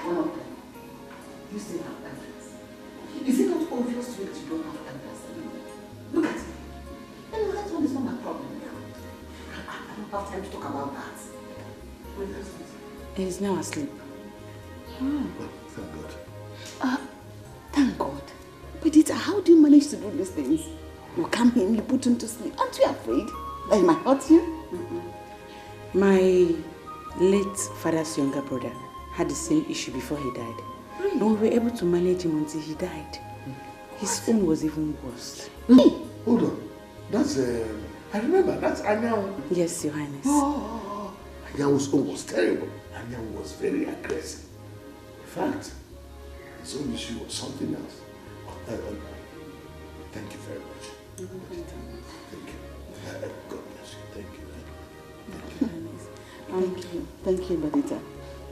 One of them? You still have elders. Is it not obvious to you that you don't have elders anymore? Look at it. Anyway, that one is not my problem now. I don't have time to talk about that. He's now asleep. Thank God. Thank God. But Dita, how do you manage to do these things? You come in, you put him to sleep. Aren't you afraid that he might hurt you? My late father's younger brother had the same issue before he died. Really? And we were able to manage him until he died. His own was even worse. Hold on. That's, I remember, that's Anyan. Yes, Your Highness. Oh, Anyan's own was terrible. Anyan was very aggressive. In fact, his own issue was something else. Thank you very much. Thank you. God bless you. Thank you. Thank you, Badita.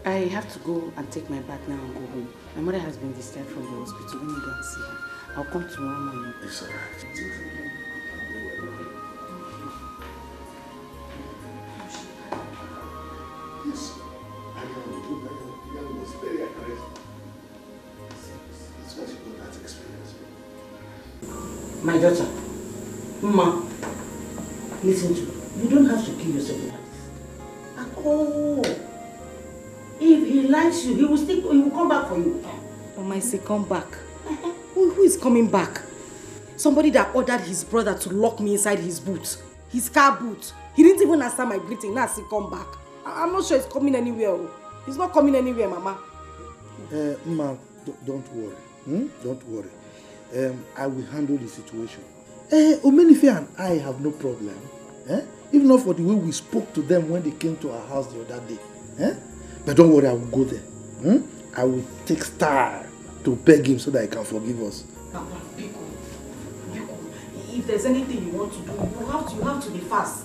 I have to go and take my bath now and go home. My mother has been discharged from the hospital. Let me go and see her. I'll come tomorrow morning. It's all right. Yes. Anyan was very aggressive. It's what you got that experience. My daughter, Mama, listen to me. You don't have to kill yourself like this. At all. If he likes you, he will come back for you. Mama, say come back. Who is coming back? Somebody that ordered his brother to lock me inside his boot. His car boot. He didn't even answer my greeting. Now say come back. I'm not sure he's coming anywhere. He's not coming anywhere, Mama. Ma, don't worry. Don't worry. I will handle the situation. Omenife and I have no problem. If not for the way we spoke to them when they came to our house the other day. But don't worry, I will go there. I will take Star to beg him so that he can forgive us. Papa, Biko. If there's anything you want to do, you have to be fast.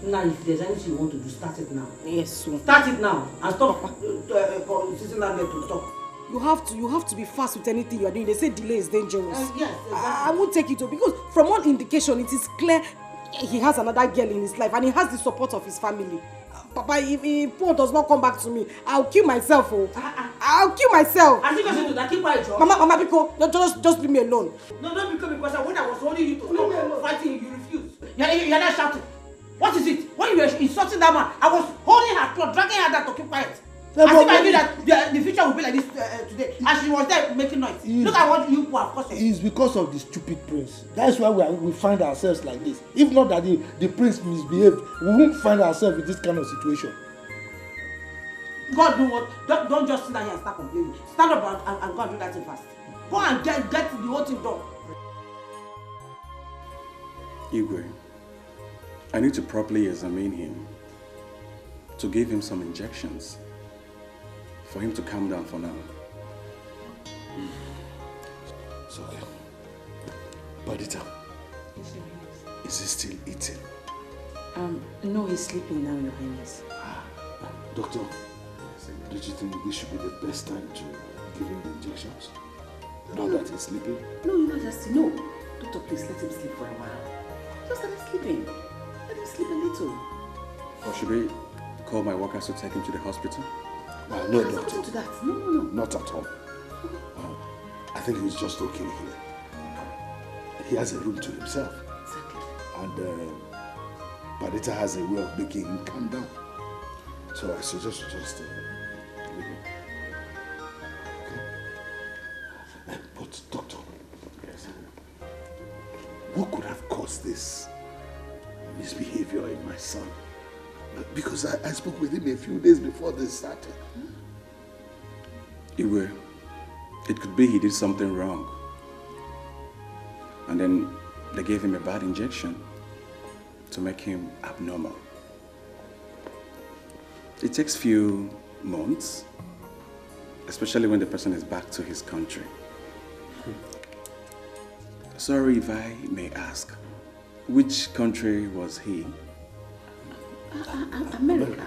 Now, if there's anything you want to do, start it now. Yes, so. Start it now and stop sitting down there to talk. You have to be fast with anything you are doing. They say delay is dangerous. Yes, exactly. I won't take it because from all indication, it is clear he has another girl in his life and he has the support of his family. Papa, if Paul does not come back to me, I'll kill myself. I'll kill myself. I think I should do that. Keep quiet, Joe. Mama, Biko, just leave me alone. No, don't because when I was holding you to stop fighting, you refused. You're not shouting. What is it? When you were insulting that man, I was holding her cloth, dragging her down to keep quiet. As if I knew that the future would be like this today. And she was there making noise. Look at what you have caused. It's because of the stupid prince. That's why we find ourselves like this. If not that the prince misbehaved, we won't find ourselves in this kind of situation. God do what? Don't just sit down here and start complaining. Stand up and go and do that thing fast. Go and get the whole thing done. Igwe, I need to properly examine him, to give him some injections, for him to calm down for now. It's okay. Badita, is he still eating? No, he's sleeping now, Your Highness. Doctor, don't you think this should be the best time to give him the injections? Now that he's sleeping? No, you know, Justin, no. Doctor, please let him sleep for a while. Just let him sleeping. Let him sleep a little. Or should we call my workers to take him to the hospital? No, doctor. To that. No. Not at all. I think he's just okay here. He has a room to himself. Exactly. And Badita has a way of making him calm down. So I suggest you just leave him. Okay? But doctor, what could have caused this misbehavior in my son? Because I spoke with him a few days before this started. Igwe, it could be he did something wrong. And then they gave him a bad injection to make him abnormal. It takes few months, especially when the person is back to his country. Sorry if I may ask, which country was he? America.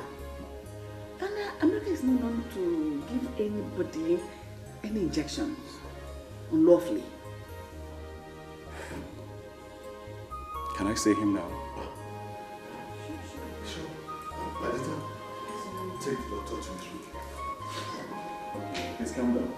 And America is advise me not to give anybody any injections unlawfully. Can I see him now? Sure. Madam, take the doctor to his room. Please calm down.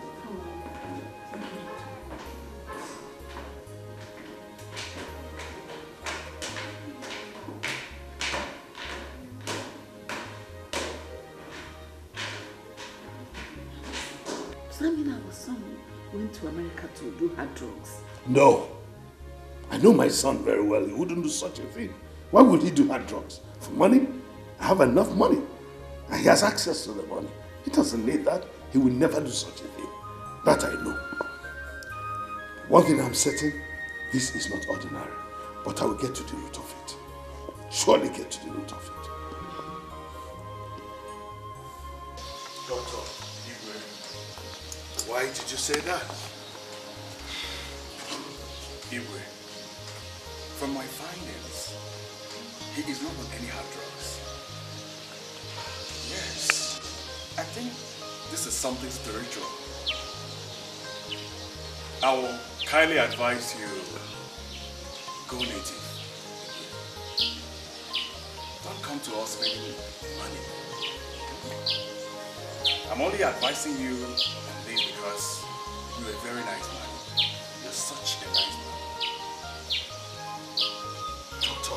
Does that mean our son went to America to do hard drugs? No. I know my son very well. He wouldn't do such a thing. Why would he do hard drugs? For money? I have enough money. And he has access to the money. He doesn't need that. He will never do such a thing. That I know. One thing I'm certain, this is not ordinary. But I will get to the root of it. Surely get to the root of it. Doctor, why did you say that? Iwe, from my findings, he is not on any hard drugs. Yes, I think this is something spiritual. I will kindly advise you, go native. Don't come to us spending money. I'm only advising you on this because you're a very nice man. You're such a nice man. Doctor,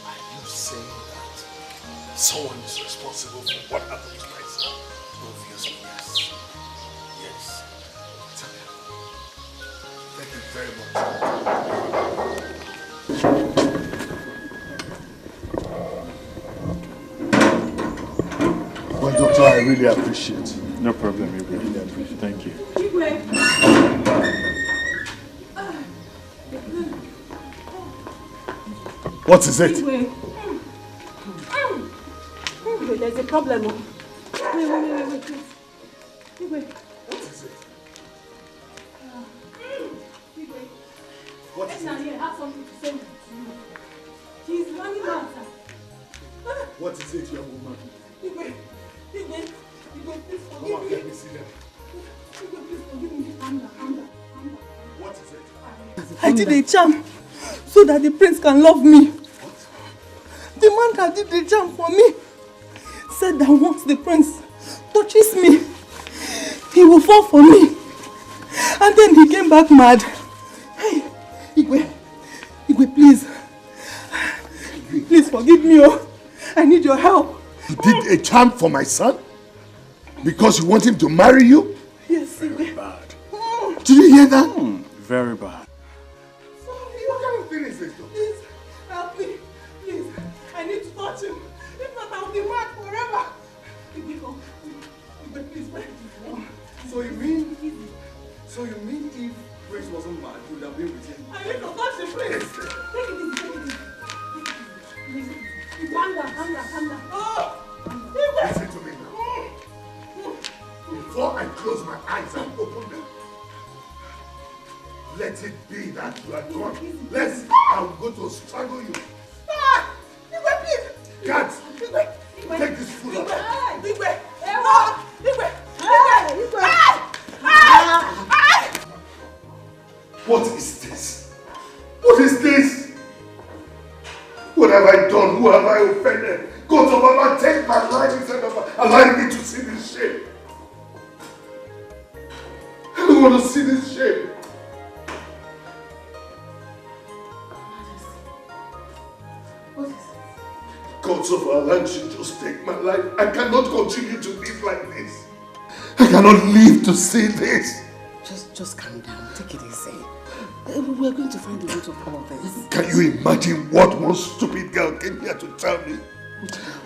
are you saying that someone is responsible for what happened to my son? Obviously, yes. Yes. It's okay. Thank you very much. Well, Doctor, I really appreciate it. No problem, I really appreciate it. Thank you. What is it? There's a problem. Wait, please. What is it? What is it? I have something to say to you. She's running out. What is it, young woman? Please forgive Come on, let me see them. please forgive me. Calm down. What is it? I did a charm so that the prince can love me. The man that did the charm for me said that once the prince touches me, he will fall for me. And then he came back mad. Hey, Igwe, please. Please forgive me. Oh. I need your help. You did a charm for my son? Because you want him to marry you? Yes, Very bad. Did you hear that? Very bad. What kind of thing is this? Please, help me. Please, I need to touch him. If not, I'll be mad forever. Igwe, please, wait. So you mean if Prince wasn't mad, you would have been with him? I need to touch the prince. Take it easy. Calm down. Oh! Listen to me now. Before I close my eyes and open them, let it be that you are gone. I'll go to strangle you. Igwe, please! Guards, Igwe! take this food out. Igwe! What is this? What is this? What have I done? Who have I offended? God of Mama, take my life instead of allowing me to see this shame. I don't want to see this shame. What is it? Gods of our land should just take my life. I cannot continue to live like this. I cannot live to see this. Just calm down. Take it easy. We're going to find the root of all this. Can you imagine what one stupid girl came here to tell me?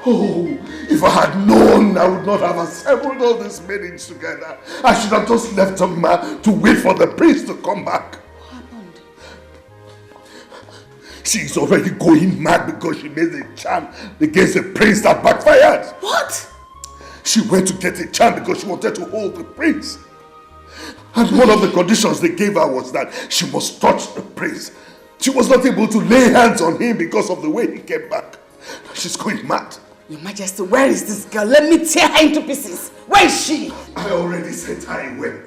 Oh, if I had known, I would not have assembled all these maidens together. I should have just left them to wait for the prince to come back. What happened? She is already going mad because she made a charm against the prince that backfired. What? She went to get a charm because she wanted to hold the prince. And one of the conditions they gave her was that she must touch the prince. She was not able to lay hands on him because of the way he came back. She's going mad. Your Majesty, where is this girl? Let me tear her into pieces. Where is she? I already sent her away.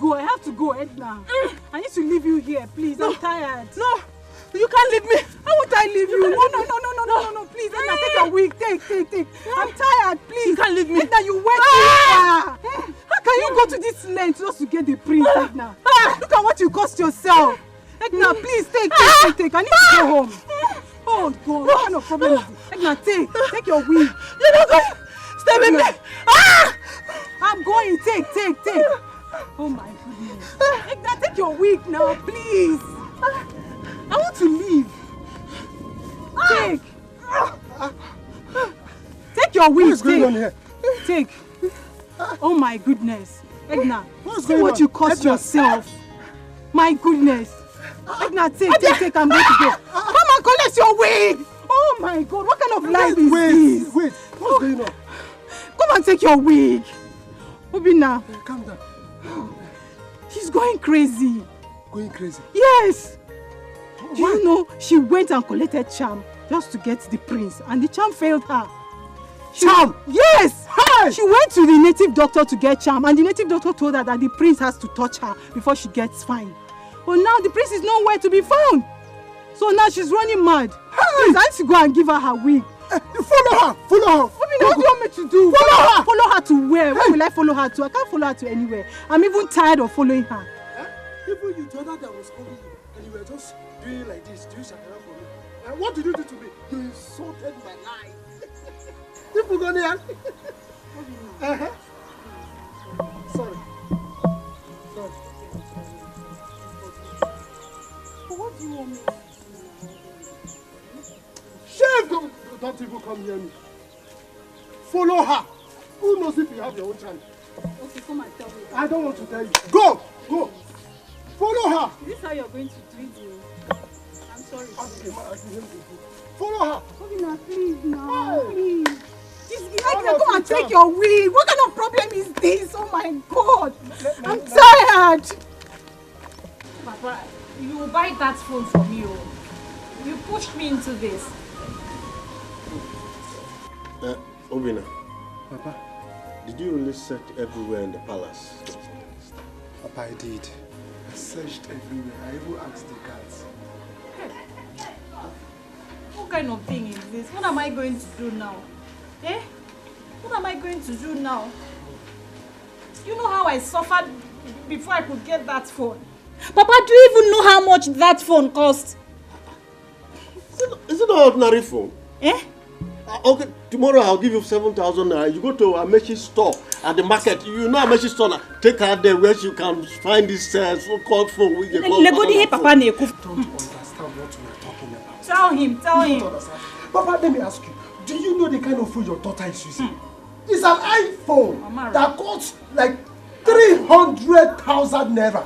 I have to go, Edna. I need to leave you here, please. I'm tired. No, you can't leave me. How would I leave you? No, please, Edna, take your wig. Take. I'm tired, please. You can't leave me. Edna, you went too far. How can you go to this length just to get the prince, Edna? Look at what you cost yourself. Edna, please, take. I need to go home. Oh, God, what kind of problem is this? Edna, take your wig. You're not going. Stay with me. I'm going. Take. Oh my goodness. Edna, take your wig now, please. I want to leave. Take your wig. What's going on here? Take. Oh my goodness. Edna, see what you cost yourself. My goodness. Edna, take. I'm going to go. Come and collect your wig. Oh my God, what kind of life is this? Wait, what's going on? Come and take your wig. Obina. Calm down. She's going crazy. Going crazy? Yes. Do you know she went and collected charm just to get the prince, and the charm failed her. Charm? Yes. Hi. She went to the native doctor to get charm, and the native doctor told her that the prince has to touch her before she gets fine. But now the prince is nowhere to be found. So now she's running mad. Please, I need to go and give her her wig. You follow her. What do you want me to do? Follow her to where? Where will I follow her to? I can't follow her to anywhere. I'm even tired of following her. Even you told her that was calling you, and you were just doing like this, doing shakara for me. And what did you do to me? You insulted my life. People go there. Sorry. What do you want me to do? Shame! Don't even come near me. Follow her. Who knows if you have your own child? Okay, come and tell me. I don't want to tell you. Go! Follow her. Is this how you're going to treat me? I'm sorry. Follow her. Obina, please now. Please. Come and take your wig. What kind of problem is this? Oh my God. I'm tired. Papa, you buy that phone for me. You pushed me into this. Obina. Papa. Did you really search everywhere in the palace? Papa, I did. I searched everywhere. I even asked the guards. What kind of thing is this? What am I going to do now? What am I going to do now? You know how I suffered before I could get that phone? Papa, do you even know how much that phone cost? Is it an ordinary phone? Okay, tomorrow I'll give you 7,000 naira. You go to Ameshi's store at the market. You know Ameshi's store. Take her there where you can find this so-called phone. With Papa, don't understand what we are talking about. Tell him. Papa, let me ask you. Do you know the kind of phone your daughter is using? It's an iPhone that costs like 300,000 naira.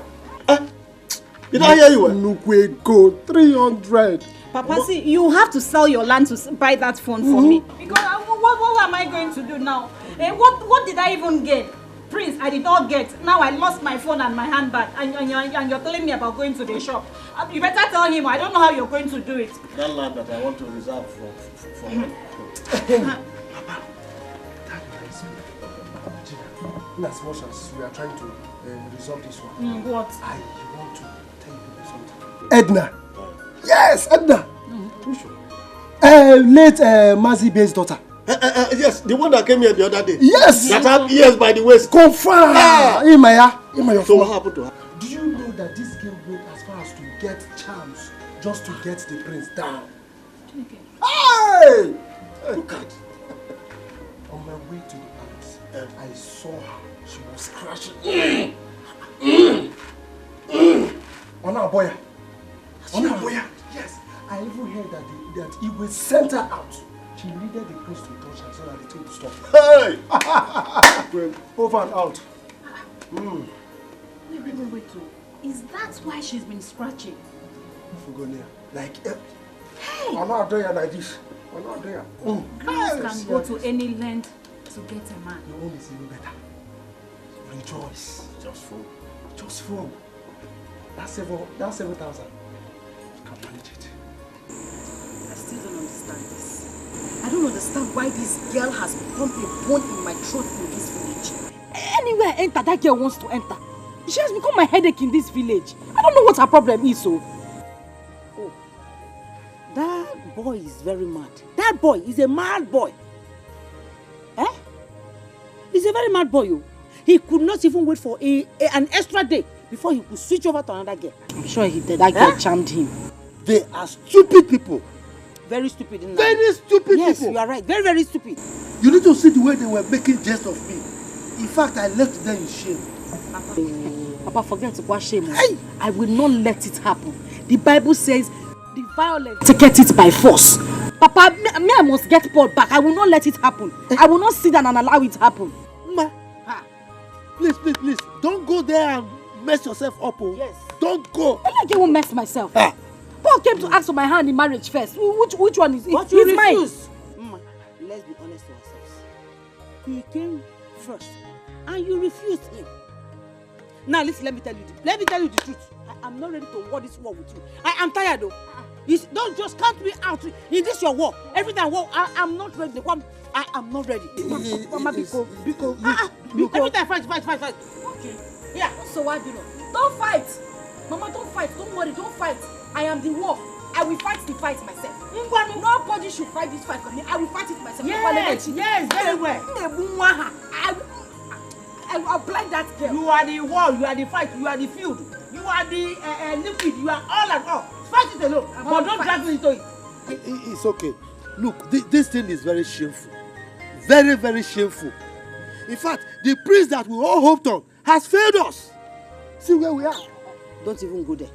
Did I hear you? Nukwe go 300. Papa, see, you have to sell your land to buy that phone for me. Because what am I going to do now? What did I even get? Prince, I did not get. Now I lost my phone and my handbag. And you're telling me about going to the shop. You better tell him. I don't know how you're going to do it. That land that I want to reserve for me. Papa, that reminds me. In as much as we are trying to resolve this one. What? I want to tell you something. Edna. Yes, Edna. Late Mazi-Bey's daughter. Yes, the one that came here the other day. Yes. That had ears by the waist. Confirm. So what happened to her? Do you know that this girl went as far as to get charms just to get the prince down? Hey! Look at. On my way to the palace, I saw her. She was crashing. On our boy. Yes. I even heard that Igwe sent her out She needed the priest to touch her so that the thing would stop. Hey! Well, over and out. Wait. Is that why she's been scratching? Fugonia. Like, hey! I'm not doing like this. I'm not doing Girls can go to any length to get a man. Your own is even better. Rejoice. Just phone. That's 7,000. You can manage it. I still don't understand this. I don't understand why this girl has become a bone in my throat in this village. Anywhere I enter, that girl wants to enter. She has become my headache in this village. I don't know what her problem is, so. Oh, that boy is very mad. That boy is a mad boy. He's a very mad boy, you. He could not even wait for an extra day before he could switch over to another girl. I'm sure he did. That girl charmed him. They are stupid people. Very stupid. Very stupid people. Yes, you are right. Very, very stupid. You need to see the way they were making jest of me. In fact, I left them in shame. Papa, forget what shame. Hey! I will not let it happen. The Bible says the violent take it by force. Papa, me I must get Paul back. I will not let it happen. I will not sit down and allow it to happen. Ma, please. Don't go there and mess yourself up. Oh. Yes. Don't go. I like you won't mess myself. Paul came to ask for my hand in marriage first. Which one is it? But you refuse. Mine. Let's be honest to ourselves. He came first and you refused him. Now listen, let me tell you the truth. I am not ready to war this war with you. I am tired though. Don't just count me out in this your war. Every time war, I am not ready. I am not ready. Mama, because every time fight. Okay. Yeah. So what do you know? Don't fight. Mama, don't fight. Don't worry, don't fight. I am the war. I will fight the fight myself. Nobody should fight this fight for me. I will fight it myself. Yes, very well. I will blind that girl. You are the wall, you are the fight, you are the field, you are the liquid, you are all and all. Fight it alone, but don't drag me into it. It's okay. Look, this thing is very shameful. Very, very shameful. In fact, the priest that we all hoped on has failed us. See where we are. Don't even go there.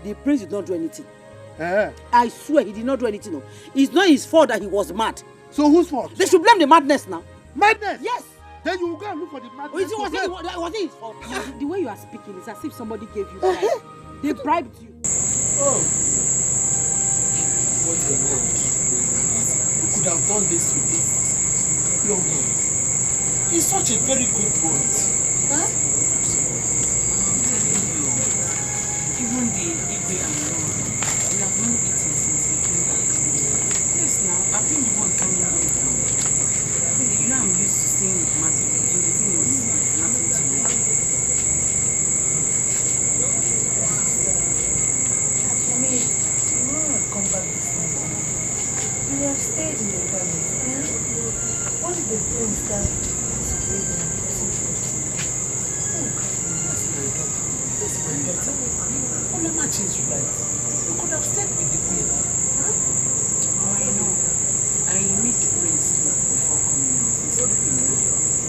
The priest did not do anything. I swear he did not do anything. No. It's not his fault that he was mad. So whose fault? They should blame the madness now. Madness? Yes. Then you will go and look for the madness. Was it his fault? The way you are speaking is as if somebody gave you bribe. They bribed you. Oh. What a world. You could have done this to this young man. He's such a very good boy. Huh? Even the Igwe and Lord, we have not eaten since we came back. Yes, now, I've been the one coming out down. You know, I'm used to staying with my people, so the thing is nothing to me. Maid, you won't have come back this night. You have stayed in the palace. What is the prince that is crazy and causing trouble? That's my daughter. Olamachi is right. You could have stayed with the queen. Huh? Oh, I know. I made the prince sleep before coming out. He's sleeping now.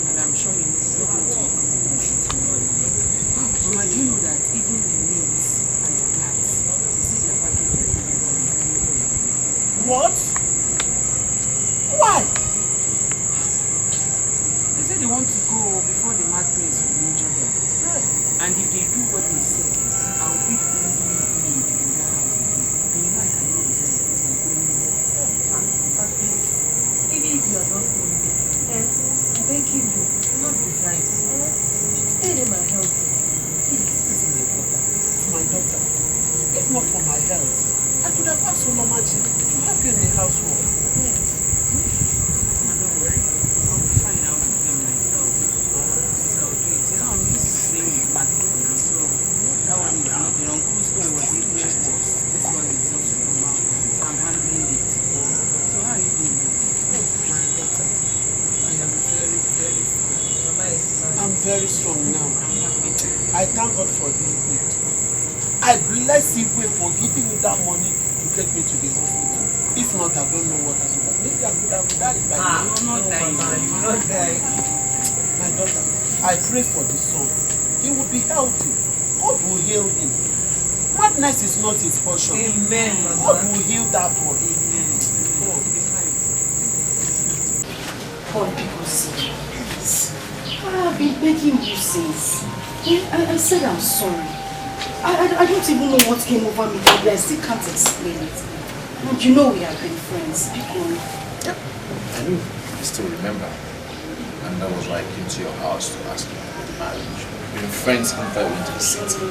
And I'm sure he's not going to shoot me. Mama, do you know that even the maids and the guards, they say they're packing their people. What? Why? They say they want to go before the mad prince will injure them. Right. And if they do what they say, I'll be the only maid in that house again. And you know I cannot resign because I'm going home. Even if you are not going there, I'm begging you, not resign. Stay in my health. Please. This is my daughter. It's my daughter. If not for my health, I could have asked Olamachi to help you in the housework. Yes. Don't worry. I'll be fine. I'll do them myself. So I'll do it. You know, I'm used to staying with my people, so that one is not the uncle's stone was the English boss. This one is just normal. So I'm handling it. So how are you doing? My daughter, I am very, very fine. I'm very strong now. I thank God for the gift. I bless Igwe for giving me that money to take me to the hospital. If not, I don't know what I would have. Maybe I would have died by now. You will not die. You will not die. My daughter, I pray for the son. He will be healthy. God will heal him. Madness is not his portion. Amen. God will heal that one. Amen. Oh. I've been begging you since. I said I'm sorry. I don't even know what came over me, but I still can't explain it. And you know we have been friends. People. Yep. I know. I still remember. And that was why I came to your house to ask you about the marriage. We've been friends since I went to the city.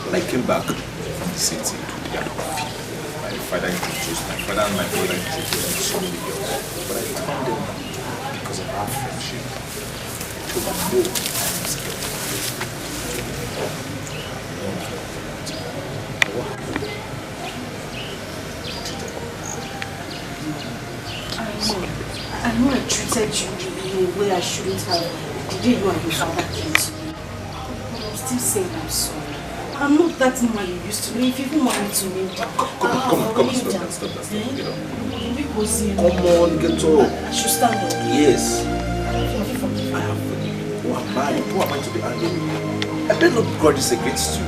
When I came back from the city, my father and my brother introduced me to so many girls. But I found them because of our friendship. Because I know I am scared. I know I treated you in a way I shouldn't have. The day you and your father came to me. But I'm still saying I'm sorry. I'm not that woman you used to be. If you even want me to meet you. Come on, stop that. Get up. Come on, get up. I should stand up. Yes. I have forgiven. Who am I? Who am I to be angry with you? I better not grudges against you.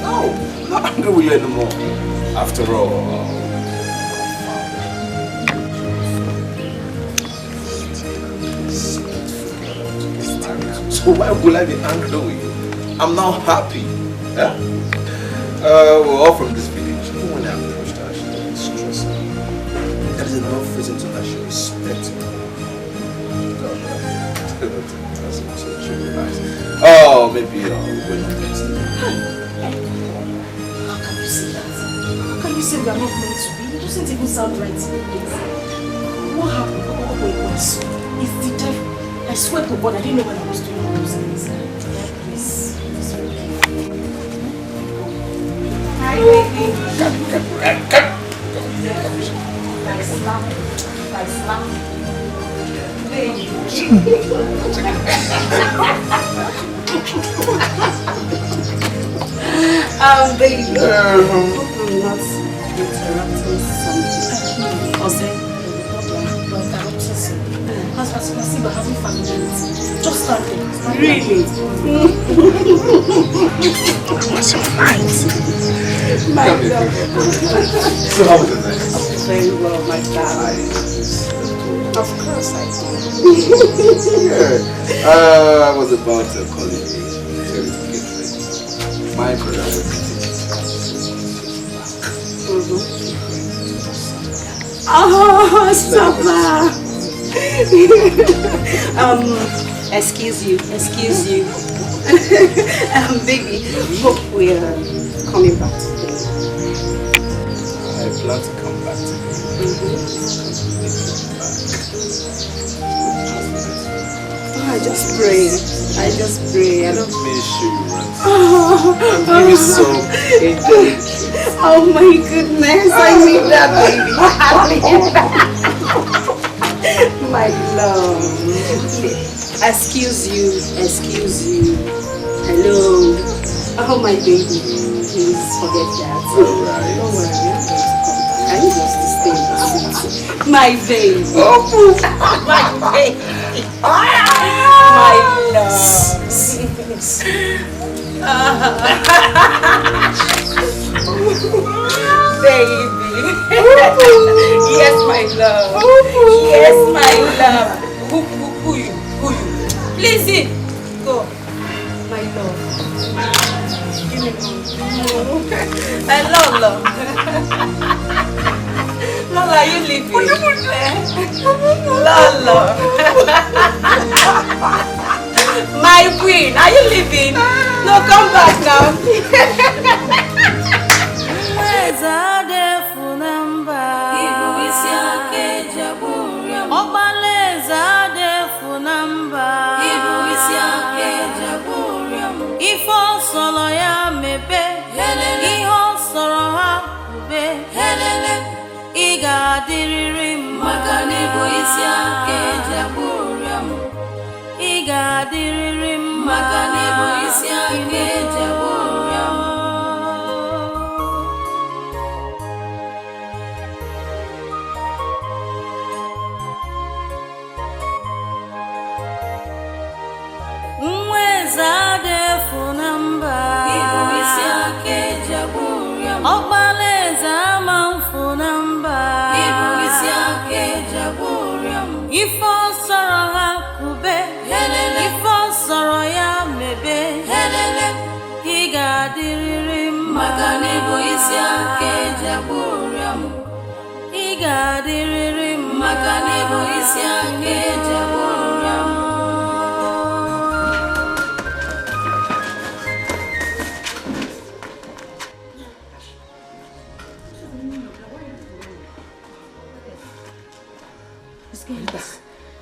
No, I'm not angry with you anymore. After all, so why will I be angry with you? I'm now happy. Yeah? We're all from this village. Even when I approached her, she doesn't stress her. There is enough reason to that she respects me. That's so nice. Oh, maybe we're not next to How can you say that? How can you say we are not meant to be? It doesn't even sound right to me. What happened? It's the devil. I swear to God, I didn't know when I was doing all those things. Please. Hi, baby. Baby. Hope I'm not interrupting something. As you can see, we're having family meetings. Just started. Really? What's your mind? My love. So how was it nice? Very well, my darling. Of course I do. Yeah. I was about to call you to tell you to get ready. My brother will be Oh, stop. Excuse you. Baby, hope we're coming back today. I plan to come back today. I just pray. I don't miss you, right? Give me some angel. Oh my goodness, I need that, baby. My love. Excuse you. Hello. Oh my baby. Please forget that. Alright. Don't worry. I need us to stay. My baby. My baby. My love. Baby. Yes, my love. Yes, my love. Who you? Please, go. My love. Give me one. I love. Lola, are you leaving? Lola. My queen, are you leaving? No, come back now. If all sorrow hakube, if all sorrow ya mebe, he got the Maganibo is ya kejaburiam. He got the Maganibo is ya kejaburiam.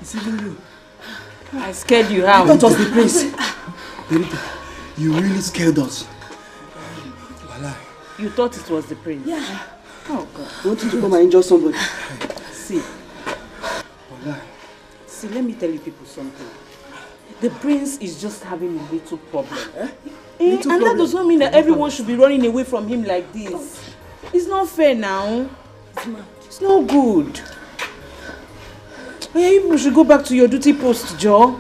It's even you. I scared you how? I thought it was the prince. Berita, you really scared us. You thought it was the prince? Yeah. Oh God. You want to come and injure somebody? See, let me tell you people something. The prince is just having a little problem. And that does not mean that everyone should be running away from him like this. It's not fair now. It's not good. You people should go back to your duty post, Joe.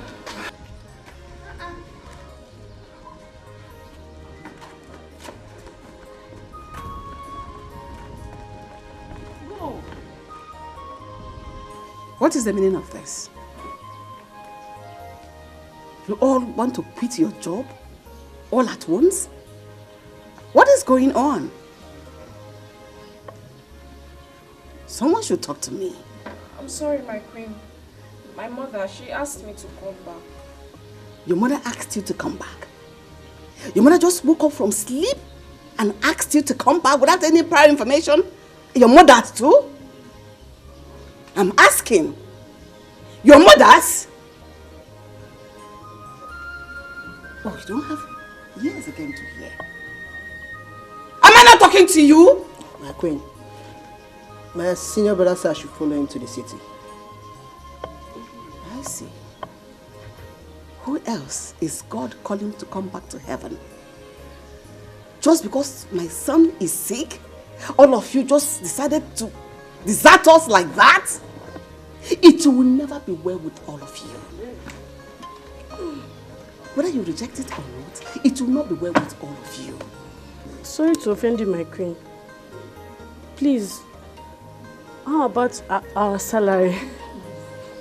What is the meaning of this? You all want to quit your job all at once? What is going on? Someone should talk to me. I'm sorry, my queen. My mother, she asked me to come back. Your mother asked you to come back? Your mother just woke up from sleep and asked you to come back without any prior information? Your mother too? I'm asking. Your mother's? Oh, you don't have ears again to hear. Am I not talking to you? My queen, my senior brother said I should follow him to the city. I see. Who else is God calling to come back to heaven? Just because my son is sick, all of you just decided to desert us like that? It will never be well with all of you. Whether you reject it or not, it will not be well with all of you. Sorry to offend you, my queen. Please, how about our salary?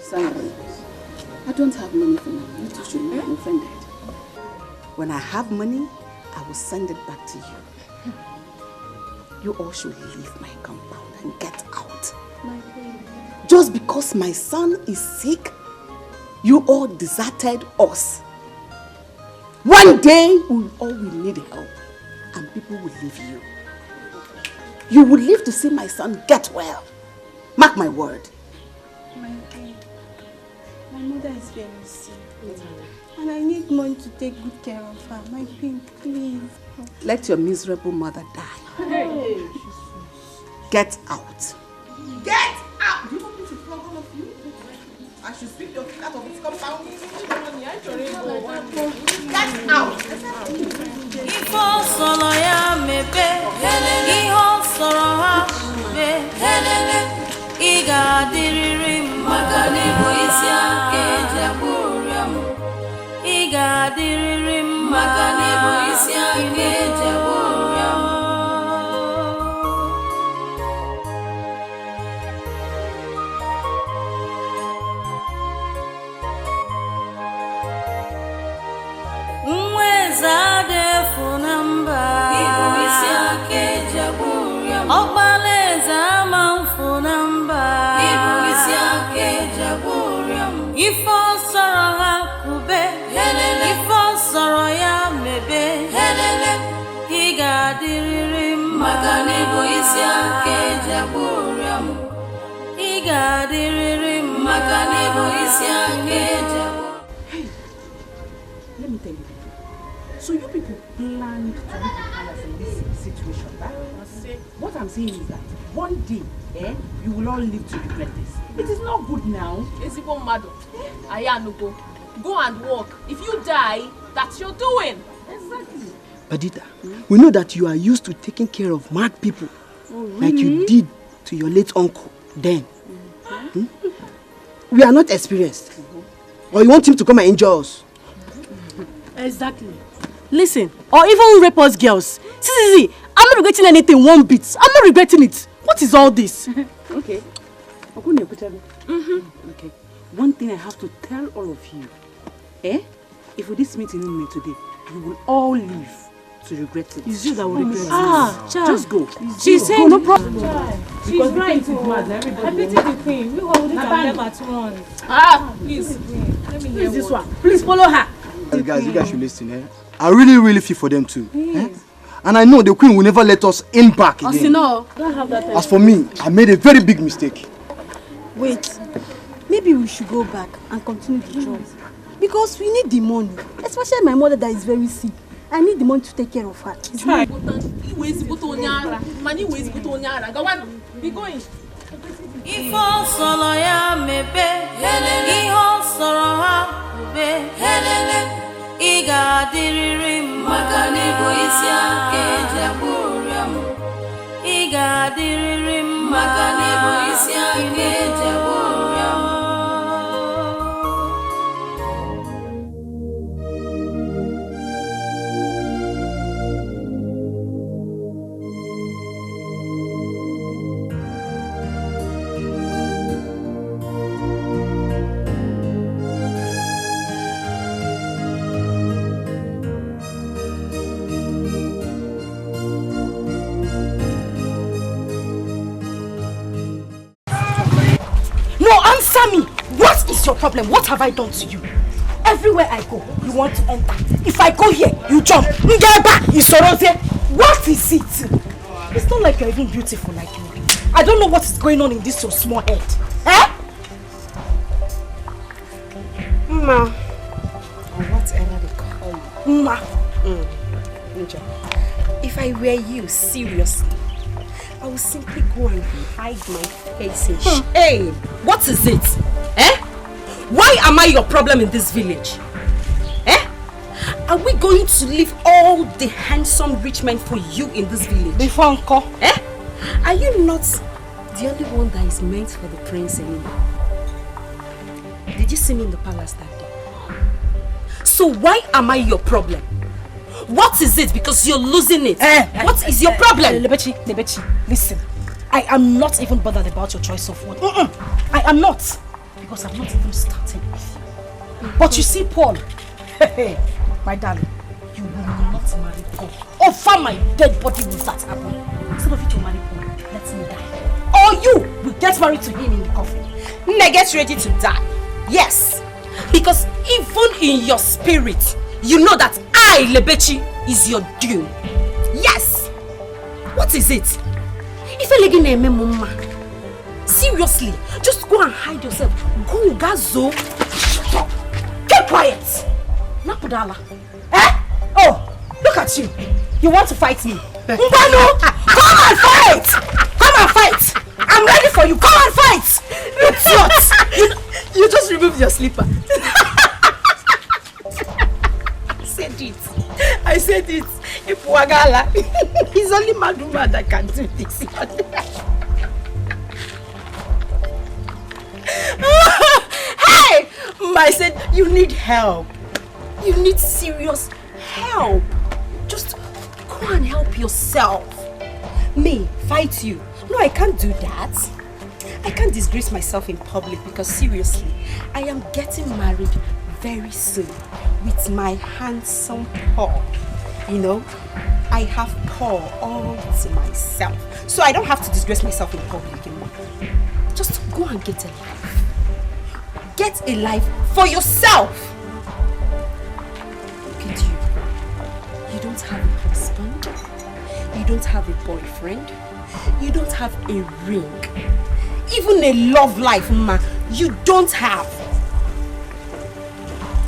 Salary? I don't have money for now. You two should not be offended. When I have money, I will send it back to you. You all should leave my compound and get out. My queen. Just because my son is sick, you all deserted us. One day, we all will need help and people will leave you. You will live to see my son get well. Mark my word. My queen, my mother is very sick. And I need money to take good care of her. My queen, please. Let your miserable mother die. Hey. Get out. Get out! Do you want me to flog all of you? I should sweep your feet out of this compound. Get out! Ifo solo ya mebe, iho soro ha me, iga diriri magani boisi ake jaburiam, iga diriri magani boisi ake jaburiam. Zade funamba ibu isi ake jaburiam Obaleza manfunamba ibu isi ake jaburiam Ifo soro hakube ifo soro ya mebe Higa diriri magani bu isi ake jaburiam Higa diriri magani bu isi ake jaburiam. Let me tell you. So you people planned to leave the palace in this situation, right? What I'm saying is that one day, you will all live to regret this. It is not good now. It's even mad. Ayanugo, go and work. If you die, that's your doing. Exactly. Badita, we know that you are used to taking care of mad people. Oh, really? Like you did to your late uncle then. We are not experienced. Or you want him to come and injure us? Exactly. Listen, or even rape us girls. See, I'm not regretting anything one bit. I'm not regretting it. What is all this? Okay. Okay. one thing I have to tell all of you. If we this meeting in me today, you will all leave to regret it. It's you that will regret it. Just go. She said no problem. She's right. I pity the queen. We will leave her at once. Please. Let me hear this one. Please follow her. Guys, you guys should listen. I really feel for them too. And I know the queen will never let us in back again. Don't have that time. As for me, I made a very big mistake. Wait, maybe we should go back and continue the job. Because we need the money. Especially my mother that is very sick. I need the money to take care of her. Be going. If all solo ya mebe, ihe soro ha ube, iga diriri magani bo isi ake jaburiam. Iga diriri magani bo isi ake jaburiam. Answer me! What is your problem? What have I done to you? Everywhere I go, you want to enter. If I go here, you jump. What is it? It's not like you're even beautiful like me. I don't know what is going on in this your small head. Ma. Or whatever they call you. Ma. If I were you, seriously, I will simply go and hide my face in shame. Hey, what is it? Why am I your problem in this village? Are we going to leave all the handsome rich men for you in this village? Before Uncle. Are you not the only one that is meant for the prince anymore? Did you see me in the palace that day? So why am I your problem? What is it? Because you're losing it. What is your problem? Lebechi, listen. I am not even bothered about your choice of word. I am not. Because I'm not even starting with you. But you see, Paul, my darling, you will not marry Paul. Over my dead body will that happen. Instead of you to marry Paul, let me die. Or you will get married to him in the coffin. Get ready to die. Yes. Because even in your spirit, you know that I, Lebechi, is your doom. Yes! What is it? Seriously, just go and hide yourself. Go, Gazo. Shut up. Get quiet. Napudala. Oh, look at you. You want to fight me? Mbano, come and fight! Come and fight! I'm ready for you. Come and fight! You just removed your slipper. I said it. Ipuagala. He's only Maduma that can do this. Hey! I said you need help. You need serious help. Just go and help yourself. Me, fight you. No, I can't do that. I can't disgrace myself in public because seriously, I am getting married very soon with my handsome Paul. You know, I have Paul all to myself. So I don't have to disgrace myself in public anymore. Just go and get a life. Get a life for yourself. Look at you. You don't have a husband. You don't have a boyfriend. You don't have a ring. Even a love life, ma, you don't have.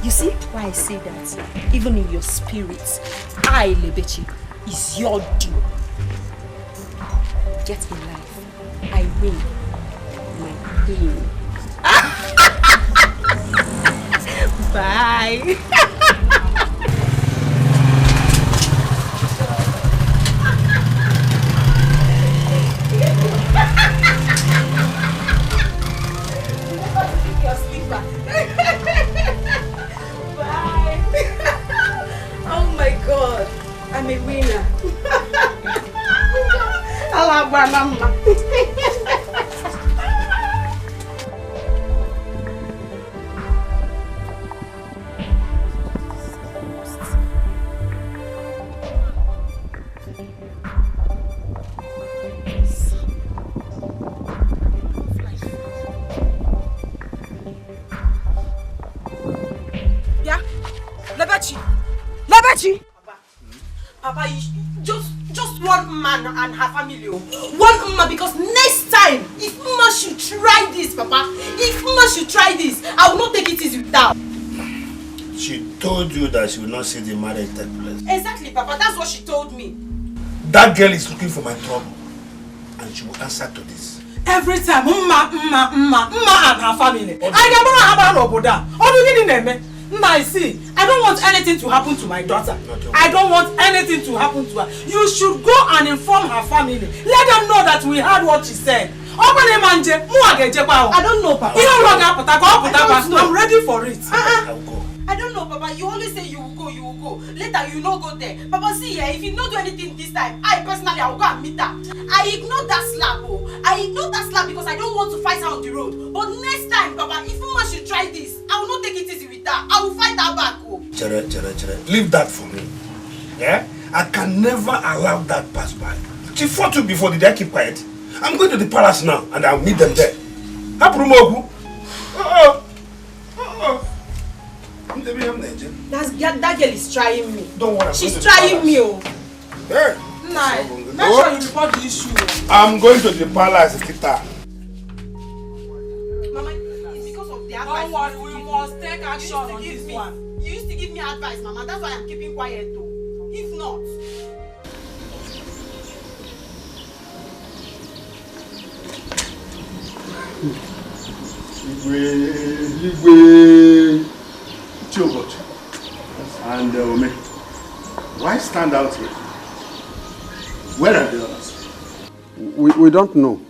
You see why I say that? Even in your spirit, I, Lebechi, is your due. Get a life. I win my pain. Bye. Oh my God, I'm a winner. I love my mama. Lebechi! Lebechi! Papa, just one man and her family. One man, because next time, if Mama should try this, Papa, if Mama should try this, I will not take it easy with her. She told you that she will not see the marriage take place. Exactly, Papa, that's what she told me. That girl is looking for my trouble, and she will answer to this. Every time, Mma and her family. I see, I don't want anything to happen to my daughter. I don't want anything to happen to her. You should go and inform her family. Let them know that we heard what she said. I don't know, Papa. I'm ready for it. I don't know, Papa. You always say you will go, you will go. Later, you no go there. Papa, see here, if you not do anything this time, I personally, I will go and meet her. I ignored that slap, oh. I ignored that slap because I don't want to fight her on the road. But next time, Papa, if Mama should try this, I will not take it easy with her. I will fight her back, oh. Chere. Leave that for me. Yeah? I can never allow that pass by. She fought you before. Did I keep quiet? I'm going to the palace now, and I'll meet them there. Hapurumogu. That girl is trying me. Don't worry. She's trying me, oh. Hey. Nah, make sure you report the issue. I'm going to the palace, Kita. Mama, it's because of the advice. Don't worry, we must take action on this one. You used to give me advice, Mama. That's why I'm keeping quiet, though. If not. Igwe. Chobot. And Ome. Why stand out here? Where are the others? We don't know.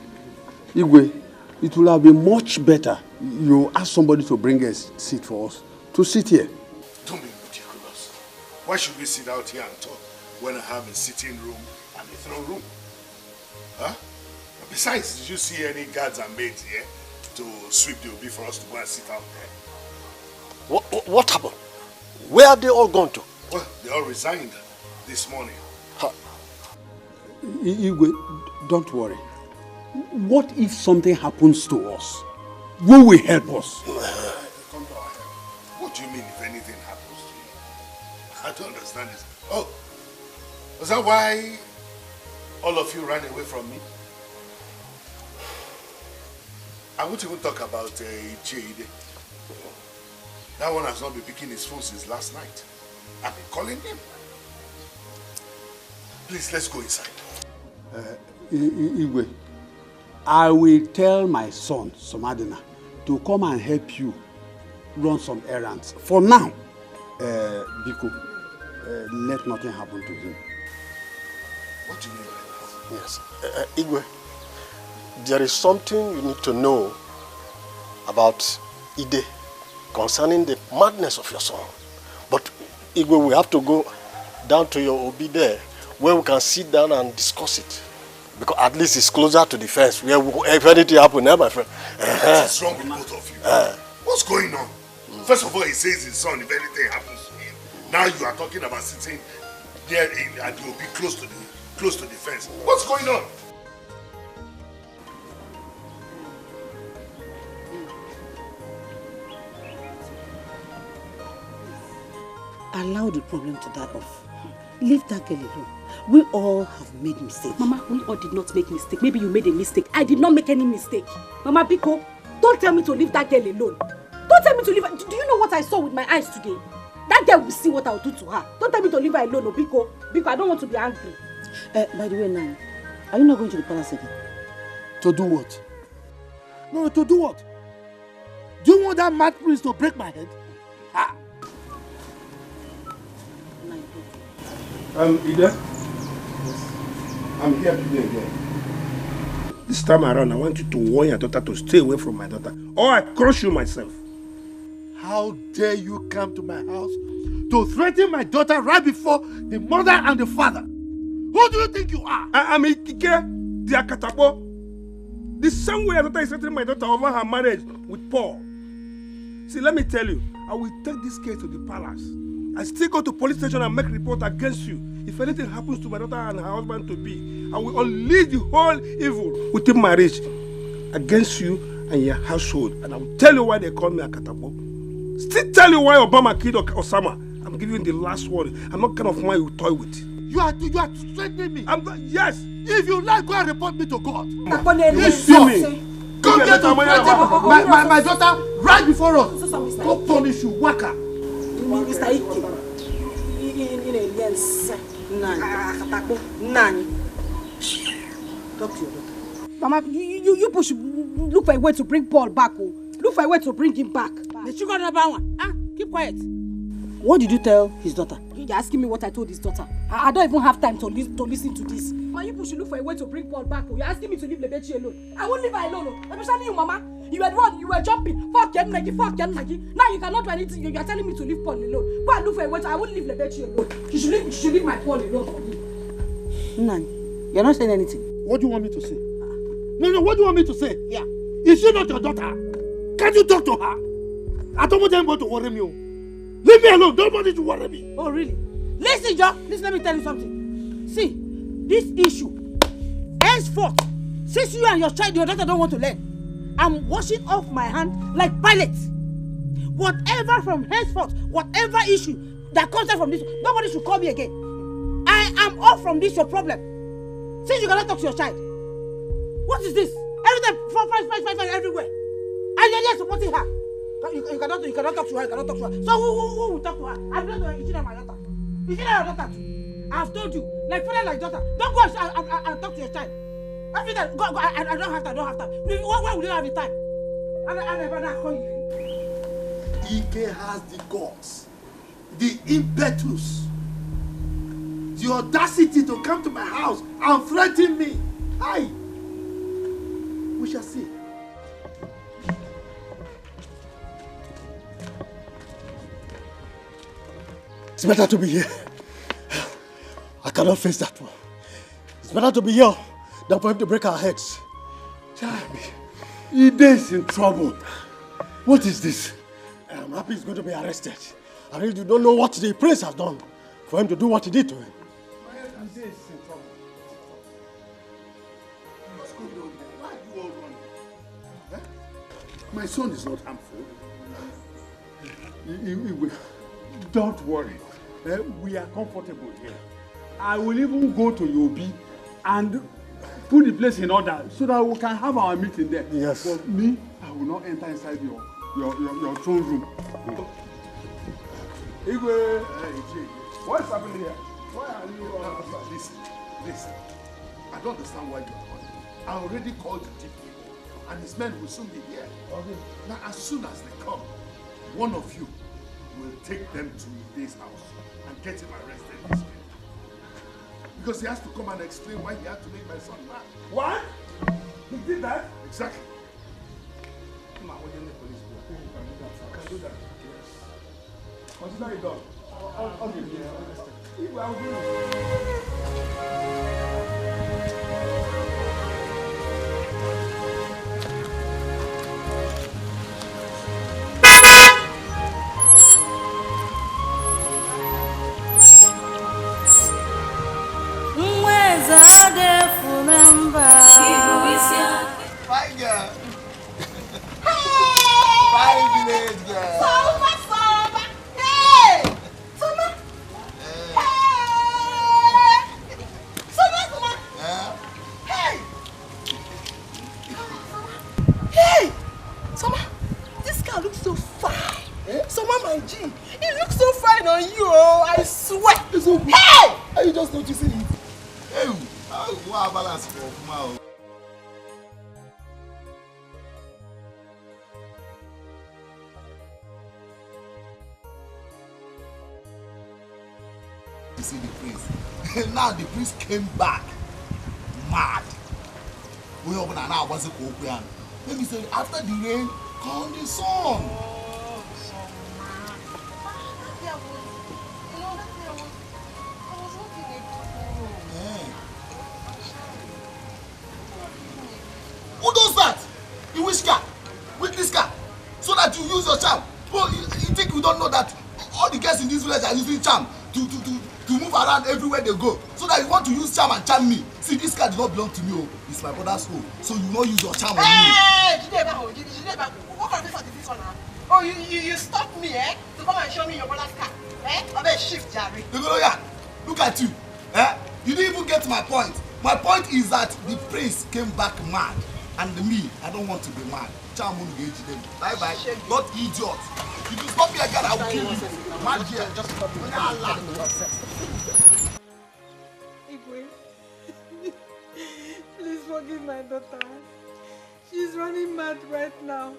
Igwe, it will have been much better you ask somebody to bring a seat for us to sit here. Don't be ridiculous. Why should we sit out here and talk when I have a sitting room and a throne room? Huh? Besides, did you see any guards and maids here to sweep the obi for us to go and sit out there? What happened? Where are they all gone to? Well, they all resigned this morning. Igwe, don't worry. What if something happens to us? Who will help us? Come to our help. What do you mean if anything happens to you? I don't understand this. Oh, was that why all of you ran away from me? I won't even talk about Ichide. That one has not been picking his phone since last night. I've been calling him. Please, let's go inside. Igwe, I will tell my son, Somadina, to come and help you run some errands. For now, Biko, let nothing happen to him. What do you mean by that? Yes. Igwe, there is something you need to know about Ide concerning the madness of your son. But Igwe, we have to go down to your Obi there where we can sit down and discuss it. Because at least it's closer to the fence where if anything happens, my friend. What's wrong with both of you? What's going on? First of all, he says his son, if anything happens to him. Now you are talking about sitting there and you'll be close to the fence. What's going on? Allow the problem to die off. Leave that girl alone. We all have made mistakes. Mama, we all did not make mistake. Maybe you made a mistake. I did not make any mistake. Mama Biko, don't tell me to leave that girl alone. Don't tell me to leave her. Do you know what I saw with my eyes today? That girl will see what I'll do to her. Don't tell me to leave her alone, Biko. Biko, I don't want to be angry. By the way, Nan, are you not going to the palace again? To do what? No, to do what? Do you want that mad prince to break my head? Ah. Ida? I'm here today again. This time around, I want you to warn your daughter to stay away from my daughter, or I crush you myself. How dare you come to my house to threaten my daughter right before the mother and the father? Who do you think you are? I'm Ikike, the Akatabo. The same way your daughter is threatening my daughter over her marriage with Paul. See, let me tell you, I will take this case to the palace. I still go to police station and make report against you. If anything happens to my daughter and her husband to be, I will unleash the whole evil within my reach against you and your household. And I will tell you why they call me Akatabo. Still tell you why Obama killed Osama I'm giving you the last word. I'm not kind of man you toy with. You are threatening me. Yes. If you like, go and report me to God. You see me. Come here to threaten my daughter right before us. Go punish you, Waka. Mr. Ike. Nani. Talk to your daughter. Mama, you push. Look for a way to bring Paul back. Look for a way to bring him back. The sugar number one. Keep quiet. What did you tell his daughter? You're asking me what I told his daughter. I don't even have time to listen to this. Man, you should look for a way to bring Paul back. You're asking me to leave Lebechi alone. I won't leave her alone. Especially you, Mama. You were the one, you were jumping. Fuck Maggie. Now you cannot do anything. You're telling me to leave Paul alone. Go and look for a way. I won't leave Lebechi alone. You should leave my Paul alone for me. Nani, you're not saying anything. What do you want me to say? No, what do you want me to say? Yeah. Is she not your daughter? Can't you talk to her? I don't want anybody to worry me. Leave me alone. Nobody to worry me. Oh, really? Listen, Joe. Listen, let me tell you something. See, this issue, henceforth, since you and your daughter don't want to learn, I'm washing off my hand like Pilate. Whatever from henceforth, whatever issue that comes out from this, nobody should call me again. I am off from this, your problem. Since you cannot talk to your child. What is this? Everything, fight everywhere. And you're just supporting her. You cannot talk to her, So who will talk to her? I'm not going to my daughter. Is she not your daughter? I've told you, like father, like daughter. Don't go and talk to your child. Everything, go. I don't have time. Why would you have the time? I never call you. Ike has the guts, the impetus, the audacity to come to my house and threaten me. Hi. We shall see. It's better to be here. I cannot face that one. It's better to be here than for him to break our heads. Ide is in trouble. What is this? I'm happy he's going to be arrested. I really don't know what the prince has done for him to do what he did to him. Ide is in trouble. What's going on there? Why are you all running? Eh? My son is not harmful. Don't worry. We are comfortable here. I will even go to Yobi and put the place in order so that we can have our meeting there. Yes. But me, I will not enter inside your throne room. Igwe, what's happening here? Why are you all Listen. I don't understand why you are calling. I already called the DPO and his men will soon be here. Okay. Now, as soon as they come, one of you will take them to Ide's house and get him arrested this minute. Because he has to come and explain why he had to make my son mad. What? He did that? Exactly. Come on, we're in the police. You can do that. Yes. Consider it done. I'll give you. I'll give you. Fine girl. Fine village girl. Soma. Hey! Soma. Hey! Soma. Hey! Hey! Soma, this guy looks so fine. Soma, my G, he looks so fine on you, I swear. Hey! Are you just noticing it? Hey, what balance for mouth? You see the prince. Now the prince came back mad. We open and now was a copian. Then he said, after the rain, come the sun. Who does that? In which car? With this car? So that you use your charm. Well, you think we don't know that all the girls in this village are using charm to move around everywhere they go. So that you want to use charm and charm me. See, this car does not belong to me. Oh. It's my brother's home. So you will not use your charm on me. Hey! What kind of this one now? Oh, you stopped me, to to come and show me your brother's car. Eh? I'm a shift, Jerry. Look at you. Eh? You didn't even get my point. My point is that the prince came back mad. And me, I don't want to be mad. Bye bye. Not idiot. If you stop me again, I will kill you. Mad here. Just stop me. Igwe, please forgive my daughter. She's running mad right now.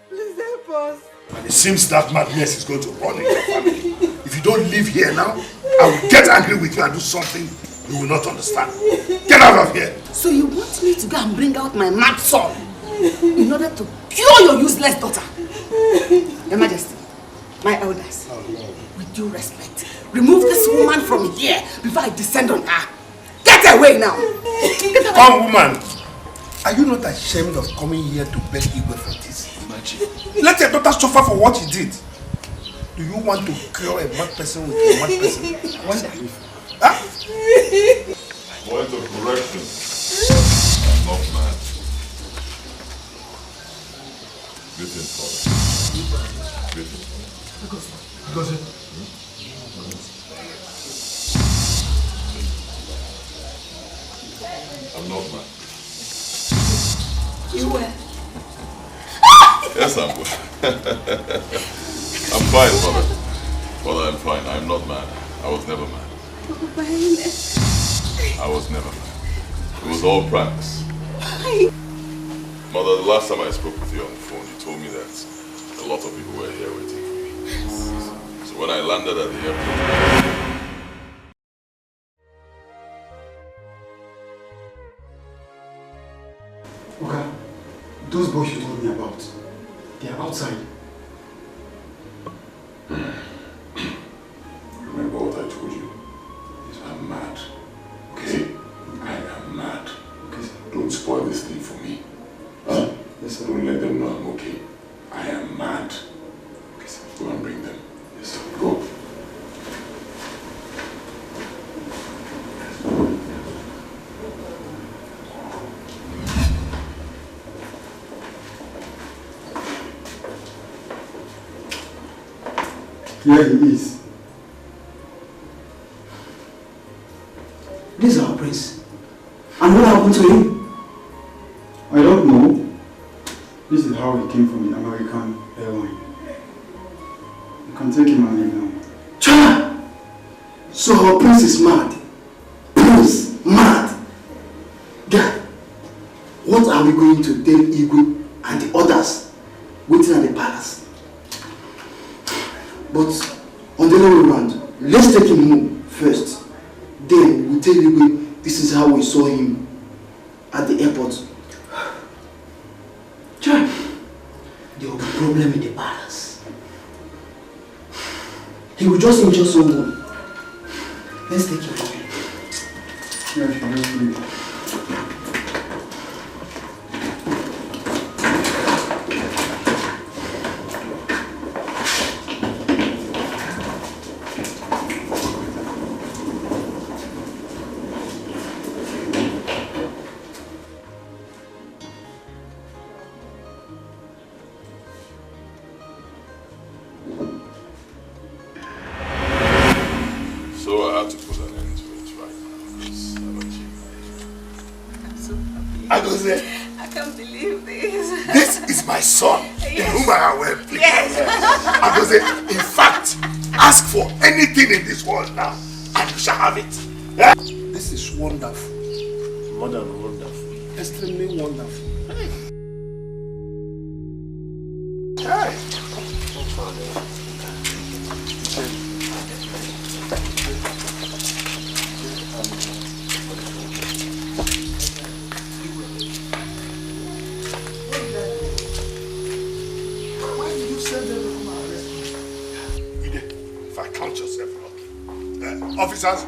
Please help us. And it seems that madness is going to run in your family. If you don't live here now, I will get angry with you and do something you will not understand. Get out of here! So you want me to go and bring out my mad son in order to cure your useless daughter? Your Majesty, my elders, with due respect, remove this woman from here before I descend on her. Get away now! Come, woman! Are you not ashamed of coming here to beg Igwe for this? Let your daughter suffer for what he did. Do you want to cure a mad person with a mad person? Huh? Point of correction. I'm not mad. Good in, father. Good in. Because I'm not mad. You were. Yes, I'm good. I'm fine, father. Father, I'm fine. I'm not mad. I was never mad. I was never mad. It was all pranks. Mother, the last time I spoke with you on the phone, you told me that a lot of people were here waiting for me. So when I landed at the airport... Okay, those boys you told me about, they are outside. remember what I told you. I'm mad. Okay? I am mad. Okay, sir. Don't spoil this thing for me. Huh? Yes, sir. Don't let them know I'm okay. I am mad. Okay, sir. Go and bring them. Yes, sir. Go. Here he is. This is our prince. And what happened to him? I don't know. This is how he came from the American airline. You can take him and leave now. Chana! So our prince is mad. Prince, mad. Guy, what are we going to tell Igwe and the others waiting at the palace? But on the other way around, let's take him home first. Then we'll tell Igwe this is how we saw him at the airport. There will be a problem in the palace. He will just injure someone. Let's take him home. Yeah, sure, let's leave. I can't believe this. This is my son, in whom I am well pleased. Yes. In fact, ask for anything in this world now, and you shall have it. Yeah? This is wonderful. More than wonderful. Extremely wonderful. Hey. Officers,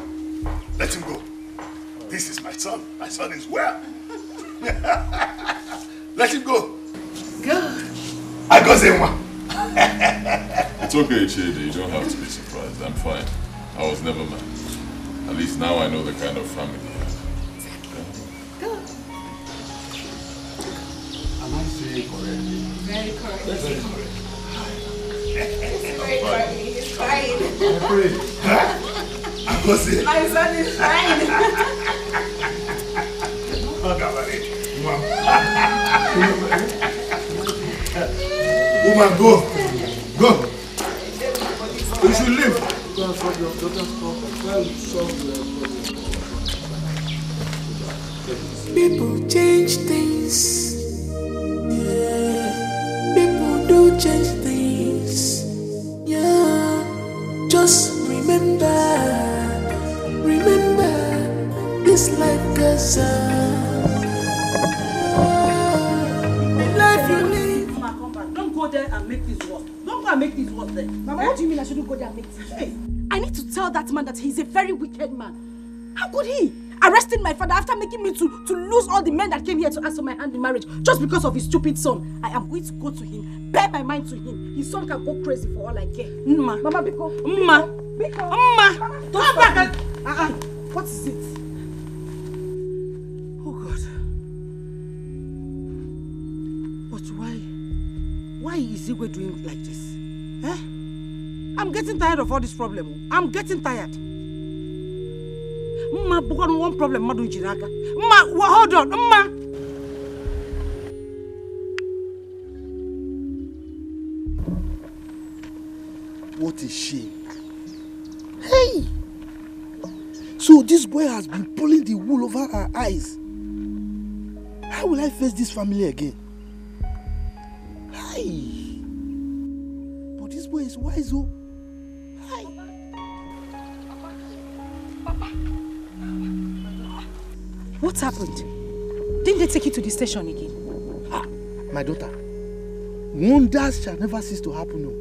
let him go. This is my son. My son is well. Let him go. Go. I go say one. It's okay, Chidi. You don't have to be surprised. I'm fine. I was never mad. At least now I know the kind of family you have. Go. Am I saying correctly? Very correct. Very correct. It's very correct. pray. I go see. My son is fine. Woman, go. Go. You should leave. People change things. Yeah. People do change things. Yeah. Just remember, this life goes on. Life you live. Mama, come back. Don't go there and make this worse. Don't go and make this worse there. Mama, what do you mean I shouldn't go there and make this worse? I need to tell that man that he's a very wicked man. How could he? Arresting my father after making me to lose all the men that came here to ask for my hand in marriage just because of his stupid son. I am going to go to him, bear my mind to him. His son can go crazy for all I care. Mama, Biko. Mama, come back. What is it? Oh God. But why is Igwe doing like this? Eh? I'm getting tired of all this problem. I'm getting tired. Mma, one problem, Madu Jiraka. Mma, hold on, Mma. What a shame. Hey! So this boy has been pulling the wool over our eyes. How will I face this family again? Hey! But this boy is wise, oh. Hey! What happened? Didn't they take you to the station again? My daughter, wonders shall never cease to happen, no.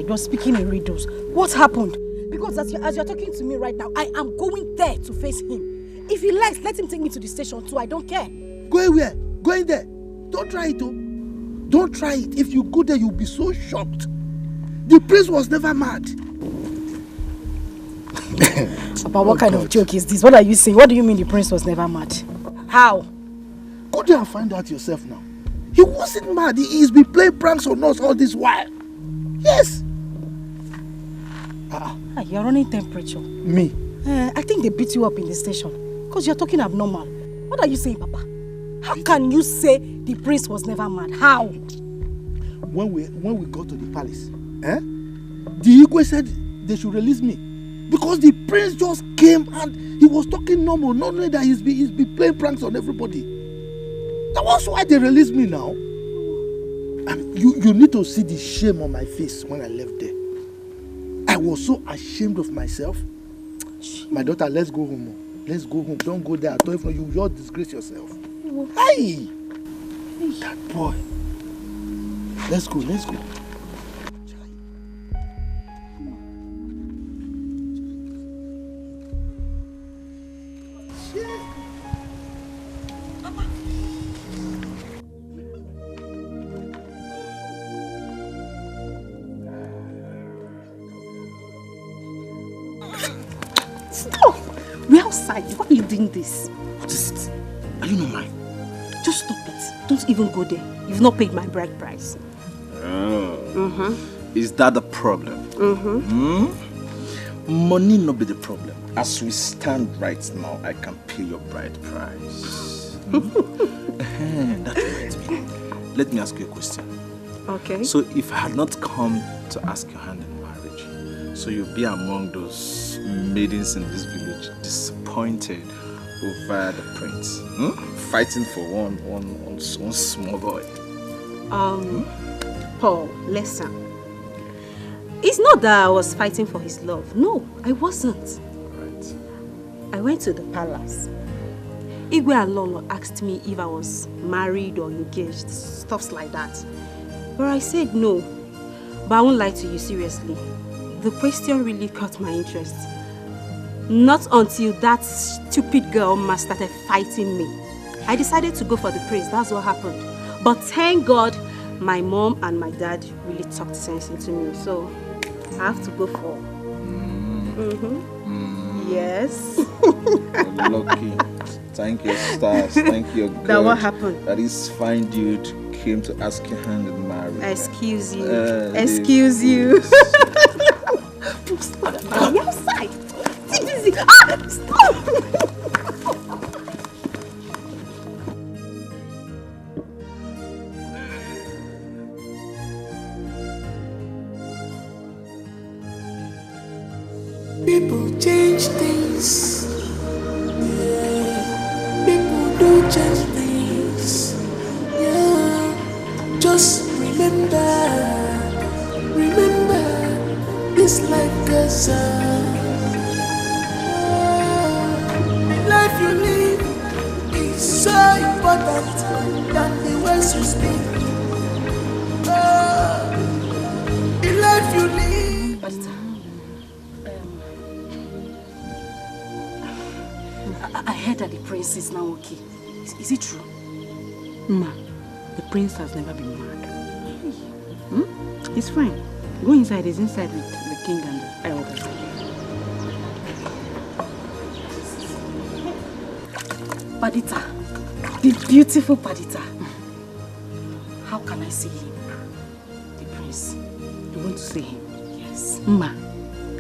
You're speaking in riddles. What happened? Because as you're talking to me right now, I am going there to face him. If he likes, let him take me to the station too. I don't care. Going where? Going there. Don't try it, oh. Don't try it. If you go there, you'll be so shocked. The prince was never mad. But what kind of joke is this? What are you saying? What do you mean the prince was never mad? How? Go there and find out yourself now. He wasn't mad. He's been playing pranks on us all this while. Yes. You're running temperature. Me? I think they beat you up in the station. Because you're talking abnormal. What are you saying, Papa? How can you say the prince was never mad? How? When we got to the palace, the Igwe said they should release me. Because the prince just came and he was talking normal, not knowing that he's been playing pranks on everybody. That was why they released me now. And you need to see the shame on my face when I left there. I was so ashamed of myself. My daughter, let's go home. Let's go home. Don't go there at all. If not, you just disgrace yourself. Hey! That boy. Let's go. Stop! We're outside. Why are you doing this? What is it? Are you not mine? Just stop it. Don't even go there. You've not paid my bride price. Oh. Is that the problem? Money not be the problem. As we stand right now, I can pay your bride price. That reminds me. Let me ask you a question. Okay. So if I had not come to ask your hand in marriage, so you'll be among those maidens in this village disappointed over the prince, fighting for one small boy. Paul, listen. It's not that I was fighting for his love. No, I wasn't. Right. I went to the palace. Igwe and Lolo asked me if I was married or engaged, stuffs like that. But I said no. But I won't lie to you, seriously. The question really caught my interest. Not until that stupid girl started fighting me. I decided to go for the prince, that's what happened. But thank God, my mom and my dad really talked sense into me. So, I have to go for... Yes. Lucky. Thank you, stars. Thank you, God. That what happened? That this fine dude came to ask your hand in marriage. Excuse you. Excuse you. Stop. Are outside? Sit easy. Ah! Stop! People change things. Yeah. People do change things. Yeah. Just remember, this life goes on. Life you live is so important than the words you speak. The life you live. I heard that the prince is now okay. Is it true? Ma, the prince has never been mad. He's fine. Go inside. He's inside with the king and the elders. Padita, the beautiful Padita. How can I see him? The prince. You want to see him? Yes. Ma,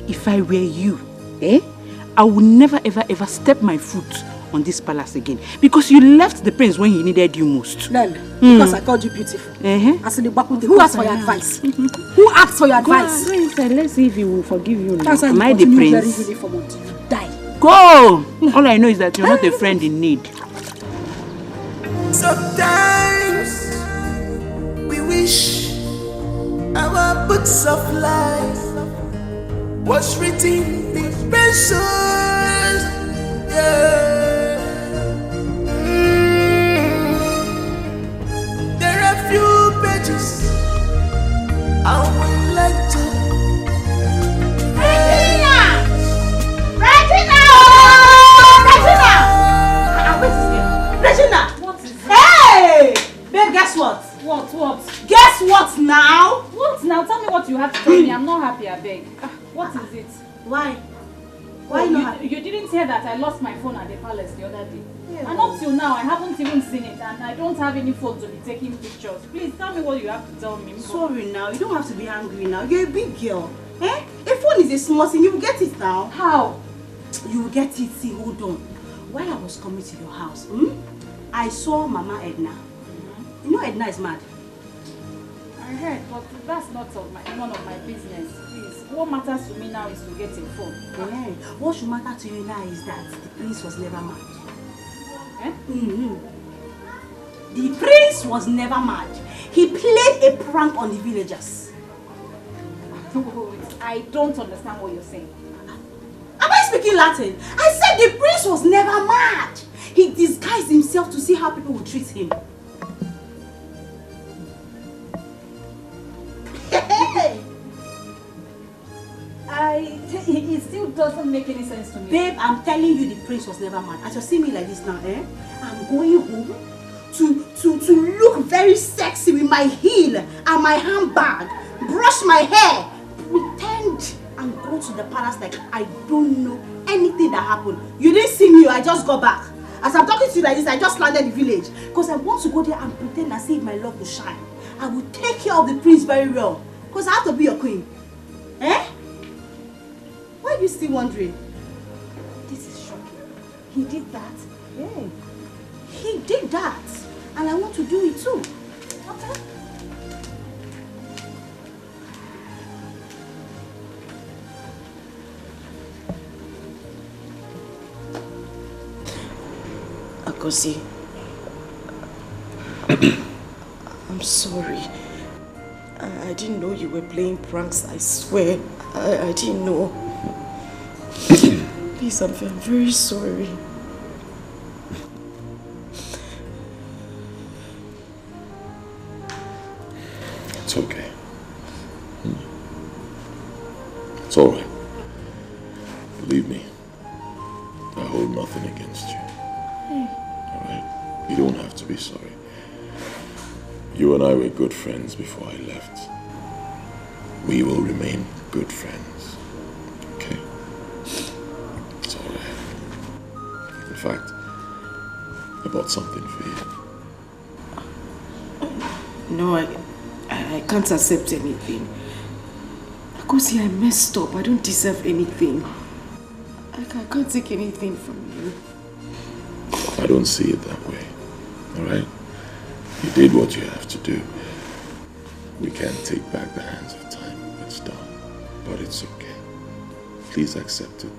if I were you, I would never ever step my foot on this palace again. Because you left the prince when he needed you most. Then, because I called you beautiful. Who asked for your advice? Who asked for your advice? Go inside. Let's see if he will forgive you now. That's why Am you I the continue prince? very uniform until you die. Go! All I know is that you're not a friend in need. Sometimes we wish our books of life was written in pencils. Yeah. There are few pages I would like to. Regina! What is it? Hey! Babe, guess what? What? Guess what now? What now? Tell me what you have to tell me. I'm not happy, I beg. What is it? Why? Why you didn't hear that I lost my phone at the palace the other day. Yeah. And up till now, I haven't even seen it, and I don't have any phone to be taking pictures. Please tell me what you have to tell me. Sorry now, you don't have to be angry now. You're a big girl. Eh? A phone is a small thing, you will get it now. How? You will get it, see, hold on. While I was coming to your house, I saw Mama Edna. You know Edna is mad. I heard, but that's none of my business. Please, what matters to me now is to get a phone. Yeah. What should matter to you now is that the prince was never mad. Eh? The prince was never mad. He played a prank on the villagers. I don't understand what you're saying. Am I speaking Latin? I said the prince was never mad. He disguised himself to see how people would treat him. It still doesn't make any sense to me. Babe, I'm telling you the prince was never mad. As you see me like this now, I'm going home to look very sexy with my heel and my handbag, brush my hair, pretend and go to the palace like I don't know anything that happened. You didn't see me, I just got back. As I'm talking to you like this, I just landed the village. Because I want to go there and pretend and see if my love will shine. I will take care of the prince very well. Because I have to be your queen. Eh? Why are you still wondering? This is shocking. He did that? Yeah. He did that. And I want to do it too. Okay? Akosi, I'm sorry. I didn't know you were playing pranks, I swear. I didn't know. Please, I'm very sorry. It's okay. It's all right. Believe me, I hold nothing against you. All right? You don't have to be sorry. You and I were good friends before I left. We will remain good friends. Okay? It's all right. In fact, I bought something for you. No, I can't accept anything. Kosi, I messed up. I don't deserve anything. I can't take anything from you. I don't see it that way. Alright? You did what you have to do. We can't take back the hands of time. It's done. But it's okay. Please accept it.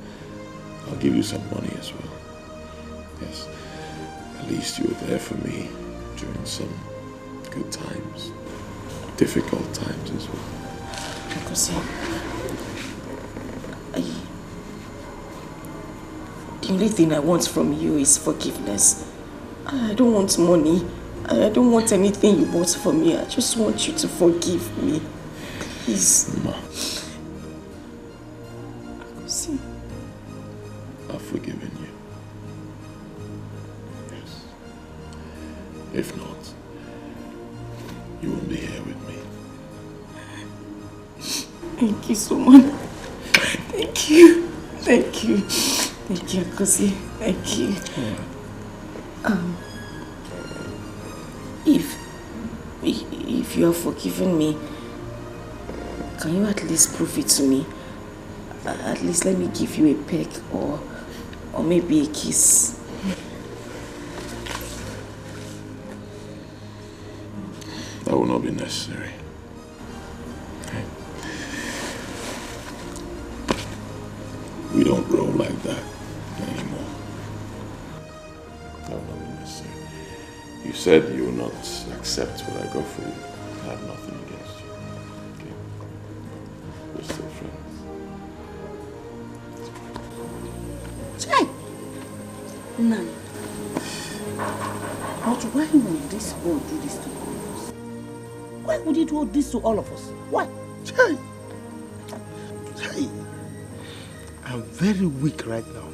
I'll give you some money as well. Yes. At least you were there for me during some good times. Difficult times as well. Kosi, the only thing I want from you is forgiveness. I don't want money. I don't want anything you bought for me. I just want you to forgive me. Please. Ma. Kosi. I've forgiven you. Yes. If not, you won't be here with me. Thank you so much. Thank you. Thank you. Thank you, Kosi. Thank you. If you have forgiven me, can you at least prove it to me? At least let me give you a peck or maybe a kiss. That will not be necessary. Okay. We don't roll like that anymore. That will not be necessary. You said you will not accept what I got for you. I have nothing against you. Okay? We're still friends. Chai! None. But why would this boy do this to all of us? Why would he do this to all of us? Why? Chai! Chai! I'm very weak right now.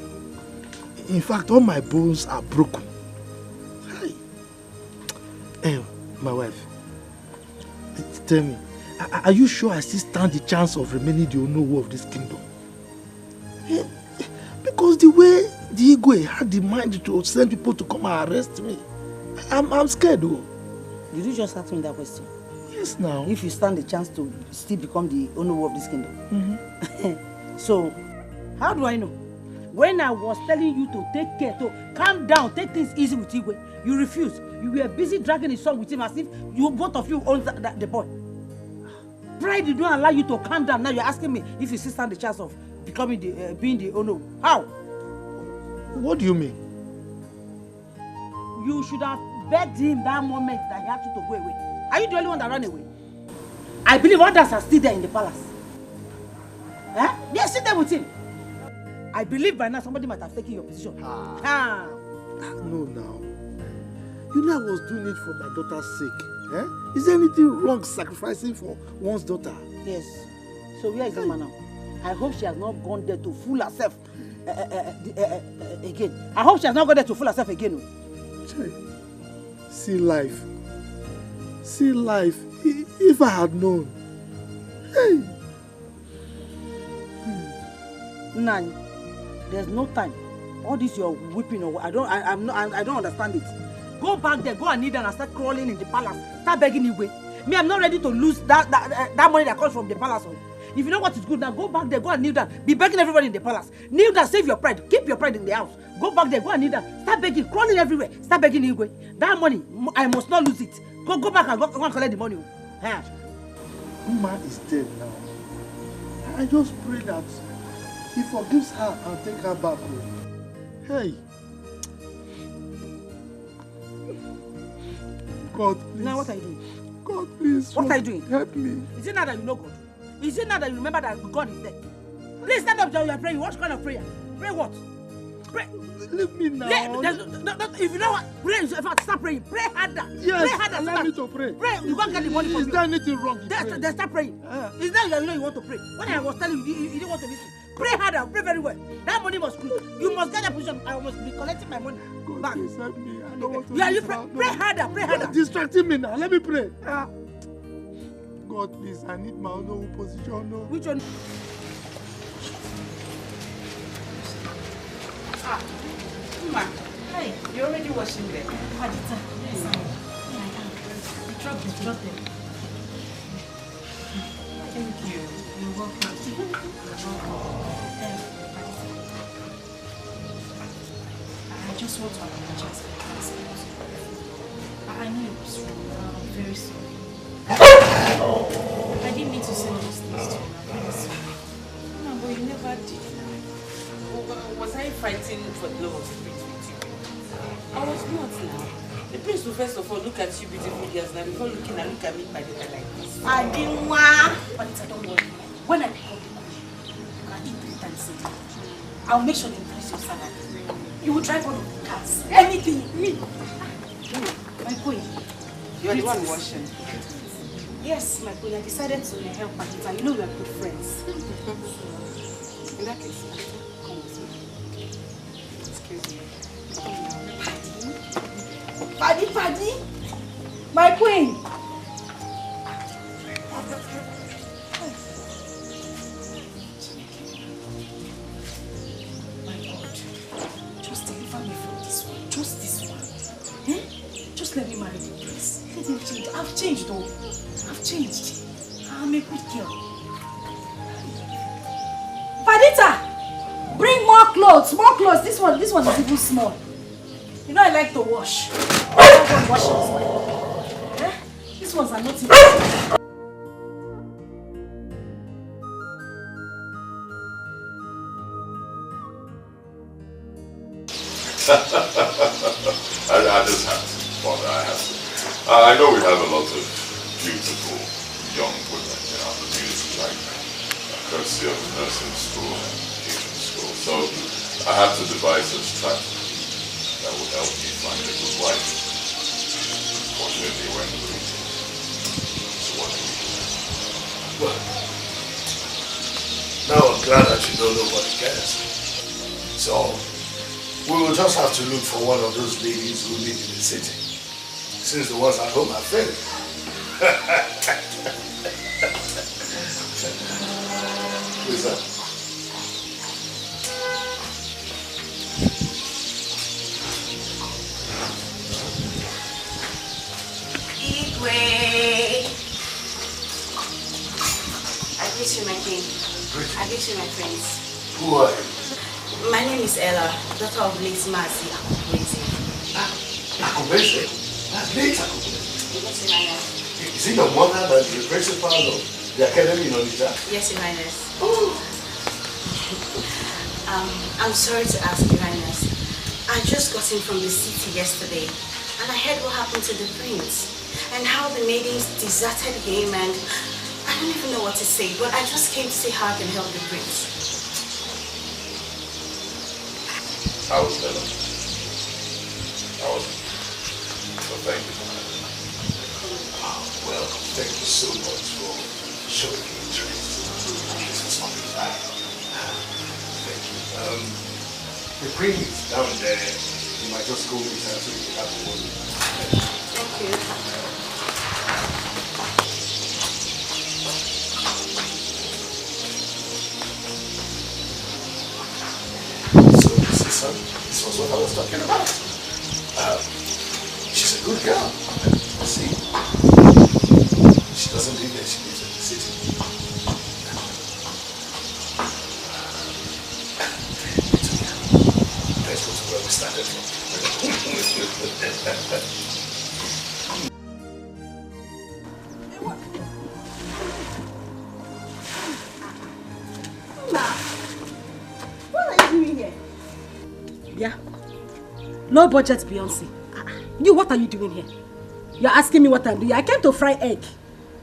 In fact, all my bones are broken. Hey, my wife, tell me, are you sure I still stand the chance of remaining the Onowu of this kingdom? Because the way the Igwe had the mind to send people to come and arrest me, I'm scared though. Did you just ask me that question? Yes, now. If you stand the chance to still become the Onowu of this kingdom. Mm-hmm. So, how do I know? When I was telling you to take care, to calm down, take things easy with Igwe, you refused. You were busy dragging his son with him as if you both of you own the boy. Pride did not allow you to calm down. Now you're asking me if you still stand the chance of becoming being the owner. How? What do you mean? You should have begged him that moment that he had to go away. Are you the only one that ran away? I believe others are still there in the palace. Eh? They are still there with him. I believe by now somebody might have taken your position. No, now. You know I was doing it for my daughter's sake. Eh? Is there anything wrong sacrificing for one's daughter? Yes. So where is the man now? I hope she has not gone there to fool herself again. I hope she has not gone there to fool herself again. See life. See life. If I had known. Hey. Nani, there's no time. All this you're weeping over, I don't understand it. Go back there, go and kneel down and start crawling in the palace. Start begging Igwe. Me, I'm not ready to lose that money that comes from the palace. If you know what is good now, go back there, go and kneel down. Be begging everybody in the palace. Kneel down, save your pride. Keep your pride in the house. Go back there, go and kneel down. Start begging, crawling everywhere. Start begging Igwe. That money, I must not lose it. Go back and go and collect the money. Uma is dead now. I just pray that he forgives her and take her back home. Hey. God, please. Now what are you doing? God, please. What are you doing? Help me. Is it now that you know God? Is it now that you remember that God is there? Please stand up, John. You are praying. What kind of prayer? Pray what? Pray. Leave me now. If you know what, pray. In fact, start praying. Pray harder. Yes. Pray harder. Allow me to pray. Pray. You can't get the money from you. Is there anything wrong? Then start praying. Is that you know you want to pray? When I was telling you, you didn't want to listen. Pray harder. Pray very well. That money must close. You must get a position. I must be collecting my money back. Please help me. I don't want to you pray harder. Pray harder. You're distracting me now. Let me pray. God, please. I need my own position. No. Which one? Hey, you're already washing there. Hadita. Yes, I dropped them. Thank you. You're welcome. I just want to apologize for the past. I know it was wrong. I'm very sorry. I didn't mean to say those things to you. I'm very sorry. No, but you never did. Was I fighting for the love of the prince with you? I was not now. The prince will first of all look at you beautiful girls now before looking and look at me by the way like this. I didn't want. But don't worry. When I become the queen, you can eat 3 times a day. I'll make sure they increase your salary. You will drive one of the cars. Anything. Me. My queen. You are the one washing. Yes, my queen. I decided to help Pakita. You know we are good friends. In that case, come with me. Excuse me. Paddy. My queen. My God. Just deliver me from this one. Just this one. Eh? Just let me marry the prince. Let him change. I've changed though. I've changed. I'm a good girl. Padita! Bring more clothes. More clothes. This one is even small. You know I like to wash. I don't wash this one. Eh? These ones are not even. I just have to, Father, I have to. I know we have a lot of beautiful young women in our community, like courtesy of nursing school and teaching school. So I have to devise a strategy that will help me find a good wife. Fortunately, we're in the meeting. So what do we do? Well, now I'm glad that you know nobody cares. So we will just have to look for one of those ladies who live in the city, since the ones at home are failed. Who is that? Igwe. I greet you, my king. I greet you, my friends. Who are you? My name is Ella, daughter of late Mazi Akubese. Akubese? That's late Akubese. Yes, Your Highness. Is it your mother that is the principal of the academy in Onitsha? Yes, Your Highness. I'm sorry to ask, Your Highness. I just got in from the city yesterday, and I heard what happened to the prince, and how the maidens deserted him, and I don't even know what to say, but I just came to see how I can help the prince. I was Ella. I wasn't. So thank you for that. Well, thank you so much for showing me interest. This was something right. Thank you. The queen is down there. You might just go with her so you can have a word. Thank you. This was what I was talking about. She's a good girl. See, she doesn't live there, she lives in the city. Let's go to where we started from. What are you doing here? Yeah. Low budget Beyonce. You, what are you doing here? You're asking me what I'm doing. I came to fry egg.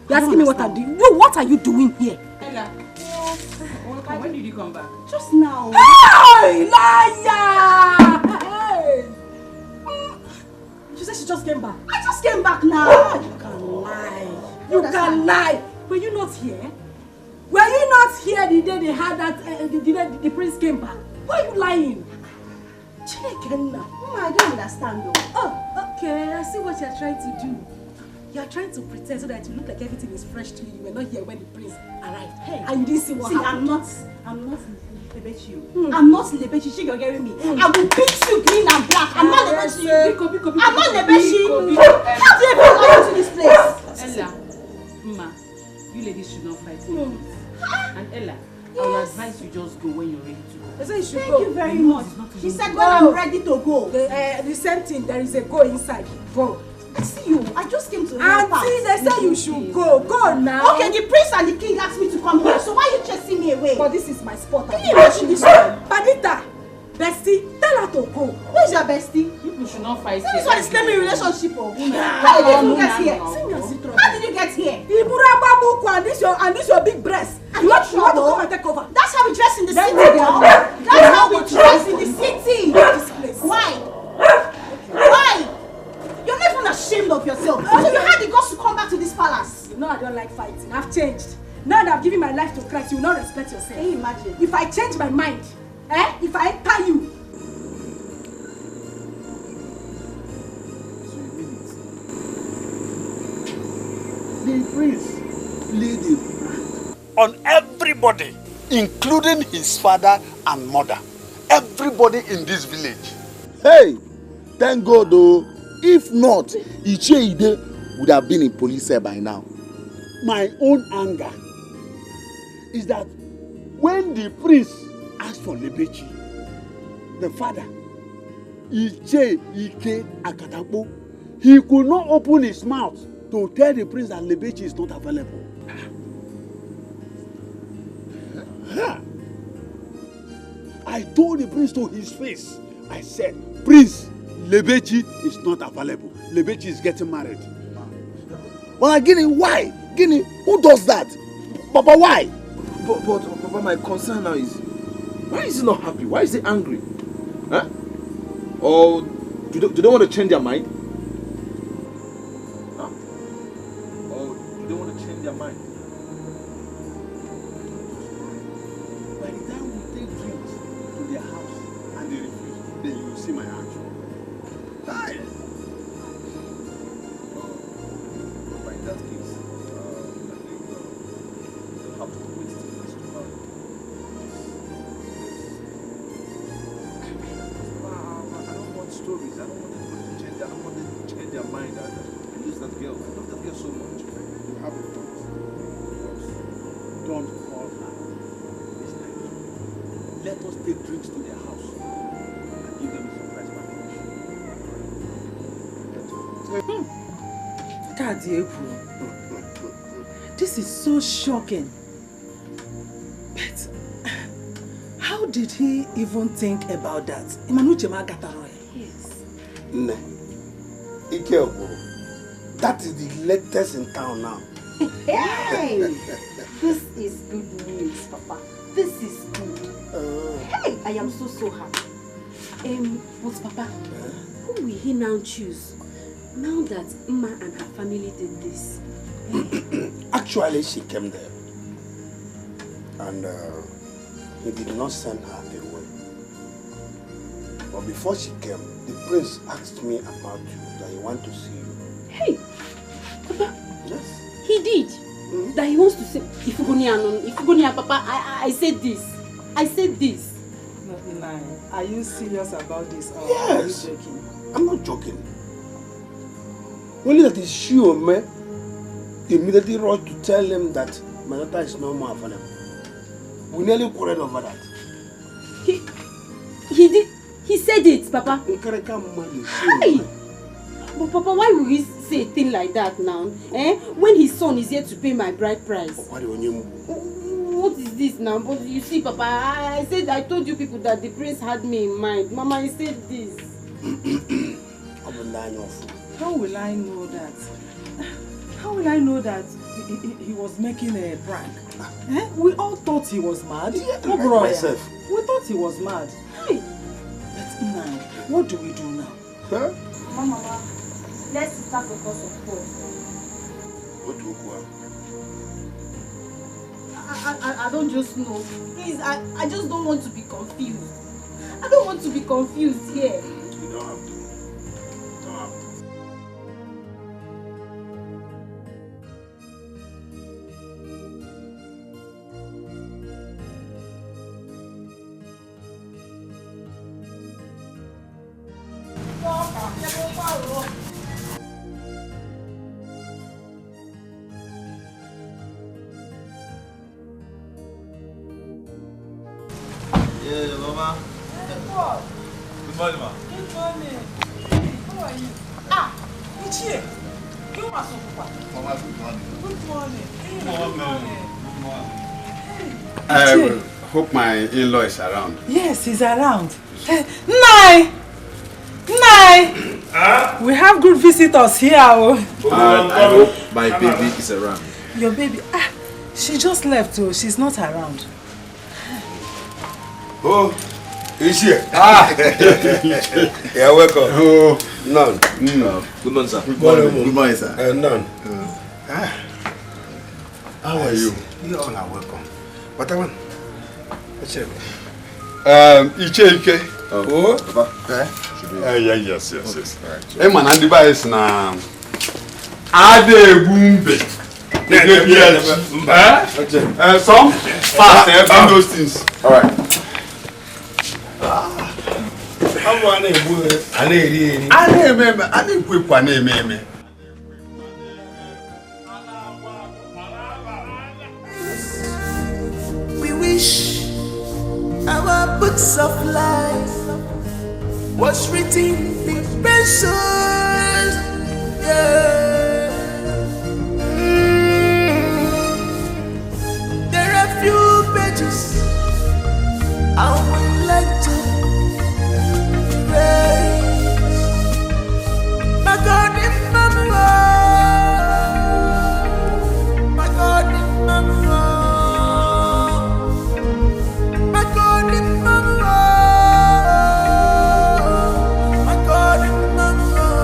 You're asking me what I'm doing. You, what are you doing here? Ella, welcome. When did you come back? Just now. Hey, liar! Hey. She said she just came back. I just came back now. You can lie. You can lie. Were you not here? Were you not here the day they had that, the prince came back? Why are you lying? Mama, I don't understand though. Oh, okay. I see what you're trying to do. You're trying to pretend so that you look like everything is fresh to you. You were not here when the prince arrived. Hey. And you didn't see what happened. I'm not Lebechi. I'm not Lebechi. You're hearing me. I will beat you green and black. I'm not Lebechi. I'm not Lebechi. How do you even go to this place? Ella, Ma, you ladies should not fight. And Ella, I will advise you just go when you're ready to go. I said you should Thank go. you very much. She said when I'm ready to go. The same thing, there is a go inside. Go. I see you. I just came to help out. Auntie, they say you should go. Go now. Okay, the prince and the king asked me to come here, so why are you chasing me away? But this is my spot. Can you imagine this one? Padita, bestie, tell her to go. Who is your bestie? People should not fight. This one is claiming relationship. Oh. Yeah. How did you get here? No. How did you get here? And this your big breast. You want to come and take over? That's how we dress in the Let city. me go. That's how we dress in the city. This place. Why? Why? You're not even ashamed of yourself. So you had the guts to come back to this palace. You know I don't like fighting. I've changed. Now that I've given my life to Christ, you will not respect yourself. Can you imagine? If I change my mind, if I enter you. The prince laid a plan on everybody, including his father and mother. Everybody in this village. Hey, thank God though. If not, Icheide would have been in police cell by now. My own anger is that when the prince asked for Lebechi, the father, Iche Ike Akatabo, he could not open his mouth to tell the prince that Lebechi is not available. I told the prince to his face, I said, Prince, Lebechi is not available. Lebechi is getting married. But Guinea, why? Guinea, who does that? Papa, why? But Papa, my concern now is, why is he not happy? Why is he angry? Huh? Or do they want to change their mind? Huh? Or do they want to change their mind? By the time we take drinks to their house and they refuse, then you will see my action. Die. But in that case, I think they'll have to wait till next tomorrow. I don't want stories. I don't want them to change. I don't want them to change their mind. I lose that girl. I love that girl so much. You have a point. Don't call her this night. Let us take drinks to their house and give them a surprise package. This is so shocking. But how did he even think about that? Yes. Ne. Ike, that is the latest in town now. Hey! This is good news, Papa. This is good. Hey! I am so happy. But Papa, who will he now choose? Now that Mma and her family did this. Actually, she came there. And he did not send her away. But before she came, the prince asked me about you, that he wants to see you. Hey! Papa! Yes. He did? That he wants to say, Ifugonia, Papa, I said this. I said this. Are you serious about this or yes. Are you joking? I'm not joking. Only that is sure, man. Immediately rushed to tell him that my daughter is no more available. We nearly quarreled over that. He did? He said it, Papa? Hey! But Papa, why would he say a thing like that now? When his son is here to pay my bride price? What is this now? But you see, Papa, I said, I told you people that the prince had me in mind. Mama, he said this. How will I know that? How will I know that he was making a prank? We all thought he was mad. Myself. We thought he was mad. Hey. But now, what do we do now? Huh? Mama, let's start the cause of war. What do we do? I don't just know. Please, I just don't want to be confused. I don't want to be confused here. You don't have to. You don't have to. Yeah, Mama. What? Good morning, Ma. Good morning. How are you? It's here. You must have Mama, good morning. Good morning. Good morning. Good morning. I hope my in-law is around. Yes, he's around. Nai! We have good visitors here. I hope my baby is around. Your baby? She just left, so she's not around. Oh, is she? You're welcome. Oh, none. Good morning, sir. Good morning, Good morning, sir. None. How are you? You all are welcome. What I want? Ike. Oh, Papa. Yes. Hey, man, and the boys na. Ade Bumbe. Some fast and those things. All right. We wish our books of life was written in pencils. Yeah. There are few pages I would like to erase. My God, if I'm wrong, my God, if I'm wrong, my God, if I'm wrong, my God, if I'm wrong, my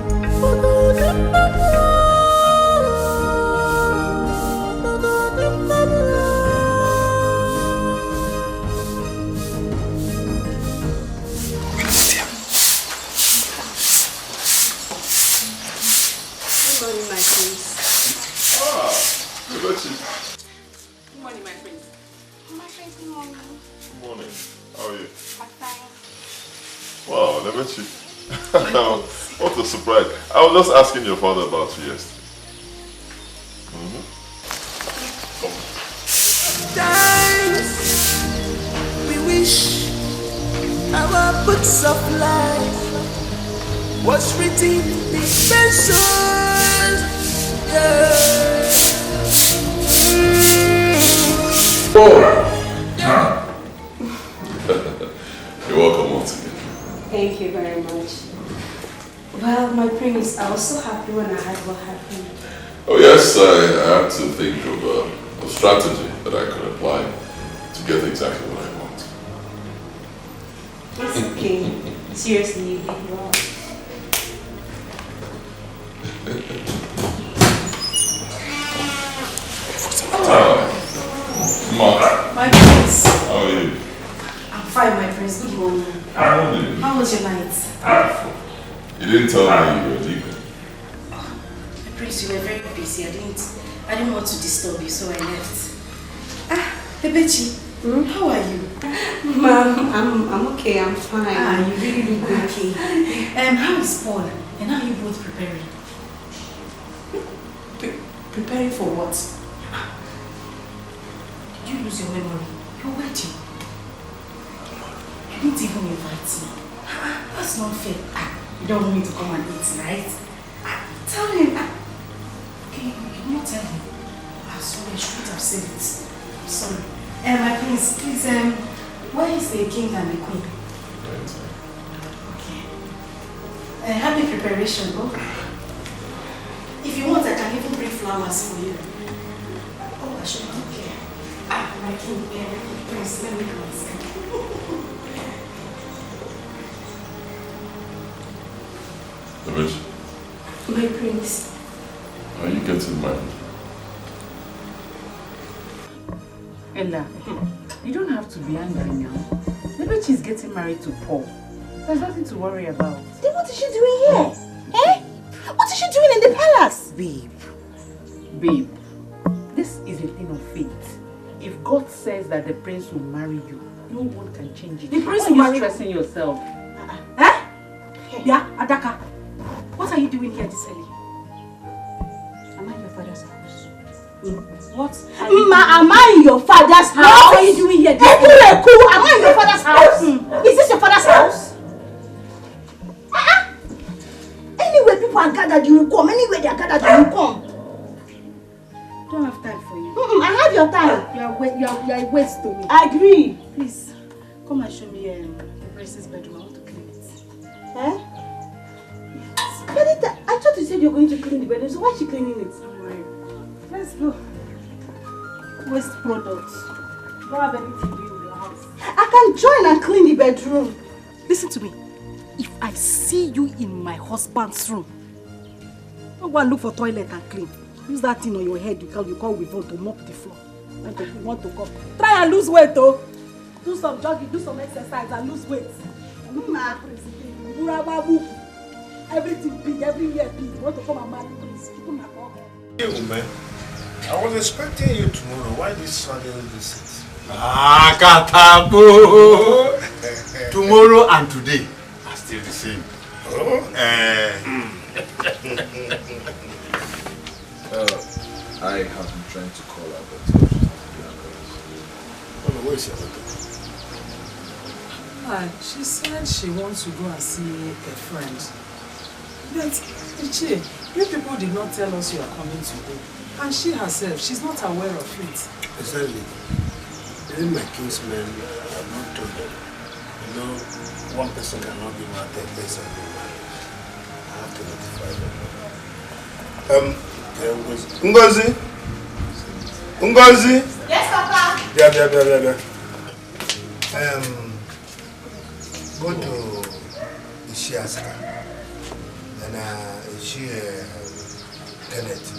God, if I'm wrong, my God, if I'm wrong. Good morning, my friends. Good morning. Good morning, my friends. My friends, good morning. Good morning. How are you? I'm fine. Wow, never cheap. What a surprise. I was just asking your father about you yesterday. Times we wish our books of life was written in pencils. Yeah. You're welcome once again. Thank you very much. Well, my prince, I was so happy when I heard what happened. Oh yes, I had to think of a strategy that I could apply to get exactly what I want. It's okay. Seriously, you did well. My prince. How are you? I'm fine, my prince. Good morning. Good morning. How was your night? You didn't tell me you were leaving. My prince, you were very busy. I didn't want to disturb you, so I left. Bebechi, how are you? Mom, I'm okay. I'm fine. You really look okay. How is Paul? And how are you both preparing? Preparing for what? Did you lose your memory? Your wedding. You didn't even invite me. That's not fair. You don't want me to come and eat, right? Tell him. Okay, you cannot tell him. Sorry, I should have said it. I'm sorry. My prince, please, where is the king and the queen? Okay. Happy preparation, oh. If you want, I can even bring flowers for you. Oh, I should not care. My king, prince, let me go inside. My prince. Are you getting married? Ella, you don't have to be angry now. Maybe she's getting married to Paul. There's nothing to worry about. Then what is she doing here? What is she doing in the palace? Babe, this is a thing of fate. If God says that the prince will marry you, no one can change it. The prince Why will are marry you stressing yourself? Yeah, Adaka. What are you doing here this early? Am I in your father's house? What? Ma, am I in your father's house? What are you doing here? Am I in your father's house? Is this your father's house? Anyway, people are gathered, you will come. Anyway, they are gathered, you will come. Don't have time for you. I have your time. You are a waste to me. I agree. Please, come and show me the princess bedroom. I want to clean it. Eh? Benita, I thought you said you're going to clean the bedroom, so why is she cleaning it? Don't worry. Let's go. Waste products. Don't have anything to do with your house. I can join and clean the bedroom. Listen to me. If I see you in my husband's room, don't go and look for toilet and clean. Use that thing on your head you call with to mop the floor. And if you want to come, try and lose weight, though. Do some jogging, do some exercise and lose weight. Everything big, every year big. You want to come and marry, please. People not come. Hey, man. I was expecting you tomorrow. Why this sudden visit? Katabu! Tomorrow and today are still the same. I have been trying to call her, but where is your daughter? She said she wants to go and see a friend. But, Ichi, you people did not tell us you are coming today. And she herself, she's not aware of it. Exactly. Even my kinsmen have not told them. You know, one person cannot be married, a third person be married. I have to notify them. Ngozi? Ngozi? Yes, Papa. Yeah. Go to Ishiaska. And Kenneth.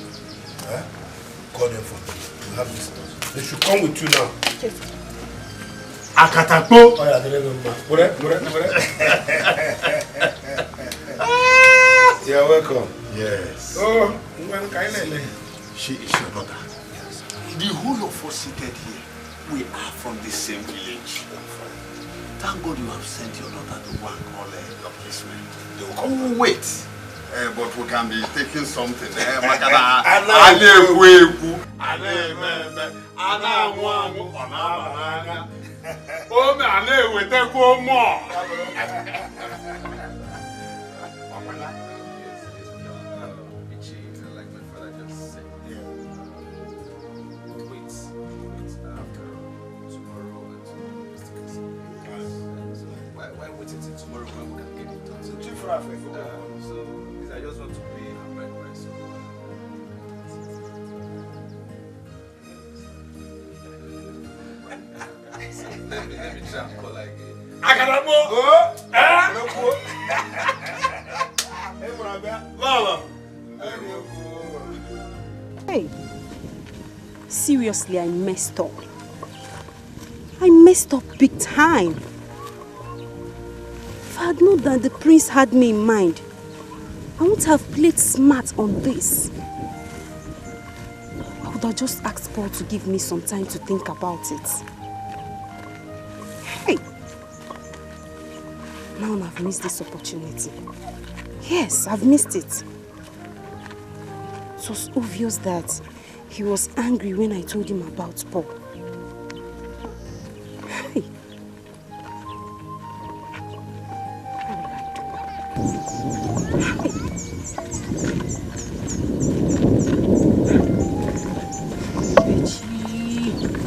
Call them for me. You have this. They should come with you now. Akatapo! Oh, yeah, they You're welcome. Yes. Oh, she is your daughter. Yes. The whole of us seated here, we are from the same village. Thank God you have sent your daughter to go and call your policemen. They will come. Wait. But we can be taking something. I just want to pay a bride price. Let me try and call again. Hey, seriously, I messed up. I messed up big time. If I had known that the prince had me in mind, I would have played smart on this. I would have just asked Paul to give me some time to think about it. Hey! Now I've missed this opportunity. Yes, I've missed it. It was obvious that he was angry when I told him about Paul. Hey!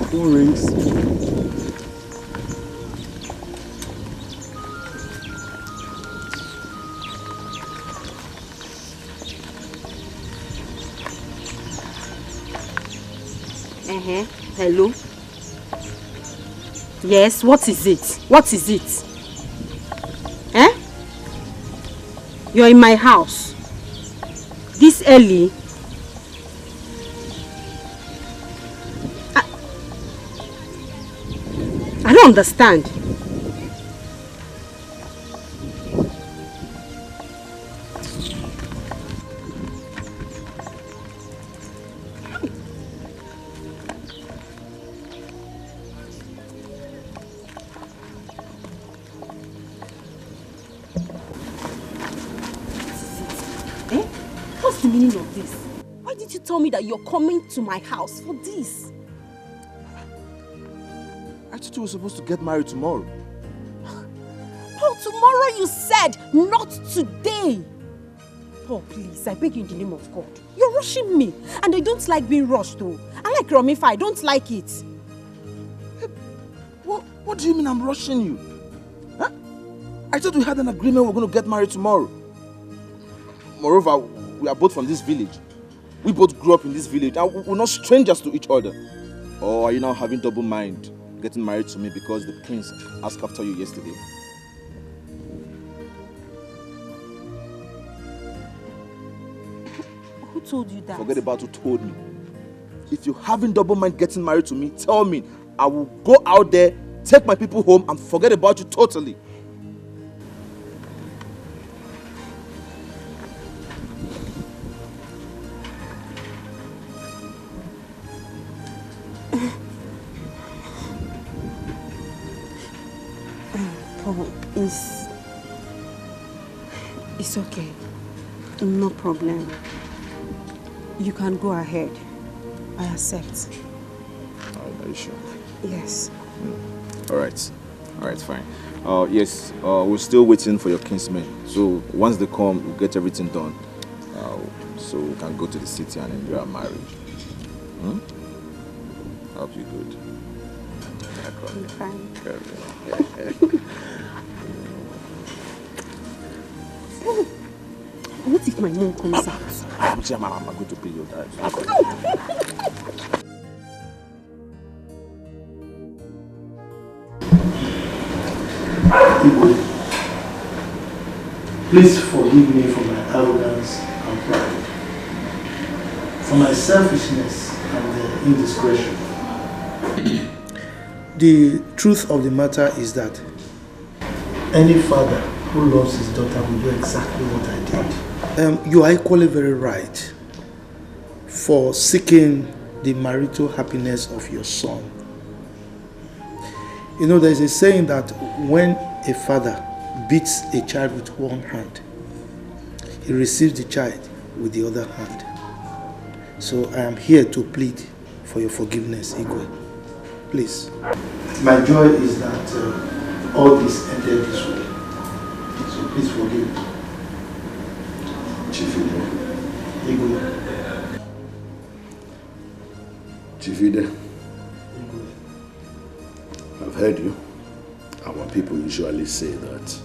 Phone rings. Hello? Yes, what is it? What is it? Eh? You're in my house. This early? I don't understand. you tell me that you're coming to my house for this? I thought you were supposed to get married tomorrow. Paul, tomorrow you said, not today. Paul, please, I beg you in the name of God. You're rushing me. And I don't like being rushed though. I like Romifa, I don't like it. What do you mean I'm rushing you? Huh? I thought we had an agreement we're going to get married tomorrow. Moreover, we are both from this village. We both grew up in this village and we're not strangers to each other. Or are you now having double mind getting married to me because the prince asked after you yesterday? Who told you that? Forget about who told me. If you're having double mind getting married to me, tell me. I will go out there, take my people home and forget about you totally. Paul, it's okay. No problem. You can go ahead. I accept. Are you sure? Yes. Alright, fine. Yes, we're still waiting for your kinsmen. So once they come, we'll get everything done. So we can go to the city and enjoy our marriage. I hope you're good. I'm fine. What if my mom comes out? I'm going to pay your dad. Please forgive me for my arrogance and pride, for my selfishness and indiscretion. The truth of the matter is that any father who loves his daughter will do exactly what I did. You are equally very right for seeking the marital happiness of your son. You know, there's a saying that when a father beats a child with one hand, he receives the child with the other hand. So I am here to plead for your forgiveness, Igwe. Please. My joy is that all this ended this way. So please forgive me. Chief Ide. Igwe. Chief Ide. I've heard you. Our people usually say that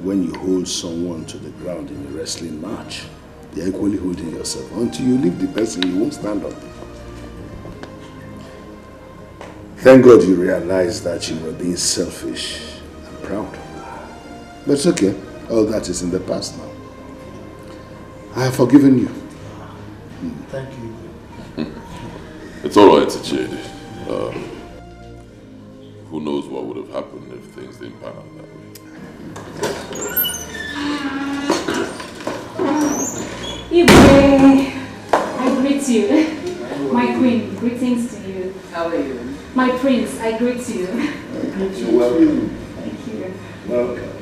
when you hold someone to the ground in a wrestling match, you're equally holding yourself. Until you leave the person, you won't stand up. Thank God you realized that you were being selfish and proud. But it's okay. All that is in the past now. I have forgiven you. Thank you. It's all right, Chidi. Who knows what would have happened if things didn't pan out that way. Ibe, I greet you. My queen, greetings to you. How are you? My prince, I greet you. You're welcome. Thank you. Welcome.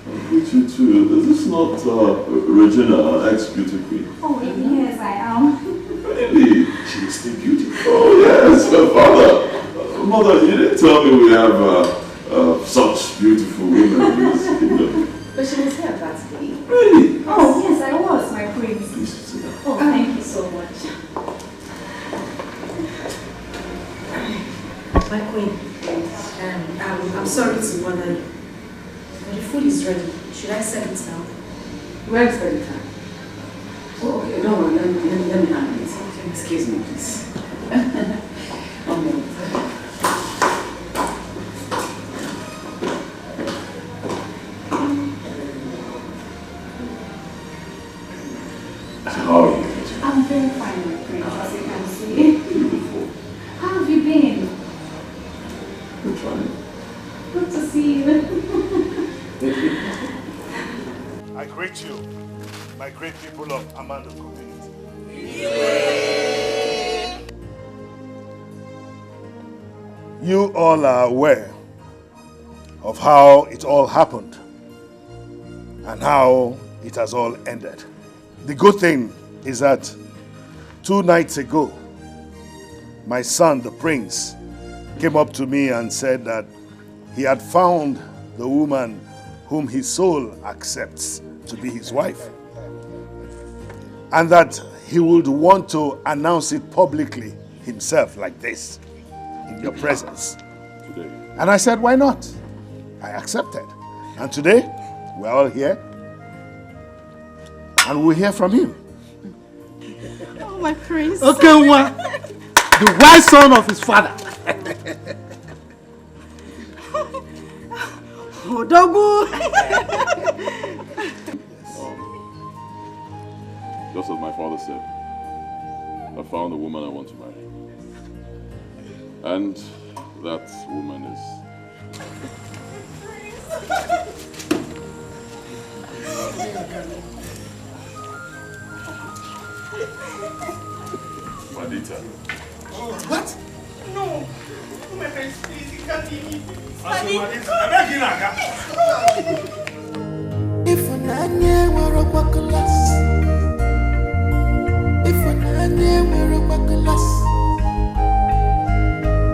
I greet you too. Is this not Regina, ex-beauty queen? Oh, yes, I am. Really? She is still beautiful. Oh, yes, her father. Mother, you didn't tell me we have such beautiful women in this kingdom. But she was here that day. Really? Oh, yes, I was, my prince. Please sit down. Oh, thank you so much. My queen, I'm sorry to bother you, but the food is ready. Should I serve it now? Where is the time? Oh, okay, don't worry, let me handle it. Okay. Excuse me, please. One minute. How are you? I'm very fine, my prince, as you can see. Beautiful. How have you been? I'm fine. Good to see you. I greet you, my great people of Amanda community. You all are aware of how it all happened and how it has all ended. The good thing is that 2 nights ago, my son, the prince, came up to me and said that he had found the woman whom his soul accepts to be his wife. And that he would want to announce it publicly himself like this, in your presence. Today. And I said, why not? I accepted. And today, we're all here. And we'll hear from him. Oh, my prince. Okay, the wise son of his father. Odogu. Just as my father said, I found the woman I want to marry. And that woman is... Madita. What? No. Oh, my friends, please, you can't leave me. If an anya were a quackalas, if an anya were a quackalas,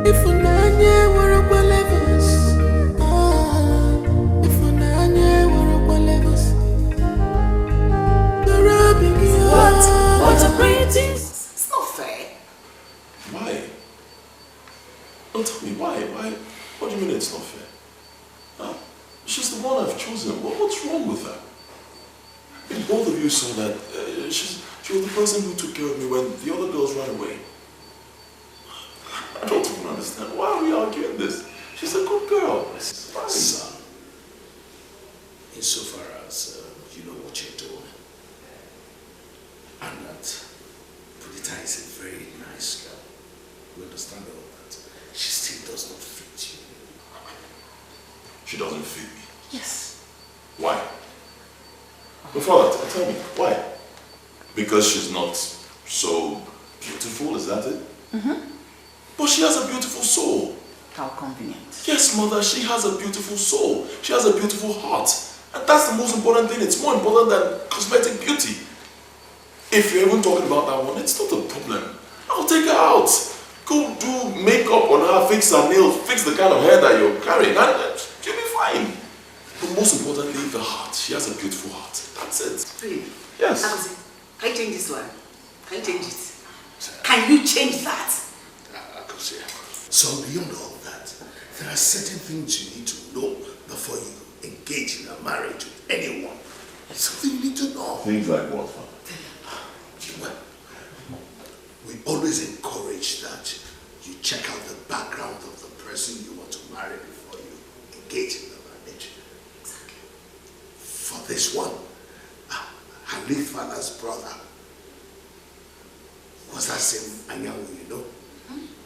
if an anya were a qualevers, if an anya were a qualevers, the rubbing you. What a pretty. It's not fair. Why? Don't tell me why. What do you mean it's not fair? Huh? She's the one I've chosen. What's wrong with her? I mean, both of you saw that she was the person who took care of me when the other girls ran away. I don't even understand. Why are we arguing this? She's a good girl. It's fine. Son, insofar as you know what you're doing, and that Pudita is a very nice girl. We understand all that. She still does not fit you. She doesn't fit me. Yes. Why? My father, tell me, why? Because she's not so beautiful, is that it? Mm-hmm. But she has a beautiful soul. How convenient. Yes, mother, she has a beautiful soul. She has a beautiful heart. And that's the most important thing. It's more important than cosmetic beauty. If you're even talking about that one, it's not a problem. I'll take her out. Go do makeup on her, fix her nails, fix the kind of hair that you're carrying, and she'll be fine. But most importantly, the heart. She has a beautiful heart. That's it. Really? Yes. Can you change this one? Can you change it? Can you change that? So beyond all that, there are certain things you need to know before you engage in a marriage with anyone. Something you need to know. Things like what, Father? Well, we always encourage that you check out the background of the person you want to marry before you engage in the marriage. Exactly. For this one, her late father's brother was that same Anyanwu, you know?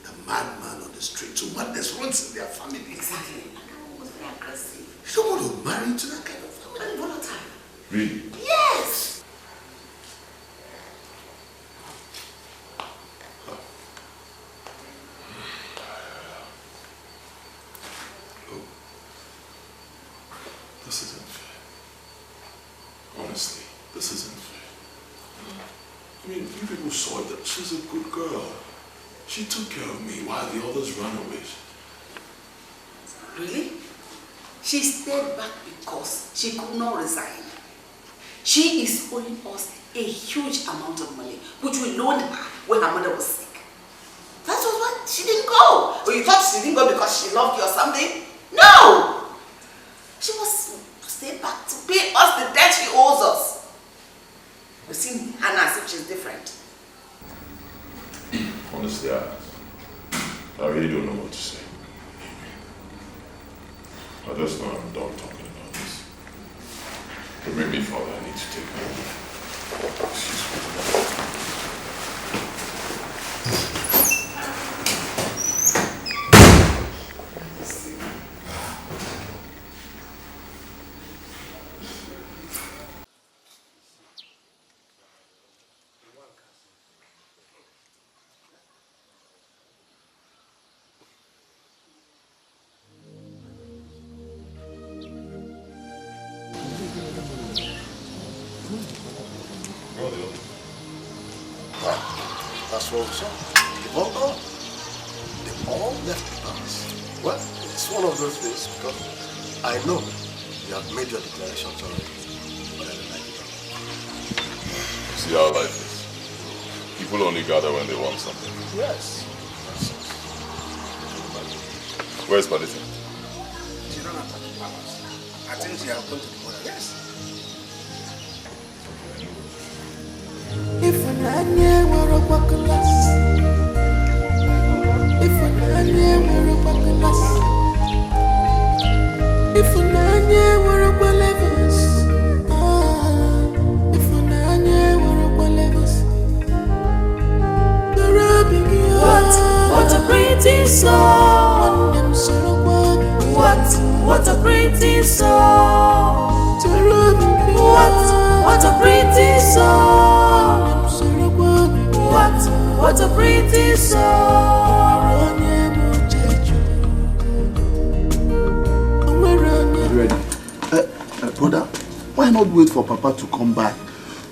The madman on the street. So madness runs in their family. Exactly. Anyanwu was very aggressive. You don't want to marry into that kind of family. And volatile. Really? Yes. This isn't fair. Honestly, this isn't fair. I mean, you people saw that she's a good girl. She took care of me while the others ran away. Really? She stayed back because she could not resign. She is owing us a huge amount of money, which we loaned her when her mother was sick. That was why she didn't go. Or you thought she didn't go because she loved you or something? No! She must stay back to pay us the debt she owes us. You see Hannah as if she's different. Honestly, I really don't know what to say. I just know I'm done talking about this. Permit me, Father, I need to take a walk. Excuse me. So, they've all gone. They've all left the palace. Well, it's one of those things because I know you have made your declarations already. But I don't like it. You see how life is. People only gather when they want something. Yes. Where's Padita? She don't have to the palace. I think she has gone to the border. Yes. If an anya were a bucklas, if an anya were a bucklas, if an anya were a ballevers, if an anya were a ballevers, the rubbing you. What a pretty song! What a pretty song! What a pretty song! What a pretty song! Ready? Brother, why not wait for Papa to come back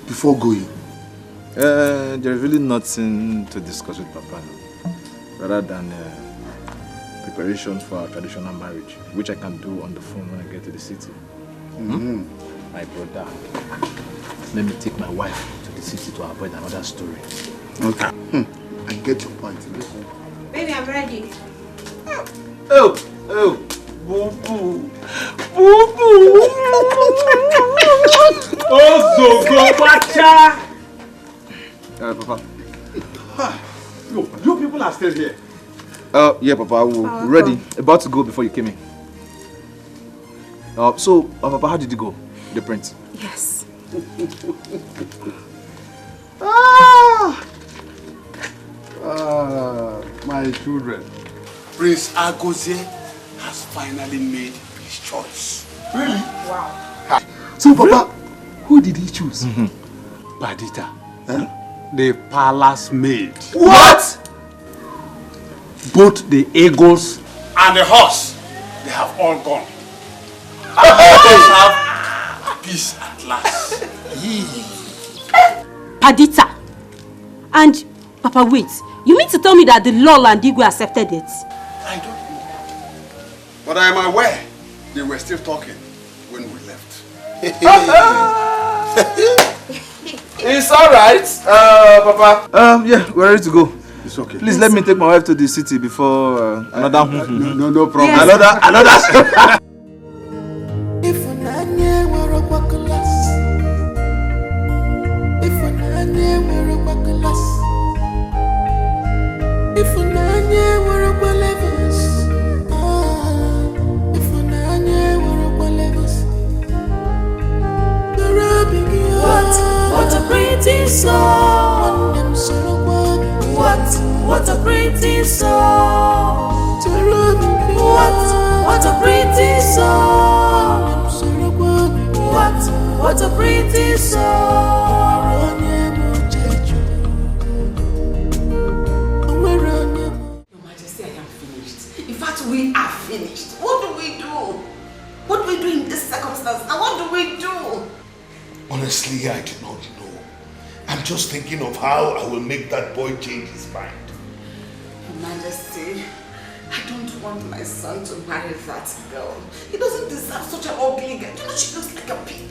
before going? There's really nothing to discuss with Papa now, rather than preparations for our traditional marriage, which I can do on the phone when I get to the city. My brother, let me take my wife to the city to avoid another story. Okay. I get your point. Baby, I'm ready. Oh, boo boo, boo boo. Oh, so go, Bacha. Papa. You people are still here. Yeah, Papa, we're ready. About to go before you came in. So, Papa, how did you go? The prince? Yes. My children. Prince Agozie has finally made his choice. Really? Wow. So, Papa, who did he choose? Padita. The palace maid. What? Both the eagles and the horse, they have all gone. They have peace at last. Padita. And, Papa, wait. You mean to tell me that the Lol and Igwe accepted it? I don't know. But I am aware they were still talking when we left. It's alright, Papa. Yeah, we're ready to go. It's okay. Please let me take my wife to the city before another. No problem. Yes. Another. If an anya were a bucklas, if an anya were a bucklas, if an anya were a ballevers, if an anya were a ballevers, the rubbing you. What a pretty song! What a pretty song! What a pretty song! What a pretty song! Your Majesty, I am finished. In fact, we are finished. What do we do? What do we do in this circumstance? And what do we do? Honestly, I do not know. I'm just thinking of how I will make that boy change his mind. Your Majesty, I don't want my son to marry that girl. He doesn't deserve such an ugly girl. You know, she looks like a pig.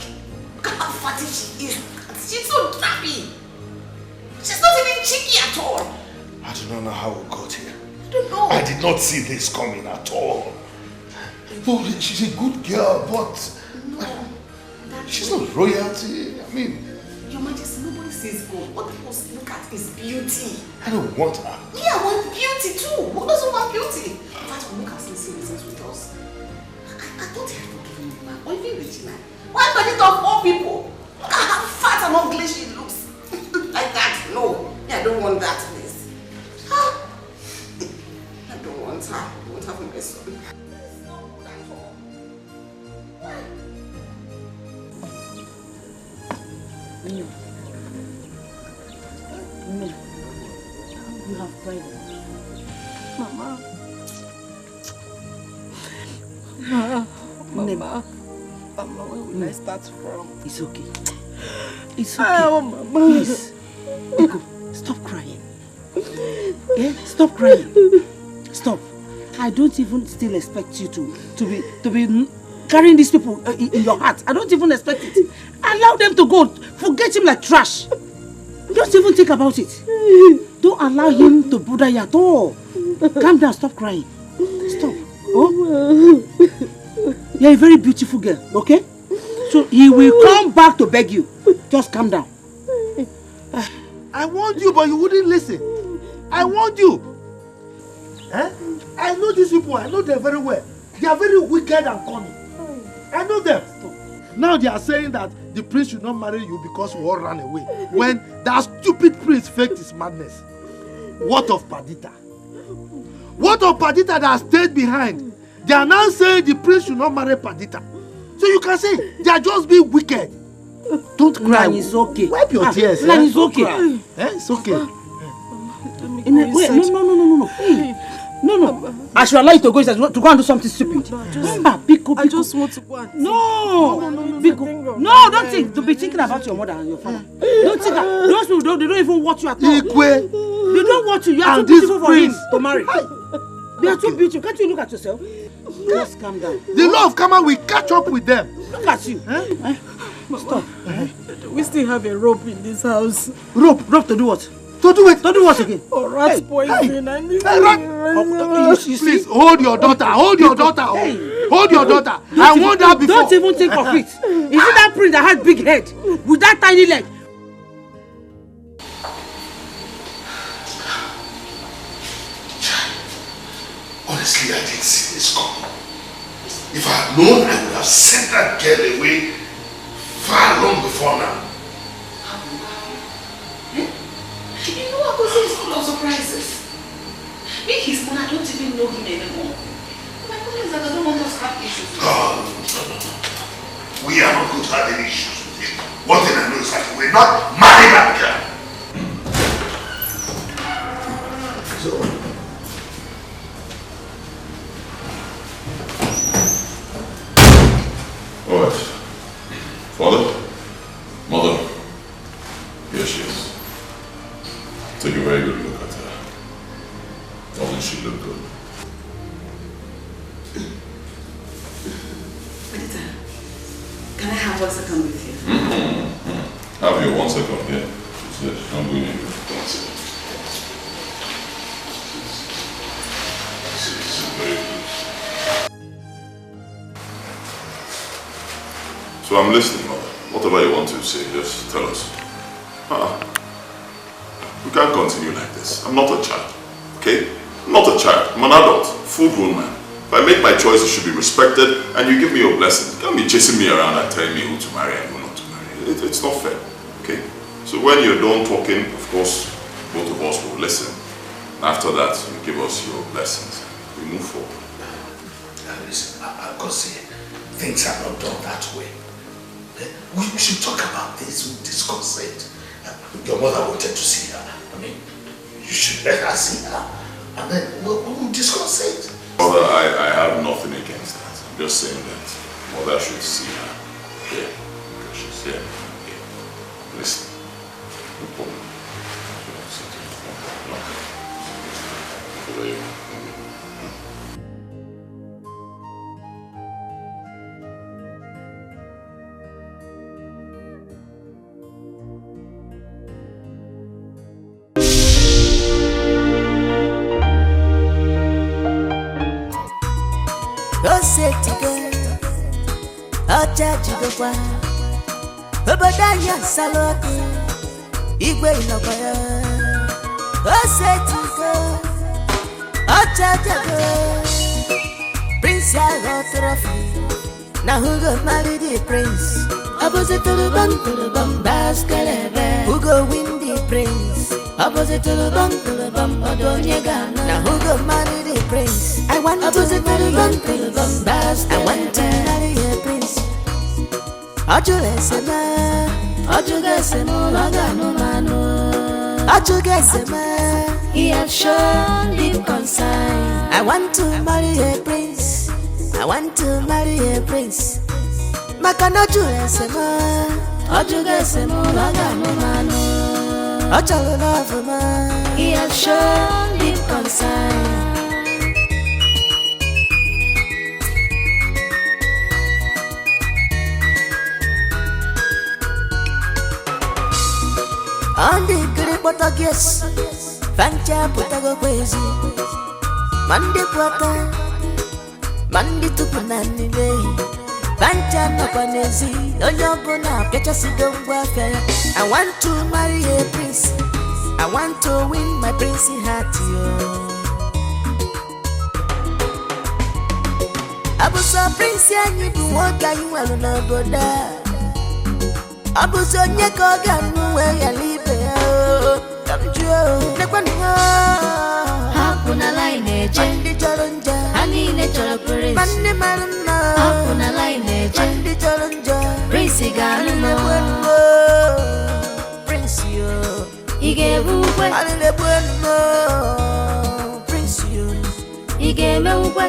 Look at how fatty she is. She's so drabby. She's not even cheeky at all. I do not know how we got here. I don't know. I did not see this coming at all. Well, she's a good girl, but she's not royalty. I mean, Your Majesty, nobody sees gold. What people look at is beauty. I don't want her. Me, I want beauty too. Who doesn't want beauty? In fact, when look at since with us, I thought he had forgiven you, man. Or even Regina. Why did it of all people? Look at how fat and ugly she looks. Like that. No. Me, I don't want that, please. I don't want her. I don't want her for my son. No. No. You have cried. Mama. Mama, where will I start from? It's okay. It's okay. Oh, Mama. Please. Eko, stop crying. Stop crying. Stop. I don't even still expect you to be carrying these people in your heart. I don't even expect it. Allow them to go. Forget him like trash. Don't even think about it. Don't allow him to bother you at all. Calm down. Stop crying. Stop. Oh? You're a very beautiful girl, okay? So he will come back to beg you. Just calm down. I warned you, but you wouldn't listen. I warned you. Eh? I know these people. I know them very well. They are very wicked and cunning. I know them. Now they are saying that the prince should not marry you because we all ran away. When that stupid prince faked his madness. What of Perdita? What of Perdita that stayed behind? They are now saying the prince should not marry Perdita. So you can say they are just being wicked. Don't cry. It's okay. Wipe your tears. It's okay. It's okay. Wait, no. Hey. No. I should allow you to go and do something stupid. I just want to go and No, don't think. To be thinking about your mother and your father. Don't think that. Those people they don't even watch you at all. They don't watch you. You are too beautiful for him to marry. They are too beautiful. Can't you look at yourself? Just calm down. The law of karma will catch up with them. Look at you. Stop. We still have a rope in this house. Rope to do what? To do it. To do what again? Oh, rat poison. I need Please hold your daughter. Hold your daughter. Hold your daughter. I warned her before. Don't even think of it. Is it that prince that had big head with that tiny leg? Honestly, I didn't see this coming. If I had known, I would have sent that girl away far long before now. You know what Jose is full of surprises. Me, his mother, I don't even know him anymore. My problem is that I don't want us to have issues. No. We are not going to have any issues with him. One thing I know is that we will not marry that girl. So, alright. Father? Mother? Here she is. Take a very good look at her. Doesn't she look good? Can I have 1 second with you? Have your 1 second here. She said, I'm going in. 1 second. This is very good. So I'm listening, Mother. Whatever you want to say, just tell us. We can't continue like this. I'm not a child, okay? I'm not a child. I'm an adult, full-grown man. If I make my choice, it should be respected, and you give me your blessing. You can't be chasing me around and telling me who to marry and who not to marry. It's not fair, okay? So when you're done talking, of course, both of us will listen. After that, you give us your blessings. We move forward. Listen, Agosi, things are not done that way. We should talk about this. We discuss it. Your mother wanted to see her. I mean, you should let her see her. And then we'll discuss it. Mother, I have nothing against that. I'm just saying that Mother should see her. Yeah. Because she's here. Yeah. Listen. No problem. Chachigokwa Obadanya Saloki Igwe Inokaya Osetigo Ochajago Prince Yaro Trophy Now who go marry the prince? Opposite to the bum Baskelebe Who go win the prince? Opposite to the bum Odonyega Now who go marry the prince? I want opposite to the bum Baskelebe I want to marry a prince Ajugesema Lagano Manu Ajugesema He has shown deep concern I want to marry a prince I want to marry a prince Makano Ajugesema Lagano Manu a child love man. He has shown deep concern. On the great water guess, Fancha put a go crazy. Monday quarter, Monday to Punani day. Fancha no panesi, no yobona, get a cigar welfare. I want to marry a prince. I want to win my princey heart. I was a prince, and you do what you want to go there. I was on your garden where you live. Come true. Hakuna lineage. Mandi chalonja. Ani natural prince. Mandi maruna. Hakuna lineage. Mandi chalonja. Prince Ghanaian. Prince yo. Ige buwe. Ani le bueno. Prince yo. Ige me uwe.